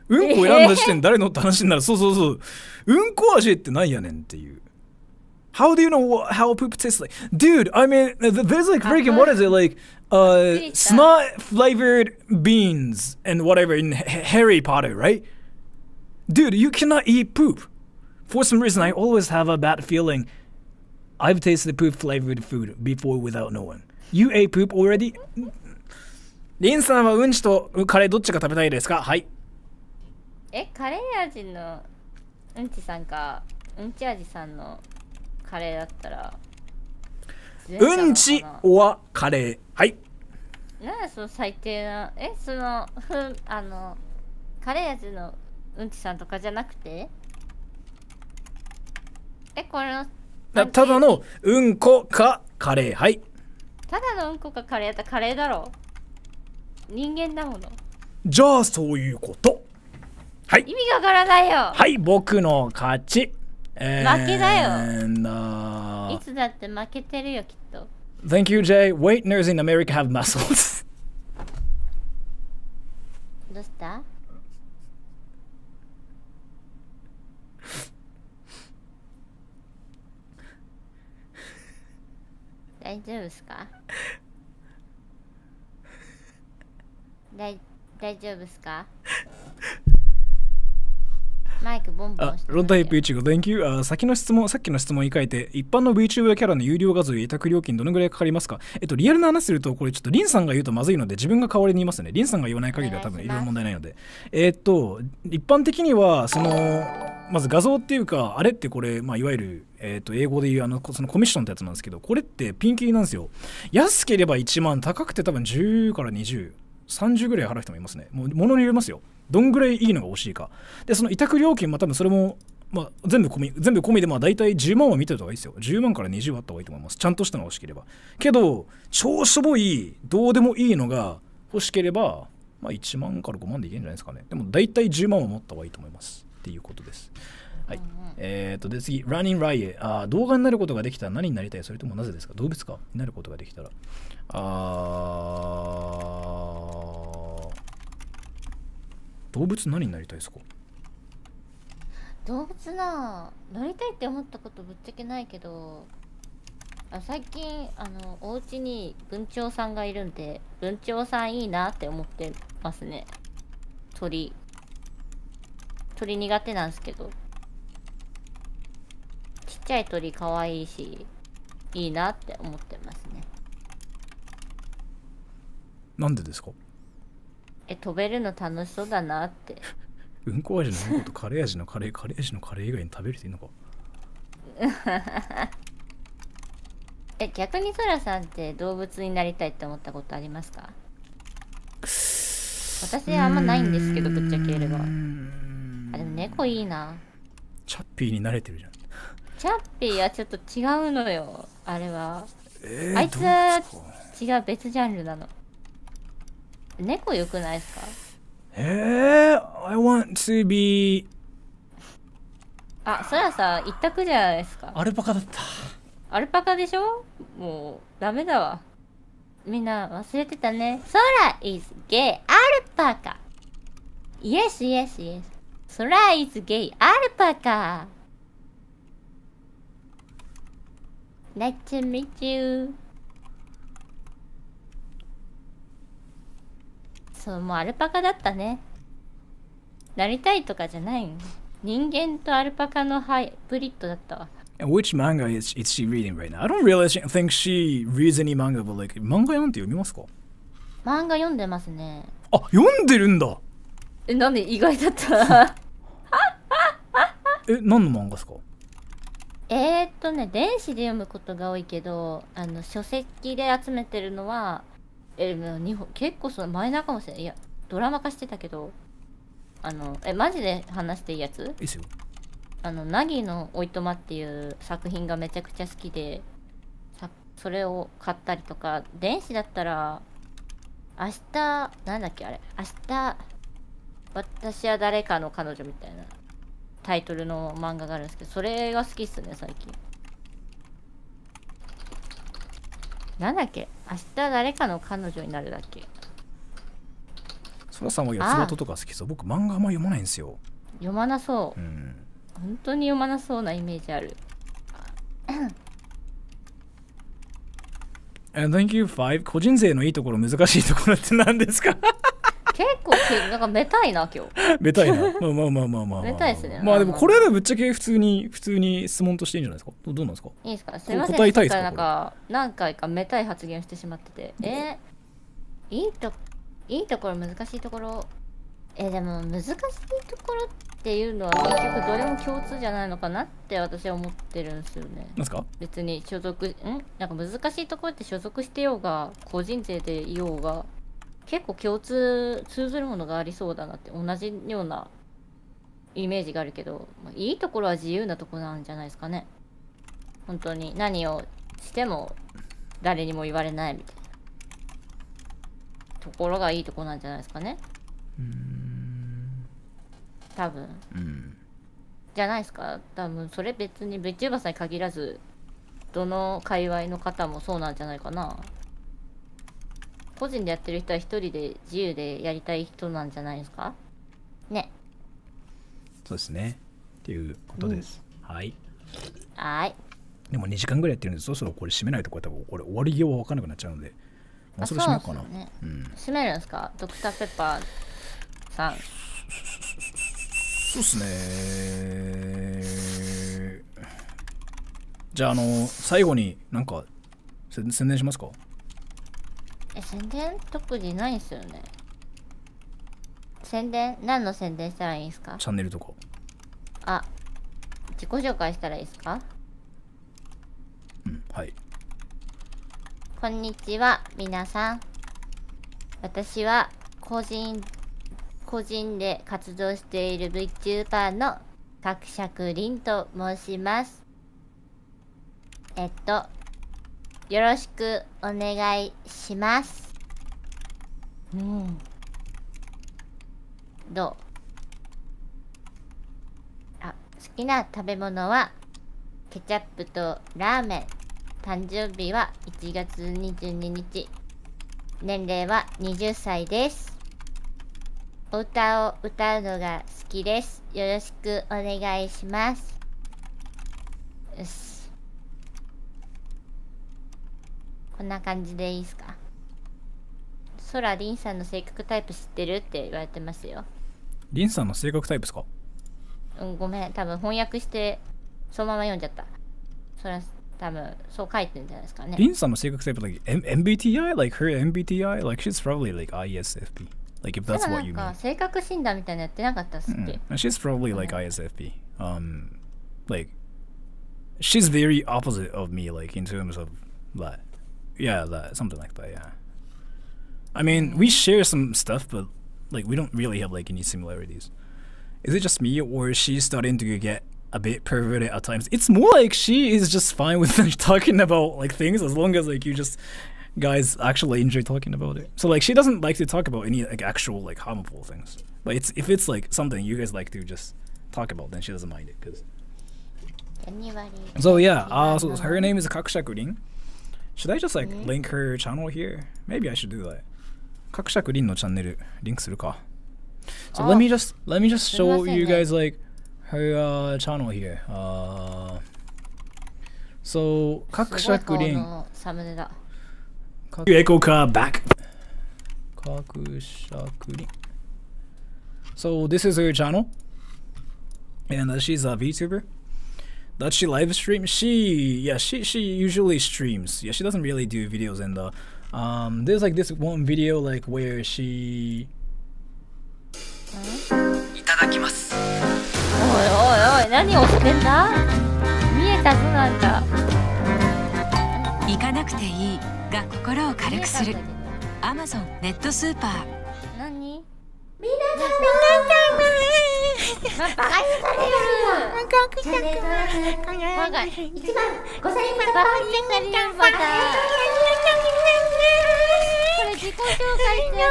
うんこ選んだ時点で誰のって話になる。そう。うんこ味ってなんやねんっていう。How do you know how poop tastes like? Dude, I mean, there's like freaking, what is it, like, snot flavored beans and whatever in Harry Potter, right? Dude, you cannot eat poop. For some reason, I always have a bad feeling. I've tasted poop flavored food before without knowing. You ate poop already? リンさんはうんちとカレーどっちが食べたいですか？はい。カレー味のうんちさんかうんち味さんのカレーだったらうんちはカレー。はい。なんでその最低なそのカレー味のうんちさんとかじゃなくてこれのただのうんこかカレー。はい。ただのうんこかカレーだったらカレーだろ。人間だもの。じゃあそういうこと。はい。意味がわからないよ。はい、僕の勝ち。負けだよ。いつだって負けてるよきっと。Thank you, Jay. Waiters in America have muscles. どうした？大丈夫ですか？大丈夫ですか？マイクボンボンしてロンタイプ1号 Thank you、さっきの質問に変えて一般の VTuber キャラの有料画像や委託料金どのぐらいかかりますか？リアルな話するとこれちょっとリンさんが言うとまずいので自分が代わりに言いますね。リンさんが言わない限りは多分いろいろ問題ないので一般的にはまず画像っていうかあれってこれ、いわゆる、英語で言うそのコミッションってやつなんですけどこれってピンキリなんですよ。安ければ1万高くて多分10から20 30ぐらい払う人もいますね。もう物に入れますよ。どんぐらいいいのが欲しいか。でその委託料金も多分それもまあ全部込みでまあ大体10万は見てた方がいいですよ。10万から20はあった方がいいと思います。ちゃんとしたのが欲しければ。けど超しょぼいどうでもいいのが欲しければまあ1万から5万でいけるんじゃないですかね。でも大体10万は持った方がいいと思いますっていうことです。はい。で次 Running Riot、動画になることができたら何になりたい、それともなぜですか。動物かになることができたら動物何になりたいですか。動物なりたいって思ったことぶっちゃけないけど、最近お家に文鳥さんがいるんで、文鳥さんいいなって思ってますね。鳥苦手なんですけど、ちっちゃい鳥かわいいしいいなって思ってますね。なんでですか。飛べるの楽しそうだなって。うんこ味のうんことカレー味のカレー味のカレー以外に食べれていいのか。逆にソラさんって動物になりたいって思ったことありますか。私あんまないんですけど、ぶっちゃければ。でも猫いいな。チャッピーに慣れてるじゃん。チャッピーはちょっと違うのよ、あれは。あいつは違う、別ジャンルなの。猫よくないですか。I want to be そらさ一択じゃないですか。アルパカだった。アルパカでしょ。もうダメだわ。みんな忘れてたね。ソラ is gay アルパカ。Yes yes yes ソラ is gay アルパカ。 Nice to meet you。 そう、もうアルパカだったね。なりたいとかじゃないの。人間とアルパカのハイブリッドだったわ。Which manga is she reading right now? I don't really think she reads any manga, but like 漫画なんて読みますか。漫画読んでますね。読んでるんだ。なんで意外だった何の漫画ですか。電子で読むことが多いけど、書籍で集めてるのは日本結構そのマイナーかもしれない。いやドラマ化してたけど、マジで話していいやつ。いいですよ。ナギのおいとまっていう作品がめちゃくちゃ好きで、それを買ったりとか、電子だったら明日なんだっけあれ、明日私は誰かの彼女みたいなタイトルの漫画があるんですけど、それが好きっすね最近。なんだっけ、明日誰かの彼女になるだっけ。そらさんは四つ葉とか好きそう。僕漫画あんま読まないんですよ。読まなそう。本当に読まなそうなイメージある。Thank you 5。個人税のいいところ難しいところって何ですか。結構なんかめたいな今日。めたいな。まあ。めたいですね。まあでもこれはぶっちゃけ普通に質問としていいんじゃないですか。どうなんですか。いいですか。すいません。答えたいですか。なんか何回かめたい発言をしてしまってて、いいところ難しいところ。でも難しいところっていうのは結局どれも共通じゃないのかなって私は思ってるんですよね。なんですか。別になんか難しいところって所属してようが個人税でいようが結構通ずるものがありそうだなって、同じようなイメージがあるけど、いいところは自由なところなんじゃないですかね。本当に何をしても誰にも言われないみたいなところがいいところなんじゃないですかね。多分、じゃないですか。多分それ別に Vtuber さんに限らずどの界隈の方もそうなんじゃないかな。個人でやってる人は一人で自由でやりたい人なんじゃないですかね。そうですねっていうことです。はい。でも2時間ぐらいやってるんで、そろそろこれ締めないとこれ多分これ終わり際分かんなくなっちゃうので、もうそろ締めようかな。締めるんですか、ドクターペッパーさん。そうっすね。じゃあ最後になんか宣伝しますか。宣伝特にないんすよね。宣伝何の宣伝したらいいんですか。チャンネルとか。自己紹介したらいいですか。はい。こんにちは皆さん。私は個人で活動している VTuber の角尺凛と申します。よろしくお願いします。どう？好きな食べ物はケチャップとラーメン。誕生日は1月22日。年齢は20歳です。お歌を歌うのが好きです。よろしくお願いします。よし。こんな感じでいいですか？そらりんさんの性格タイプ知ってるって言われてますよ。りんさんの性格タイプですか？ごめん、多分翻訳してそのまま読んじゃった。そら多分そう書いてるんじゃないですかね。りんさんの性格タイプ like MBTI, like her MBTI, like she's probably like ISFP, like if that's what you なん mean. か性格診断みたいなのやってなかったっすっけ？ She's probably like ISFP. Like she's very opposite of me, like in terms of that. Yeah, that something like that. Yeah. I mean, we share some stuff, but like we don't really have like any similarities. Is it just me, or is she starting to get a bit perverted at times? It's more like she is just fine with talking about like things as long as like you just guys actually enjoy talking about it. So like she doesn't like to talk about any like actual like harmful things. But if it's like something you guys like to just talk about, then she doesn't mind it. Cause so yeah, so her name is Kakushaku-rin. Should I just like link her channel here? Maybe I should do that. Kakushaku-rin no channel link するか。So let me just show you guys like her channel here. So Kakushaku-rin. Echo car back. Kakushaku-rin. So this is her channel, and she's a VTuber. Does she live stream? She usually streams. Yeah, she doesn't really do videos, and there's like this one video like where she. いただきます。おいおいおい、何をしてんだ？見えたぞなんか。行かなくていいが心を軽くする。Amazon ネットスーパー。何？皆さんバカにされる。チャンネル登録1万5000円バカにされるバカ。これ自己紹介ってや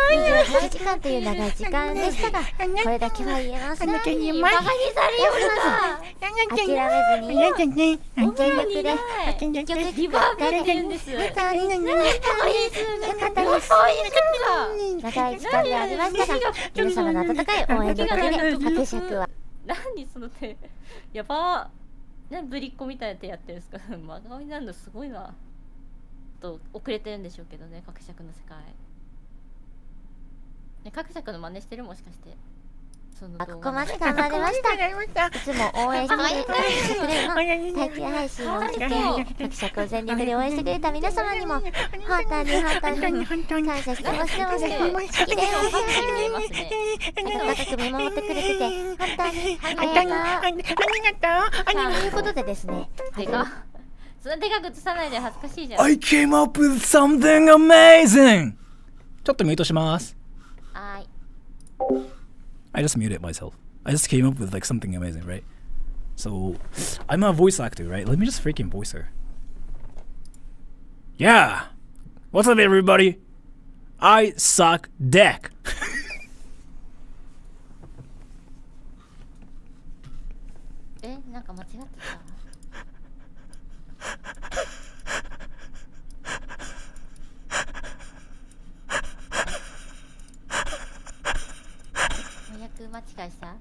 つじゃ、時間という長い時間でしたが、これだけは言えます。バカにされるな。諦めずに全力で結局ギブアップできるんです。長い時間でありましたが、皆様の温かい応援のおかげで拍尺は。何その手、やばー。何ぶりっ子みたいな手やってるんですか？真顔になるのすごいな。と遅れてるんでしょうけどね、角尺の世界。ね、角尺の真似してる、もしかして。ここまで頑張りました。いつも応援してくれる体験配信を受けに角尺を全力で応援してくれた皆様にも本当に感謝してますよ。綺麗をパッと見えますね。温かく見守ってくれてて本当にありがとう。ということでですね、でかそんなでかく映さないで恥ずかしいじゃん。 I came up with something amazing! ちょっとミュートします。はい。I just muted myself. I just came up with like something amazing, right? So, I'm a voice actor, right? Let me just freaking voice her. Yeah! What's up, everybody? I suck dick! なんか間違ってた。間違いした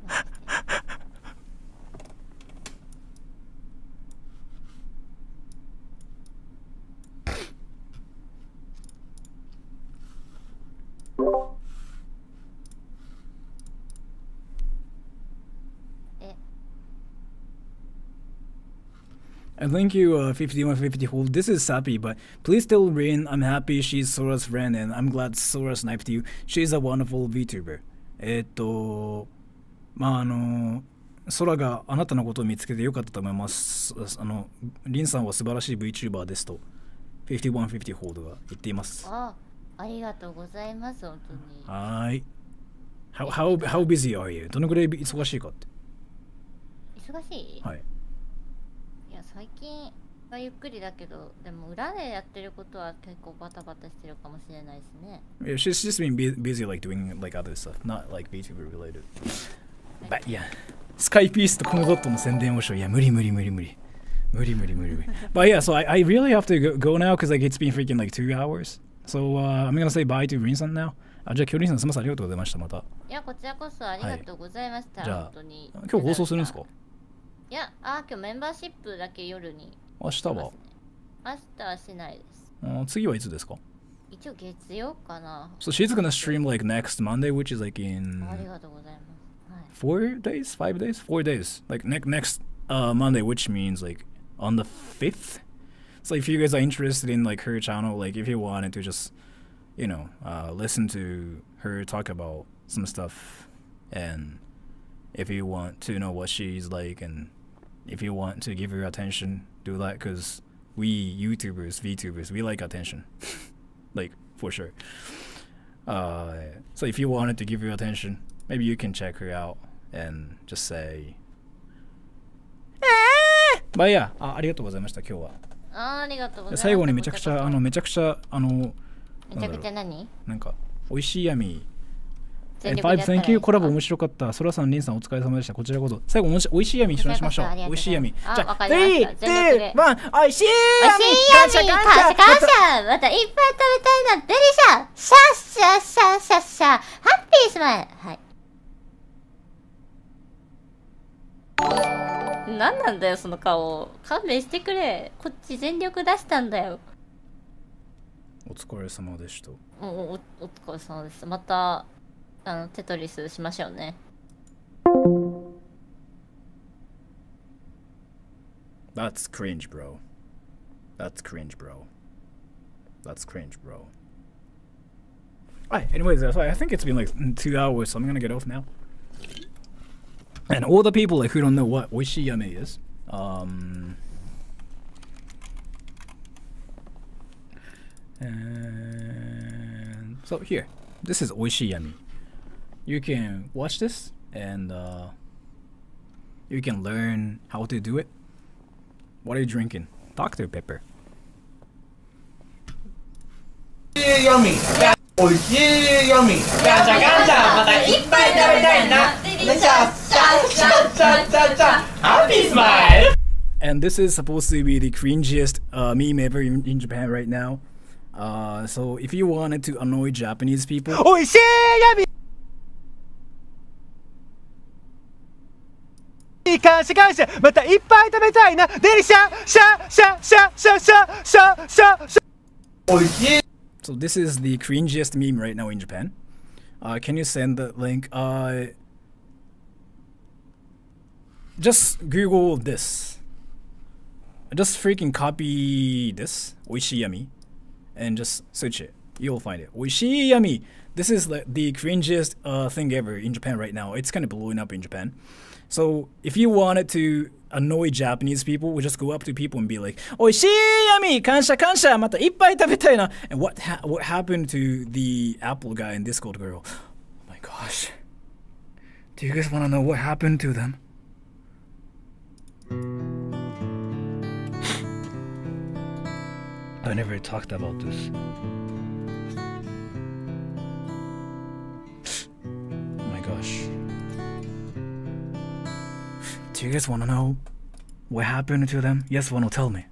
？And thank you, 5150 hold. This is Sappy, but please tell Rain I'm happy she's Sora's friend, and I'm glad Sora sniped you. She's a wonderful VTuber. 空があなたのことを見つけてよかったと思います。リンさんは素晴らしい VTuber ですと5150ホールが言っています。ありがとうございます。本当に。はい。How busy are you? どのぐらい忙しいかって。忙しい？はい。いや最近はゆっくりだけど、でも裏でやってることは結構バタバタしてるかもしれないですね。Yeah, she's just been busy like doing like other stuff, not like VTuber related. But yeah, スカイピースとコムドットの宣伝をしよう。いや、無理。But yeah, so I really have to go now because like it's been freaking like 2 hours. So I'm gonna say bye to Rin-san now. じゃあ今日リンさんすみません、ありがとうございました。また。いやこちらこそありがとうございました。じゃあ本当に今日放送するんですか？いや、今日メンバーシップだけ夜に。明日は？明日はしないです。次はいつですか？一応月曜かな。So she's gonna stream like next Monday, which is like in ありがとうございます。 4 days, 5 days, 4 days. Like next Monday, which means like on the 5th. So if you guys are interested in like her channel, like if you wanted to just, you know, listen to her talk about some stuff, and if you want to know what she's like, and if you want to give her attention, do that, because we YouTubers, VTubers, we like attention. Like, for sure. So if you wanted to give her attention, maybe you can check her out and just say, But yeah, ありがとうございました、今日は。ありがとうございます。最後にめちゃくちゃ何めちゃくちゃ何？なんか美味しい闇。全力でやったらいいですか？ Thank you コラボ面白かった。ソラさん、リンさんお疲れ様でした。こちらこそ。最後美味しい闇一緒にしましょう。美味しい闇。じゃあ、3、2、1、美味しい闇。美味しい闇。感謝。またいっぱい食べたいな。デリシャ。シャ。ハッピースマイル。はい。何なんだよその顔。勘弁してくれ。こっち全力出したんだよ。お疲れ様でした。お疲れ様でした。またテトリスしましょうね。That's cringe, bro. That's cringe, bro. That's cringe, bro. Alright, anyways, so I think it's been like 2 hours, so I'm gonna get off now. And all the people like who don't know what oishii yame is, and so here, this is oishii yame. You can watch this and you can learn how to do it. What are you drinking? Dr. Pepper. Yummy. おいしいyummy. ガチャガチャまたいっぱい食べたいな。シャHappy smile. And this is supposed to be the cringiest meme ever in Japan right now. So if you wanted to annoy Japanese people, おいしい闇感謝感謝またいっぱい食べたいなデリシャシャおいしい so this is the cringiest meme right now in Japan. Can you send the link? Just Google this. Just freaking copy this, oishii yami, and just search it. You'll find it. Oishii yami. This is like the cringiest thing ever in Japan right now. It's kind of blowing up in Japan. So if you wanted to annoy Japanese people, we just go up to people and be like, "Oishii yami, kansha kansha, mata ippai tabetai na." And what happened to the Apple guy and Discord girl? Oh my gosh. Do you guys want to know what happened to them? I never talked about this. Oh my gosh. Do you guys want to know what happened to them? Yes, one will tell me.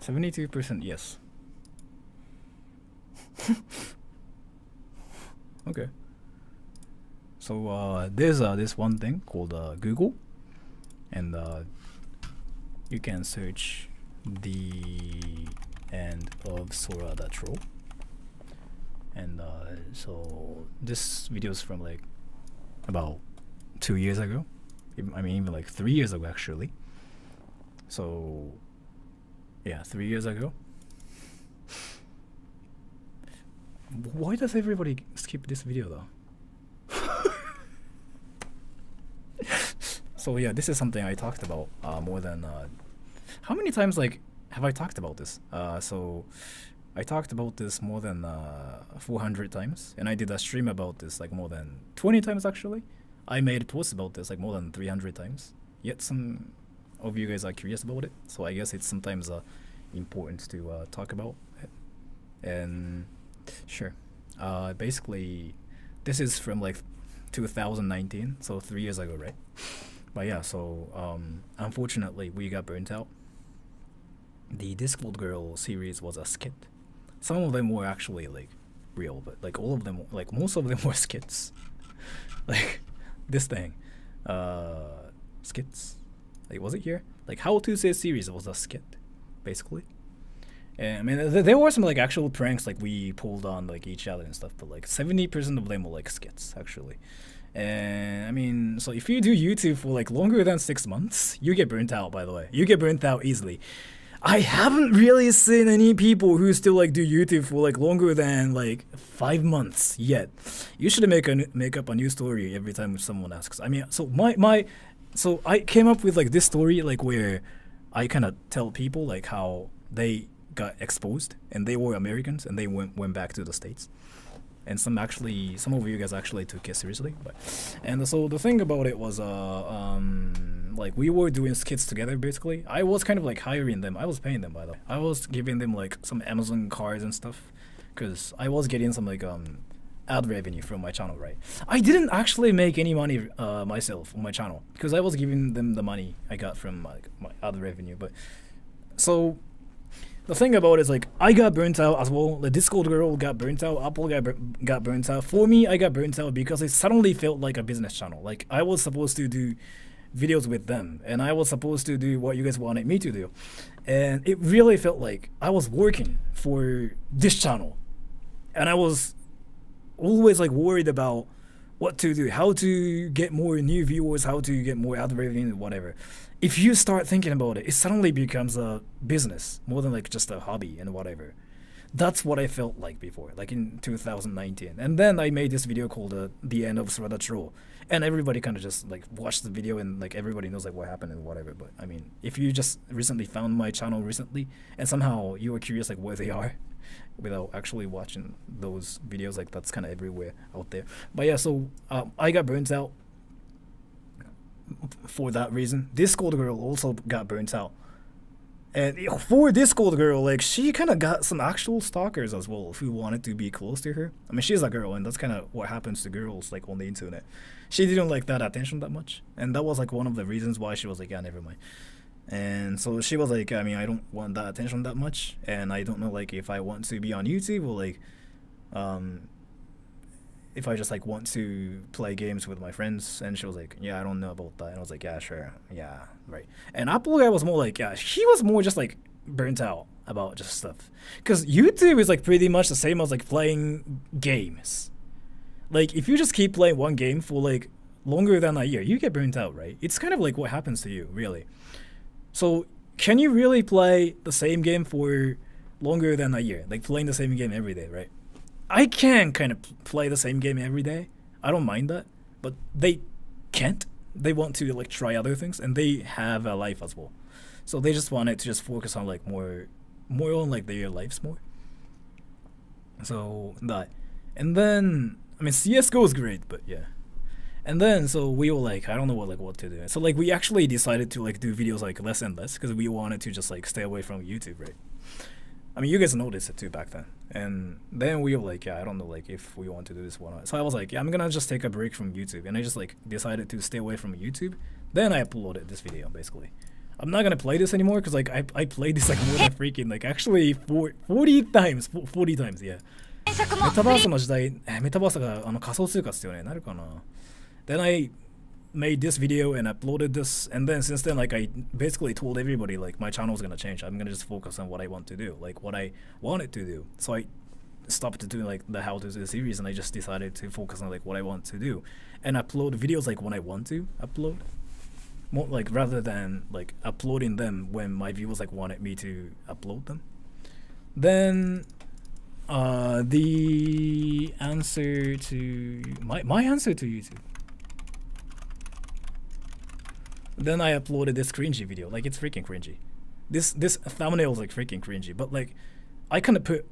%72% yes. Okay. So there's this one thing called Google, and you can search the end of Sora the Troll. And so this video is from like about 2 years ago. I mean even like 3 years ago actually. So yeah, 3 years ago. Why does everybody skip this video though? So yeah, this is something I talked about more than how many times like have I talked about this? So I talked about this more than 400 times, and I did a stream about this like more than 20 times actually. I made posts about this like more than 300 times. Yet some of you guys are curious about it, so I guess it's sometimes important to talk about it. And sure, basically, this is from like 2019, so 3 years ago, right? But yeah, so unfortunately, we got burnt out. The Discord Girl series was a skit. Some of them were actually like real, but like all of them, like most of them were skits. Like this thing, skits. Like was it here? Like How to Say series was a skit, basically. And I mean, there were some like actual pranks like we pulled on like each other and stuff, but like 70% of them were like skits actually. And I mean, so if you do YouTube for like longer than 6 months, you get burnt out. By the way, you get burnt out easily. I haven't really seen any people who still like do YouTube for like longer than like 5 months yet. You should make up a new story every time someone asks. I mean, so so I came up with like this story like where I kind of tell people like how they got exposed and they were Americans and they went back to the States. And some of you guys actually took it seriously. And so the thing about it was like we were doing skits together basically. I was kind of like hiring them. I was paying them by the way. I was giving them like some Amazon cards and stuff because I was getting some like ad revenue from my channel, right? I didn't actually make any money myself on my channel because I was giving them the money I got from like my ad revenue. But so the thing about it is like I got burnt out as well. The Discord Girl got burnt out. Apple got burnt out. For me, I got burnt out because it suddenly felt like a business channel. Like I was supposed to do videos with them, and I was supposed to do what you guys wanted me to do, and it really felt like I was working for this channel, and I was always like worried about what to do, how to get more new viewers, how to get more ad revenue, whatever. If you start thinking about it, it suddenly becomes a business more than like just a hobby and whatever. That's what I felt like before, like in 2019. And then I made this video called The End of Srada Troll. And everybody kind of just like watched the video and like everybody knows like what happened and whatever. But I mean, if you just recently found my channel recently and somehow you were curious like where they are without actually watching those videos, like that's kind of everywhere out there. But yeah, so I got burnt out for that reason. Discord Girl also got burnt out. And for Discord Girl, like she kind of got some actual stalkers as well who wanted to be close to her. I mean, she's a girl, and that's kind of what happens to girls like on the internet. She didn't like that attention that much, and that was like one of the reasons why she was like, yeah, never mind. And so she was like, I mean, I don't want that attention that much, and I don't know like if I want to be on YouTube or like if I just like want to play games with my friends. And she was like, yeah, I don't know about that. And I was like, yeah, sure, yeah, right. And Apple guy was more like, yeah, he was more just like burnt out about just stuff, because YouTube is like pretty much the same as like playing games. Like if you just keep playing one game for like longer than a year, you get burnt out, right? It's kind of like what happens to you, really. So can you really play the same game for longer than a year, like playing the same game every day, right? I can kind of play the same game every day. I don't mind that, but they can't. They want to like try other things, and they have a life as well. So they just wanted to just focus on like more on like their lives more. So that, and then I mean CS:GO is great, but yeah. And then so we were like, I don't know what to do. So like we actually decided to like do videos like less and less because we wanted to just like stay away from YouTube, right? I mean, you guys noticed it too back then. And then we were like, yeah, I don't know like if we want to do this or not. So I was like, yeah, I'm gonna just take a break from YouTube, and I just like decided to stay away from YouTube. Then I uploaded this video basically. I'm not gonna play this anymore because like I played this like more than freaking like actually 40 times, 40 times, yeah. メタバースの時代、メタバースが仮想通貨ですよね。なるかな。Then I made this video and uploaded this, and then since then like I basically told everybody like my channel is gonna change. I'm gonna just focus on what I want to do, like what I wanted to do. So I stopped doing like the how to do series, and I just decided to focus on like what I want to do and upload videos like when I want to upload, more like rather than like uploading them when my viewers like wanted me to upload them. Then the answer to my answer to YouTube. Then I uploaded this cringy video. Like, it's freaking cringy. This thumbnail is like freaking cringy. But like, I kind of put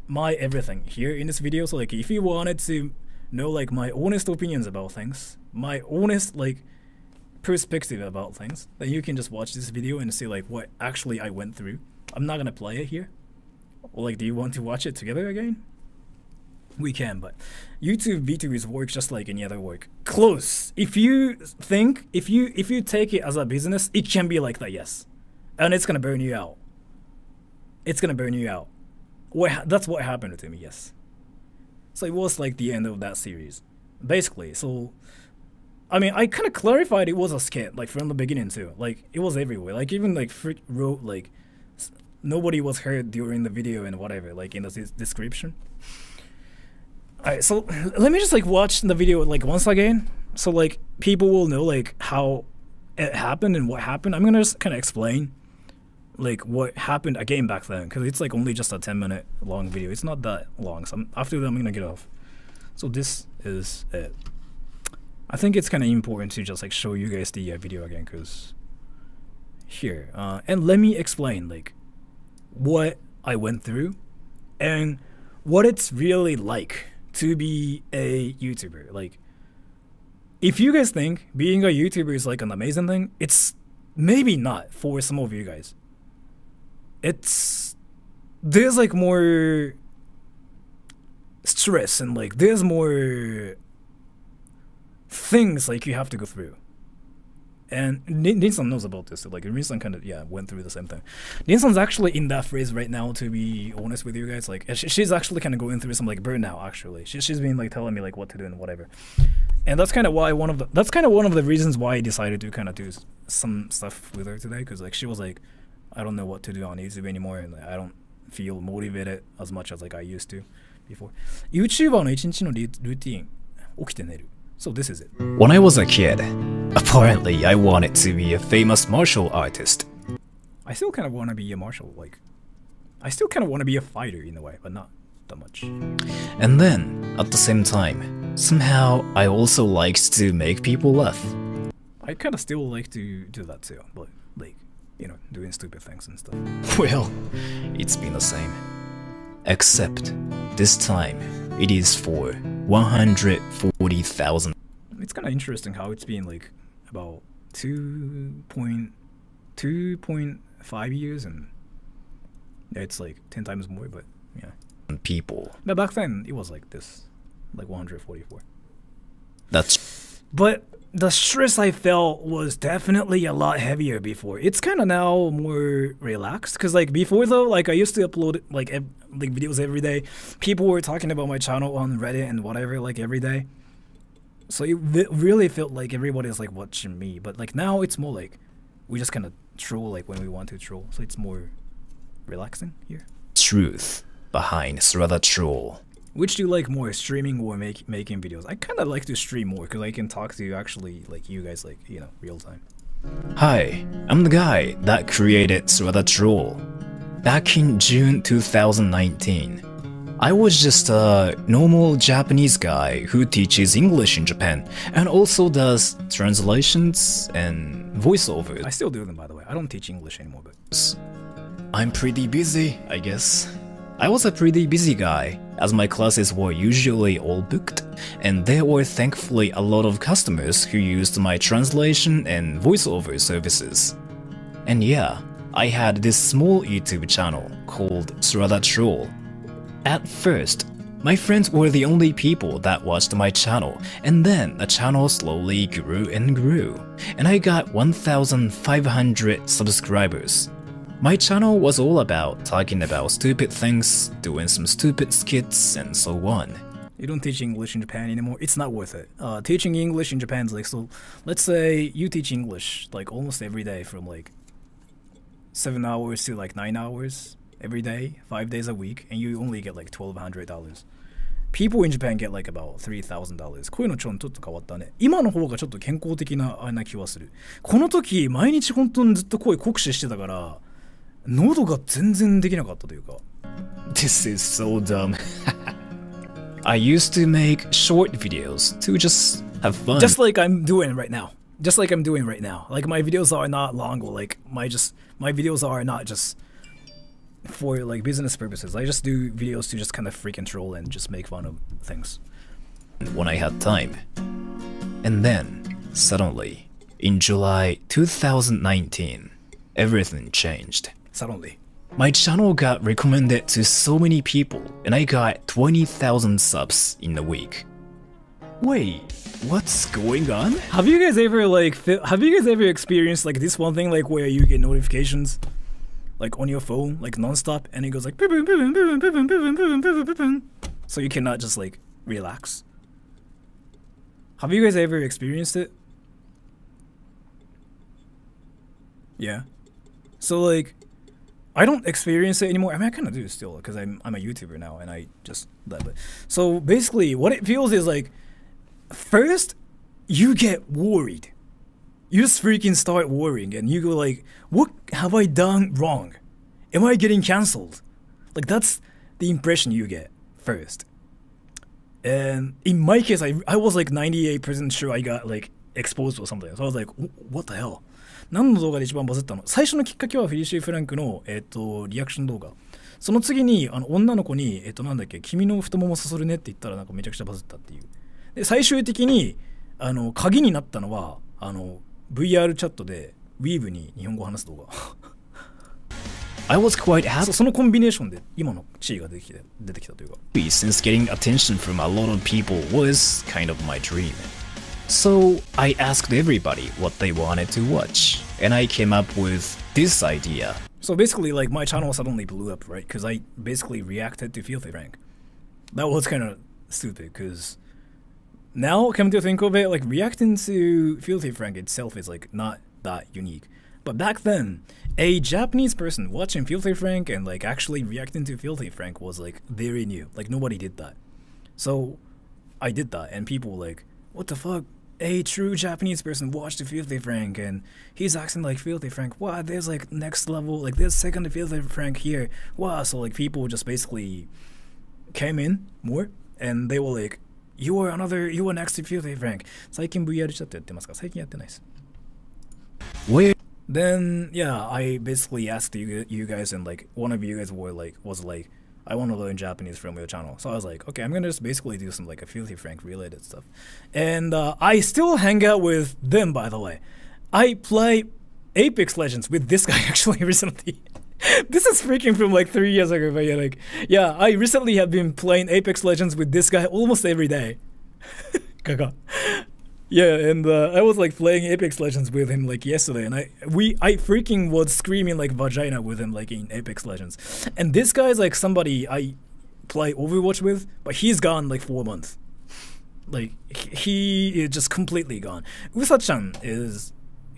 my everything here in this video. So like, if you wanted to know like my honest opinions about things, my honest like perspective about things, then you can just watch this video and see like what actually I went through. I'm not gonna play it here. Or like, do you want to watch it together again? We can, but YouTube VTubers work just like any other work. Close. If you think, if you take it as a business, it can be like that, yes. And it's gonna burn you out. It's gonna burn you out. That's what happened to me, yes. So it was like the end of that series, basically. So, I mean, I kind of clarified it was a skit, like from the beginning too. Like, it was everywhere. Like, even like wrote like nobody was hurt during the video and whatever, like in the description. Alright, so let me just like watch the video like once again, so like people will know like how it happened and what happened. I'm gonna just kind of explain like what happened again back then, because it's like only just a 10-minute long video. It's not that long, so after that I'm gonna get off. So this is it. I think it's kind of important to just like show you guys the video again, because here and let me explain like what I went through and what it's really like to be a YouTuber. Like, if you guys think being a YouTuber is like an amazing thing, it's maybe not for some of you guys. There's like more stress and like there's more things like you have to go through. And Rin-san knows about this. So like Rin-san kind of went through the same thing. Rin-san's actually in that phase right now, to be honest with you guys. Like she's actually kind of going through some like burnout. Actually, she's been like telling me like what to do and whatever. And that's kind of why one of the reasons why I decided to kind of do some stuff with her today, because like she was like, I don't know what to do on YouTube anymore, and like, I don't feel motivated as much as like I used to before. YouTuber の1日のルーティン起きて寝る. So this is it. When I was a kid, apparently I wanted to be a famous martial artist. I still kind of want to be a martial, like, I still kind of want to be a fighter in a way, but not that much. And then, at the same time, somehow I also liked to make people laugh. I kind of still like to do that too, but like, you know, doing stupid things and stuff. Well, it's been the same. Except, this time, it is for 140,000. It's kind of interesting how it's been like about 2.5 years, and it's like 10 times more, but yeah. People. But back then, it was like this, like 144. But the stress I felt was definitely a lot heavier before. It's kind of now more relaxed, because like before though, like I used to upload like videos every day. People were talking about my channel on Reddit and whatever like every day. So it really felt like everybody's like watching me. But like now it's more like we just kind of troll like when we want to troll. So it's more relaxing here. Truth behind Srada troll. Which do you like more, streaming or making videos? I kind of like to stream more because I can talk to you actually, like you guys, like, you know, real time. Hi, I'm the guy that created Srada Troll. Back in June 2019, I was just a normal Japanese guy who teaches English in Japan and also does translations and voiceovers. I still do them, by the way. I don't teach English anymore, but I'm pretty busy, I guess. I was a pretty busy guy, as my classes were usually all booked, and there were thankfully a lot of customers who used my translation and voiceover services. And yeah, I had this small YouTube channel called Srada Troll. At first, my friends were the only people that watched my channel, and then the channel slowly grew and grew, and I got 1,500 subscribers. My channel was all about talking about stupid things, doing some stupid skits, and so on. You don't teach English in Japan anymore, it's not worth it. Teaching English in Japan is like, so let's say you teach English like almost every day from like 7 hours to like 9 hours every day, 5 days a week, and you only get like $1,200. People in Japan get like about $3,000. こういうのちょっと変わったね。今の方がちょっと健康的なあれな気はする。この時毎日本当にずっと声酷使してたから、喉が全然できなかったというか。This is so dumb. I used to make short videos to just have fun. Just like I'm doing right now. just like I'm doing right now. Like my videos are not long, or like my videos are not just for like business purposes. I just do videos to just kind of freaking troll and just make fun of things when I had time. And then suddenly in July 2019 everything changed. Suddenly my channel got recommended to so many people and I got 20,000 subs in a week. Wait, what's going on? Have you guys ever experienced like this one thing, like where you get notifications like on your phone like non-stop and it goes like so you cannot just like relax? Have you guys ever experienced it? Yeah. So like I don't experience it anymore. I mean, I kind of do still because I'm a YouTuber now and I just that. But so basically, what it feels is like, first you get worried. You just freaking start worrying and you go like, what have I done wrong? Am I getting cancelled? Like that's the impression you get first. And in my case, I was like 98% sure I got like exposed or something. So I was like, what the hell? 何の動画で一番バズったの？最初のきっかけはフェリシー・フランクの、リアクション動画。その次に女の子に、なんだっけ、君の太ももそそるねって言ったらなんかめちゃくちゃバズったっていう。で、最終的に鍵になったのはVR チャットで Weave に日本語を話す動画。I was quite happy. そのコンビネーションで今の地位が出てきたというか。Since getting attention from a lot of people was kind of my dream. So I asked everybody what they wanted to watch, and I came up with this idea. So basically, like my channel suddenly blew up, right? Because I basically reacted to Filthy Frank. That was kind of stupid, because now, come to think of it, like reacting to Filthy Frank itself is like not that unique. But back then, a Japanese person watching Filthy Frank and like actually reacting to Filthy Frank was like very new. Like nobody did that. So I did that, and people were like, what the fuck? A true Japanese person watched Filthy Frank and he's acting like Filthy Frank. Wow, there's like next level, like there's second Filthy Frank here. Wow, so like people just basically came in more and they were like, you were next to Filthy Frank. 最近 VR チャットやってますか？最近やってないです。Where? Then yeah, I basically asked you guys and like one of you guys was like, I want to learn Japanese from your channel. So I was like, okay, I'm gonna just basically do some like a Filthy Frank related stuff. And I still hang out with them, by the way. I play Apex Legends with this guy actually recently. This is freaking from like 3 years ago, but yeah, I recently have been playing Apex Legends with this guy almost every day. Kaka. Yeah, and I was like playing Apex Legends with him like yesterday, and I freaking was screaming like vagina with him like in Apex Legends. And this guy is like somebody I play Overwatch with, but he's gone like 4 months. Like he is just completely gone. Usa-chan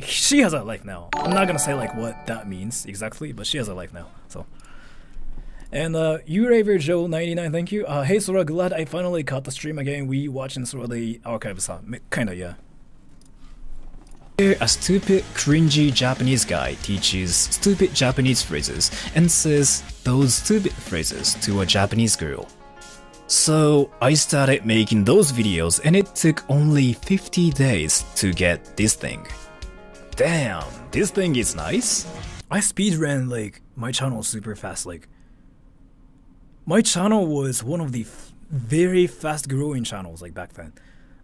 she has a life now. I'm not gonna say like what that means exactly, but she has a life now. So. And Uraver Joe 99, thank you. Hey Sora, glad I finally caught the stream again. We watching Sora the archives, kinda, yeah. A stupid, cringy Japanese guy teaches stupid Japanese phrases and says those stupid phrases to a Japanese girl. So I started making those videos and it took only 50 days to get this thing. Damn, this thing is nice. I speedran like my channel super fast, like my channel was one of the very fast growing channels like back then.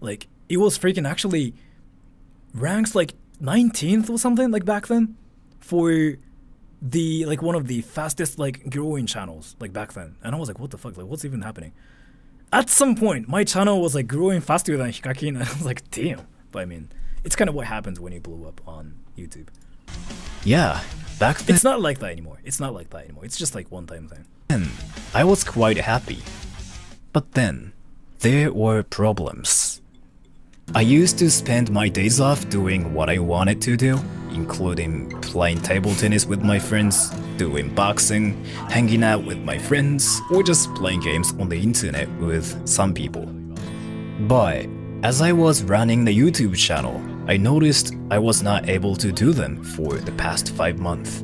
Like it was freaking actually ranks like 19th or something like back then for the like one of the fastest like growing channels like back then. And I was like, what the fuck, like what's even happening? At some point my channel was like growing faster than Hikakin and I was like, damn. But I mean, it's kind of what happens when you blow up on YouTube. Yeah, back then it's not like that anymore. It's not like that anymore. It's just like one time thing. And I was quite happy. But then, there were problems. I used to spend my days off doing what I wanted to do, including playing table tennis with my friends, doing boxing, hanging out with my friends, or just playing games on the internet with some people. But as I was running the YouTube channel, I noticed I was not able to do them for the past 5 months.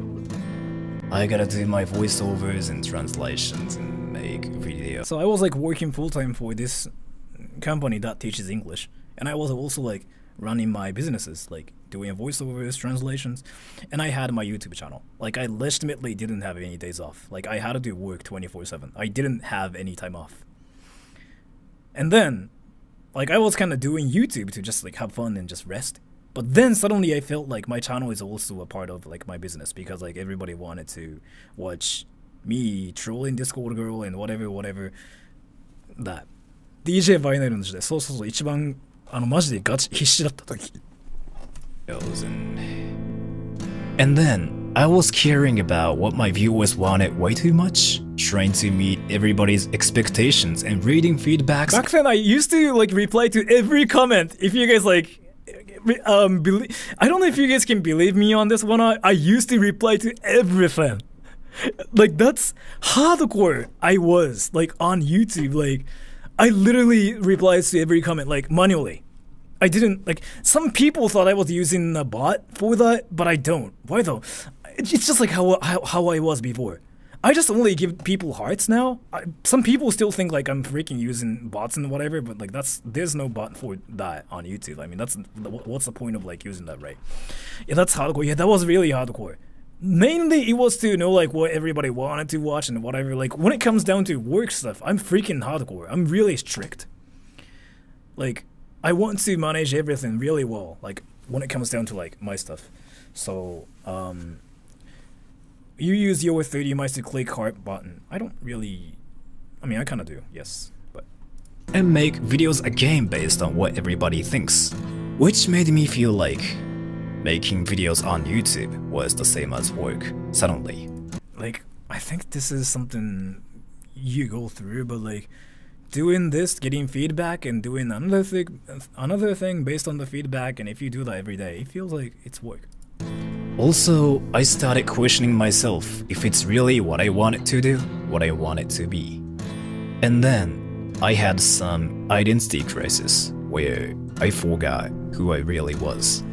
I gotta do my voiceovers and translations and make videos. So I was like working full-time for this company that teaches English. And I was also like running my businesses, like doing voiceovers, translations, and I had my YouTube channel. Like I legitimately didn't have any days off. Like I had to do work 24/7. I didn't have any time off. And then, like I was kind of doing YouTube to just like have fun and just rest. But then suddenly I felt like my channel is also a part of like my business because like everybody wanted to watch me trolling Discord girl and whatever that. DJ バイナルの時代、そうそうそう、一番マジでガチ必死だった時。And then I was caring about what my viewers wanted way too much, trying to meet everybody's expectations and reading feedbacks. Back then I used to like reply to every comment. If you guys like I don't know if you guys can believe me on this one. I used to reply to everything. Like that's hardcore I was like on YouTube. Like I literally replied to every comment like manually. I didn't like some people thought I was using a bot for that, but I don't. Why though? It's just like how I was before. I just only give people hearts now. Some people still think like I'm freaking using bots and whatever, but like there's no bot for that on YouTube. I mean what's the point of like using that, right? Yeah, that's hardcore. Yeah, that was really hardcore. Mainly it was to know like what everybody wanted to watch and whatever. Like when it comes down to work stuff, I'm freaking hardcore. I'm really strict. Like I want to manage everything really well, like when it comes down to like my stuff. So you use your 30 mice to click heart button. I don't really, I mean I kind of do, yes, but. And make videos again based on what everybody thinks, which made me feel like making videos on YouTube was the same as work, suddenly. Like, I think this is something you go through, but like, doing this, getting feedback, and doing another thing based on the feedback, and if you do that every day, it feels like it's work. Also, I started questioning myself if it's really what I want it to do, what I want it to be. And then, I had some identity crisis, where I forgot who I really was.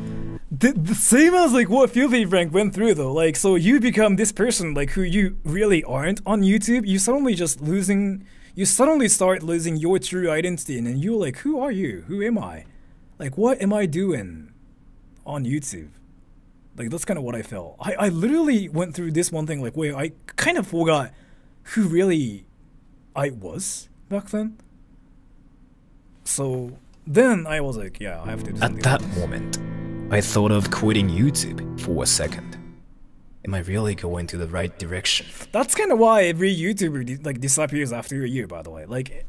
The same as like what Filthy Frank went through though, like so you become this person like who you really aren't on YouTube, you suddenly start losing your true identity and then you're like, who are you? Who am I? Like what am I doing on YouTube? Like that's kind of what I felt. I literally went through this one thing like where I kind of forgot who really I was back then. So then I was like, yeah, I have to do something. At that moment, I thought of quitting YouTube for a second. Am I really going to the right direction? That's kind of why every YouTuber like disappears after a year, by the way. Like,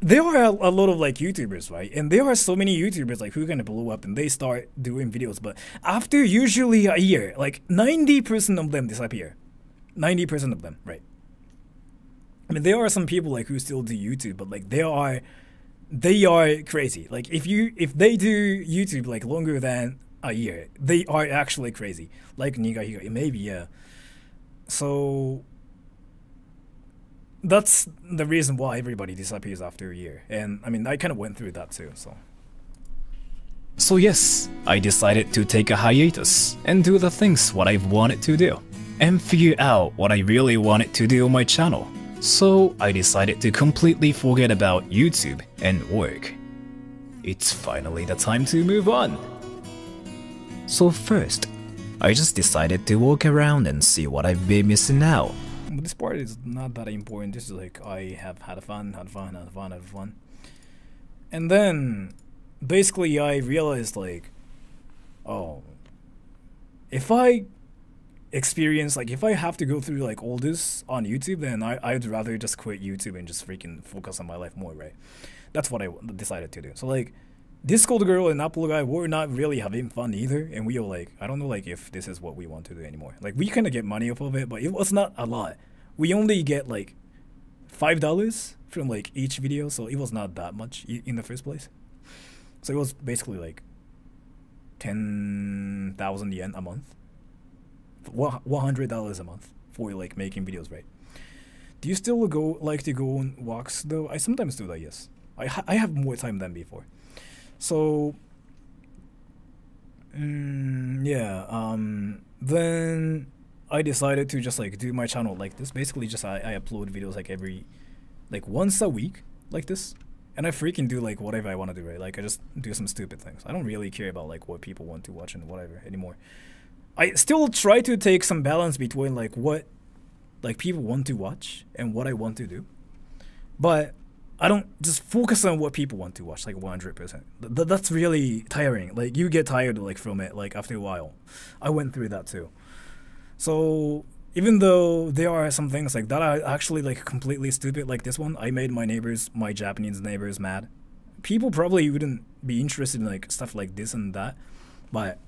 there are a lot of like YouTubers, right? And there are so many YouTubers like who kind of blow up and they start doing videos, but after usually a year, like 90% of them disappear. 90% of them, right? I mean, there are some people like who still do YouTube, but like they are crazy. Like if they do YouTube like longer than a year, they are actually crazy. Like Nigahiga, maybe, yeah. So that's the reason why everybody disappears after a year. And I mean, I kind of went through that too, so. So yes, I decided to take a hiatus and do the things what I've wanted to do and figure out what I really wanted to do on my channel. So I decided to completely forget about YouTube and work. It's finally the time to move on. So first, I just decided to walk around and see what I've been missing out. This part is not that important. This is like I have had fun. And then basically I realized like, oh, if I experience like if I have to go through like all this on YouTube, then I'd rather just quit YouTube and just freaking focus on my life more, right? That's what I decided to do. So like Discord girl and Apple guy were not really having fun either, and we were like, I don't know like if this is what we want to do anymore. Like we kind of get money off of it, but it was not a lot. We only get like $5 from like each video, so it was not that much in the first place. So it was basically like 10,000 yen a month, $100 a month for like making videos, right? Do you still like to go on walks though? I sometimes do that, yes. I have more time than before. So yeah, then I decided to just like do my channel like this. Basically just I upload videos like once a week like this. And I freaking do like whatever I want to do, right? Like I just do some stupid things. I don't really care about like what people want to watch and whatever anymore. I still try to take some balance between like what like people want to watch and what I want to do. But I don't just focus on what people want to watch like 100%. That's really tiring. Like you get tired like from it like after a while. I went through that too. So even though there are some things like that are actually like completely stupid, like this one, I made my Japanese neighbors mad. People probably wouldn't be interested in like stuff like this and that, but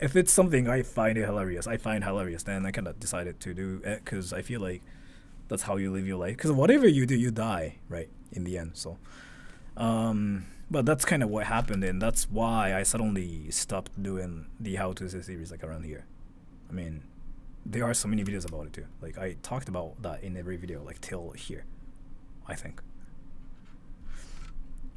if it's something I find hilarious, then I kind of decided to do it because I feel like that's how you live your life. Because whatever you do, you die, right? In the end, so. But that's kind of what happened, and that's why I suddenly stopped doing the How to Say series like around here. I mean, there are so many videos about it too. Like I talked about that in every video, like till here, I think.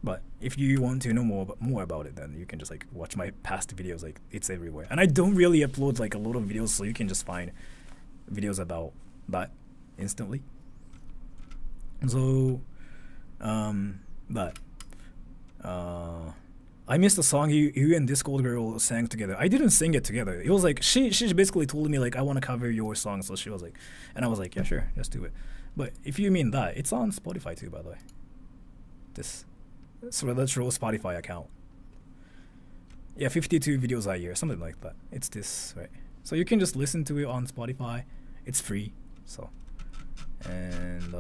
But if you want to know more about it, then you can just like watch my past videos. Like it's everywhere, and I don't really upload like a lot of videos, so you can just find videos about that instantly. So, I missed the song you and Discord girl sang together. I didn't sing it together. It was like she basically told me like I want to cover your song, so she was like, and I was like, yeah sure, just do it. But if you mean that, it's on Spotify too, by the way. This retro Spotify account. Yeah, 52 videos a year, something like that. It's this, right? So you can just listen to it on Spotify. It's free, so and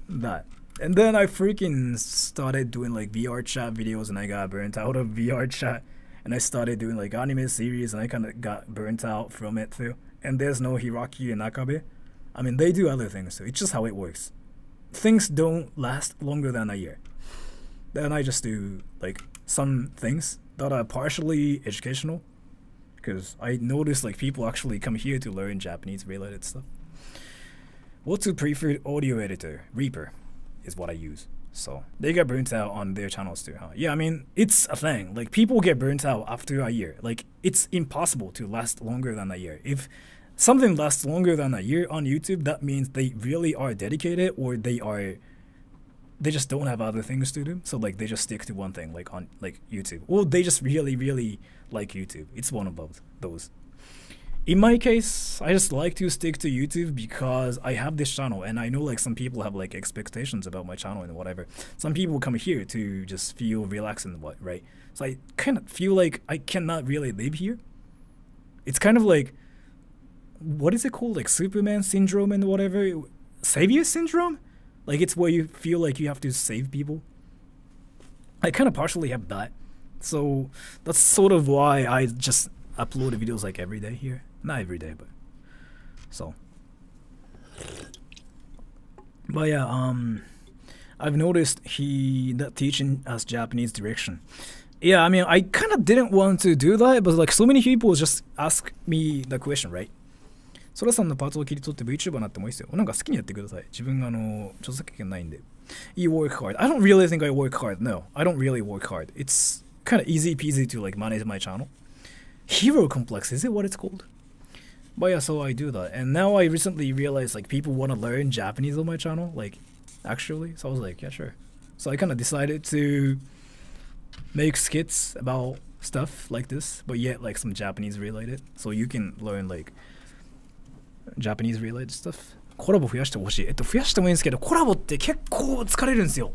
that. And then I freaking started doing like VR chat videos, and I got burnt out of VR chat. And I started doing like anime series, and I kind of got burnt out from it too. And there's no Hiraki and Akabe. I mean, they do other things too. It's just how it works. Things don't last longer than a year. Then I just do like some things that are partially educational, because I noticed like people actually come here to learn Japanese related stuff. What's your preferred audio editor? Reaper is what I use. So they get burnt out on their channels too, huh? Yeah, I mean, it's a thing. Like people get burnt out after a year. Like it's impossible to last longer than a year. If something lasts longer than a year on YouTube, that means they really are dedicated, or they just don't have other things to do. So like they just stick to one thing, like on like YouTube, or they just really like YouTube. It's one of both those. In my case, I just like to stick to YouTube because I have this channel, and I know like some people have like expectations about my channel and whatever. Some people come here to just feel relaxed and what, right? So I kind of feel like I cannot really live here. It's kind of like, what is it called? Like Superman syndrome and whatever? Savior syndrome? Like it's where you feel like you have to save people. I kind of partially have that. So that's sort of why I just upload videos like every day here. Not every day, but so. But yeah, I've noticed that teaching us Japanese direction. Yeah, I mean, I kind of didn't want to do that, but like so many people just ask me the question, right? ソラさんのパーツを切り取って VTuber になってもいいですよ。なんか好きにやってください。自分が著作権ないんで。You work hard. I don't really think I work hard. No, I don't really work hard. It's kind of easy peasy to like manage my channel. Hero complex, is it what it's called? But yeah, so I do that. And now I recently realized like people want to learn Japanese on my channel, like actually. So I was like, yeah, sure. So I kind of decided to make skits about stuff like this, but yet like some Japanese related. So you can learn like Japanese related stuff. コラボ増やしてほしい。増やしてもいいんですけど、コラボって結構疲れるんですよ。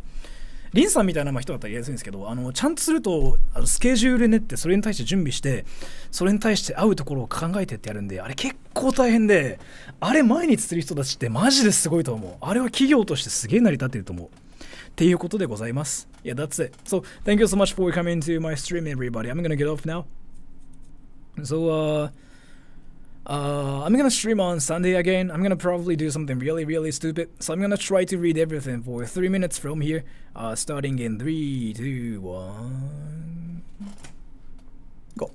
リンさんみたいな人だったらやりやすいんですけど、ちゃんとするとスケジュール練って、それに対して準備して、それに対して合うところを考えてってやるんで、あれ結構大変で、あれ毎日する人たちってマジですごいと思う。あれは企業としてすげえ成り立ってると思う。っていうことでございます。Yeah, that's it. So, thank you so much for coming to my stream, everybody. I'm gonna get off now. So, I'm gonna stream on Sunday again. I'm gonna probably do something really stupid. So I'm gonna try to read everything for 3 minutes from here. Starting in 3, 2, 1. Go.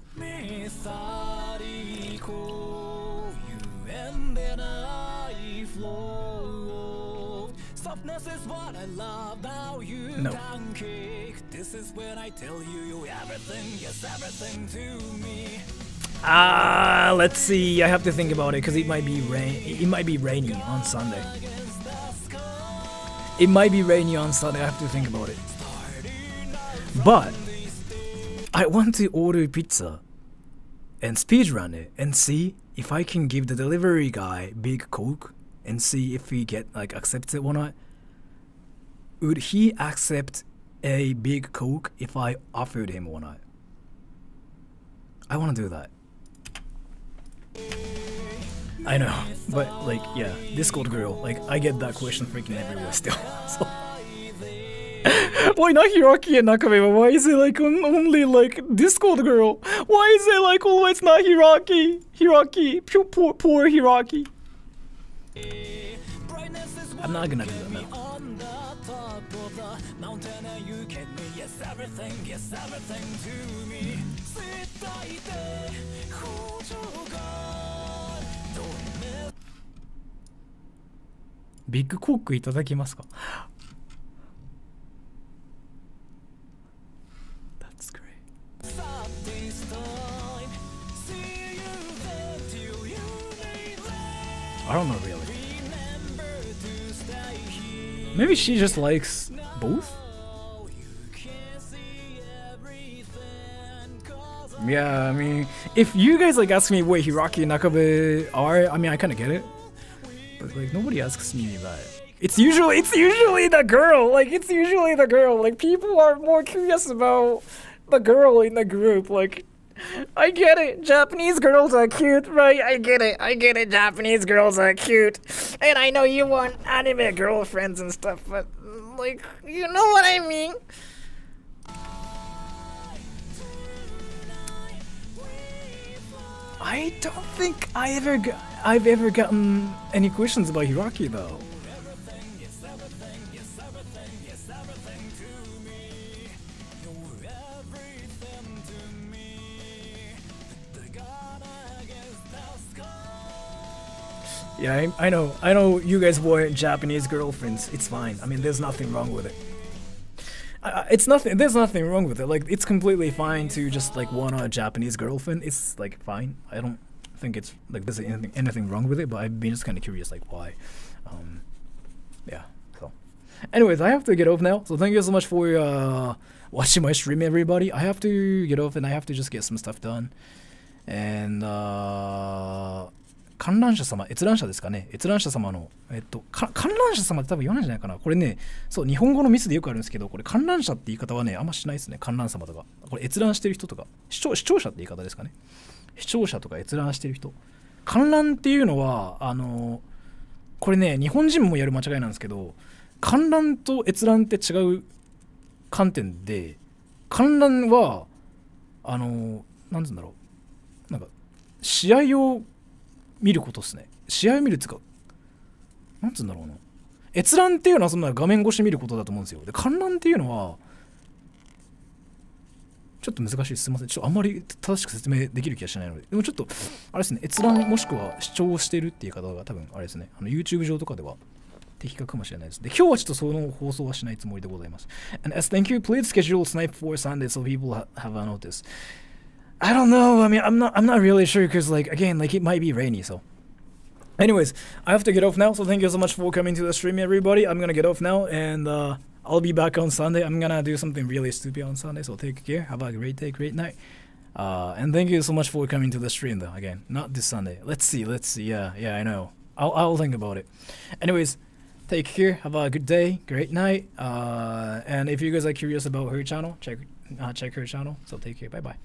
No. Let's see. I have to think about it because it might be rainy on Sunday. It might be rainy on Sunday. I have to think about it. But I want to order pizza and speedrun it and see if I can give the delivery guy big Coke and see if he accepts it or not. Would he accept a big Coke if I offered him or not? I want to do that. I know, but yeah, Discord girl, I get that question freaking everywhere still. So. Why not Hiraki and Nakabe? Why is it only Discord girl? Why is it always not Hiraki? Hiraki, poor Hiraki. I'm not gonna do that now. Big Coke いただきますか? That's great. I don't know really. Maybe she just likes both? Yeah, I mean, if you guys ask me what Hiraki and Nakabe are, I mean, I kind of get it. But nobody asks me that. It's usually the girl. It's usually the girl. People are more curious about the girl in the group. I get it. Japanese girls are cute, right? I get it. Japanese girls are cute. And I know you want anime girlfriends and stuff, but you know what I mean? I don't think I've ever gotten any questions about Hiraki though. Yeah, I know you guys want Japanese girlfriends. It's fine. I mean, there's nothing wrong with it. There's nothing wrong with it. It's completely fine to just want a Japanese girlfriend. It's fine. I don't think it's there's anything wrong with it, but I've been just kind of curious why. Yeah. So anyways, I have to get off now. So thank you so much for watching my stream, everybody. I have to get off and I have to just get some stuff done. And 観覧車様、閲覧者ですかね。閲覧者様の、観覧車様って多分言わないんじゃないかな。これね、そう、日本語のミスでよくあるんですけど、これ観覧車って言い方はね、あんましないですね。観覧様とか。これ閲覧してる人とか、視聴者って言い方ですかね。視聴者とか閲覧してる人。観覧っていうのは、これね、日本人もやる間違いなんですけど、観覧と閲覧って違う観点で、観覧は、なんつうんだろう。試合を見ることですね。試合を見るっていうか、なんつうんだろうな。閲覧っていうのはそんな画面越し見ることだと思うんですよ。で、観覧っていうのは、ちょっと難しい。すみません。ちょっとあんまり正しく説明できる気がしないので。でもちょっと、あれですね、閲覧もしくは視聴してるっていう方が多分、あれですね、YouTube 上とかでは的確かもしれないです。で、今日はちょっとその放送はしないつもりでございます。And as thank you, please schedule Snipe for Sunday so people have a notice. I don't know. I mean, I'm not really sure because again, it might be rainy. So, anyways, I have to get off now. So thank you so much for coming to the stream, everybody. I'm gonna get off now, and I'll be back on Sunday. I'm gonna do something really stupid on Sunday. So take care. Have a great day, great night. And thank you so much for coming to the stream, though. Again, not this Sunday. Let's see. Yeah, I know. I'll think about it. Anyways, take care. Have a good day, great night. And if you guys are curious about her channel, check her channel. So take care. Bye bye.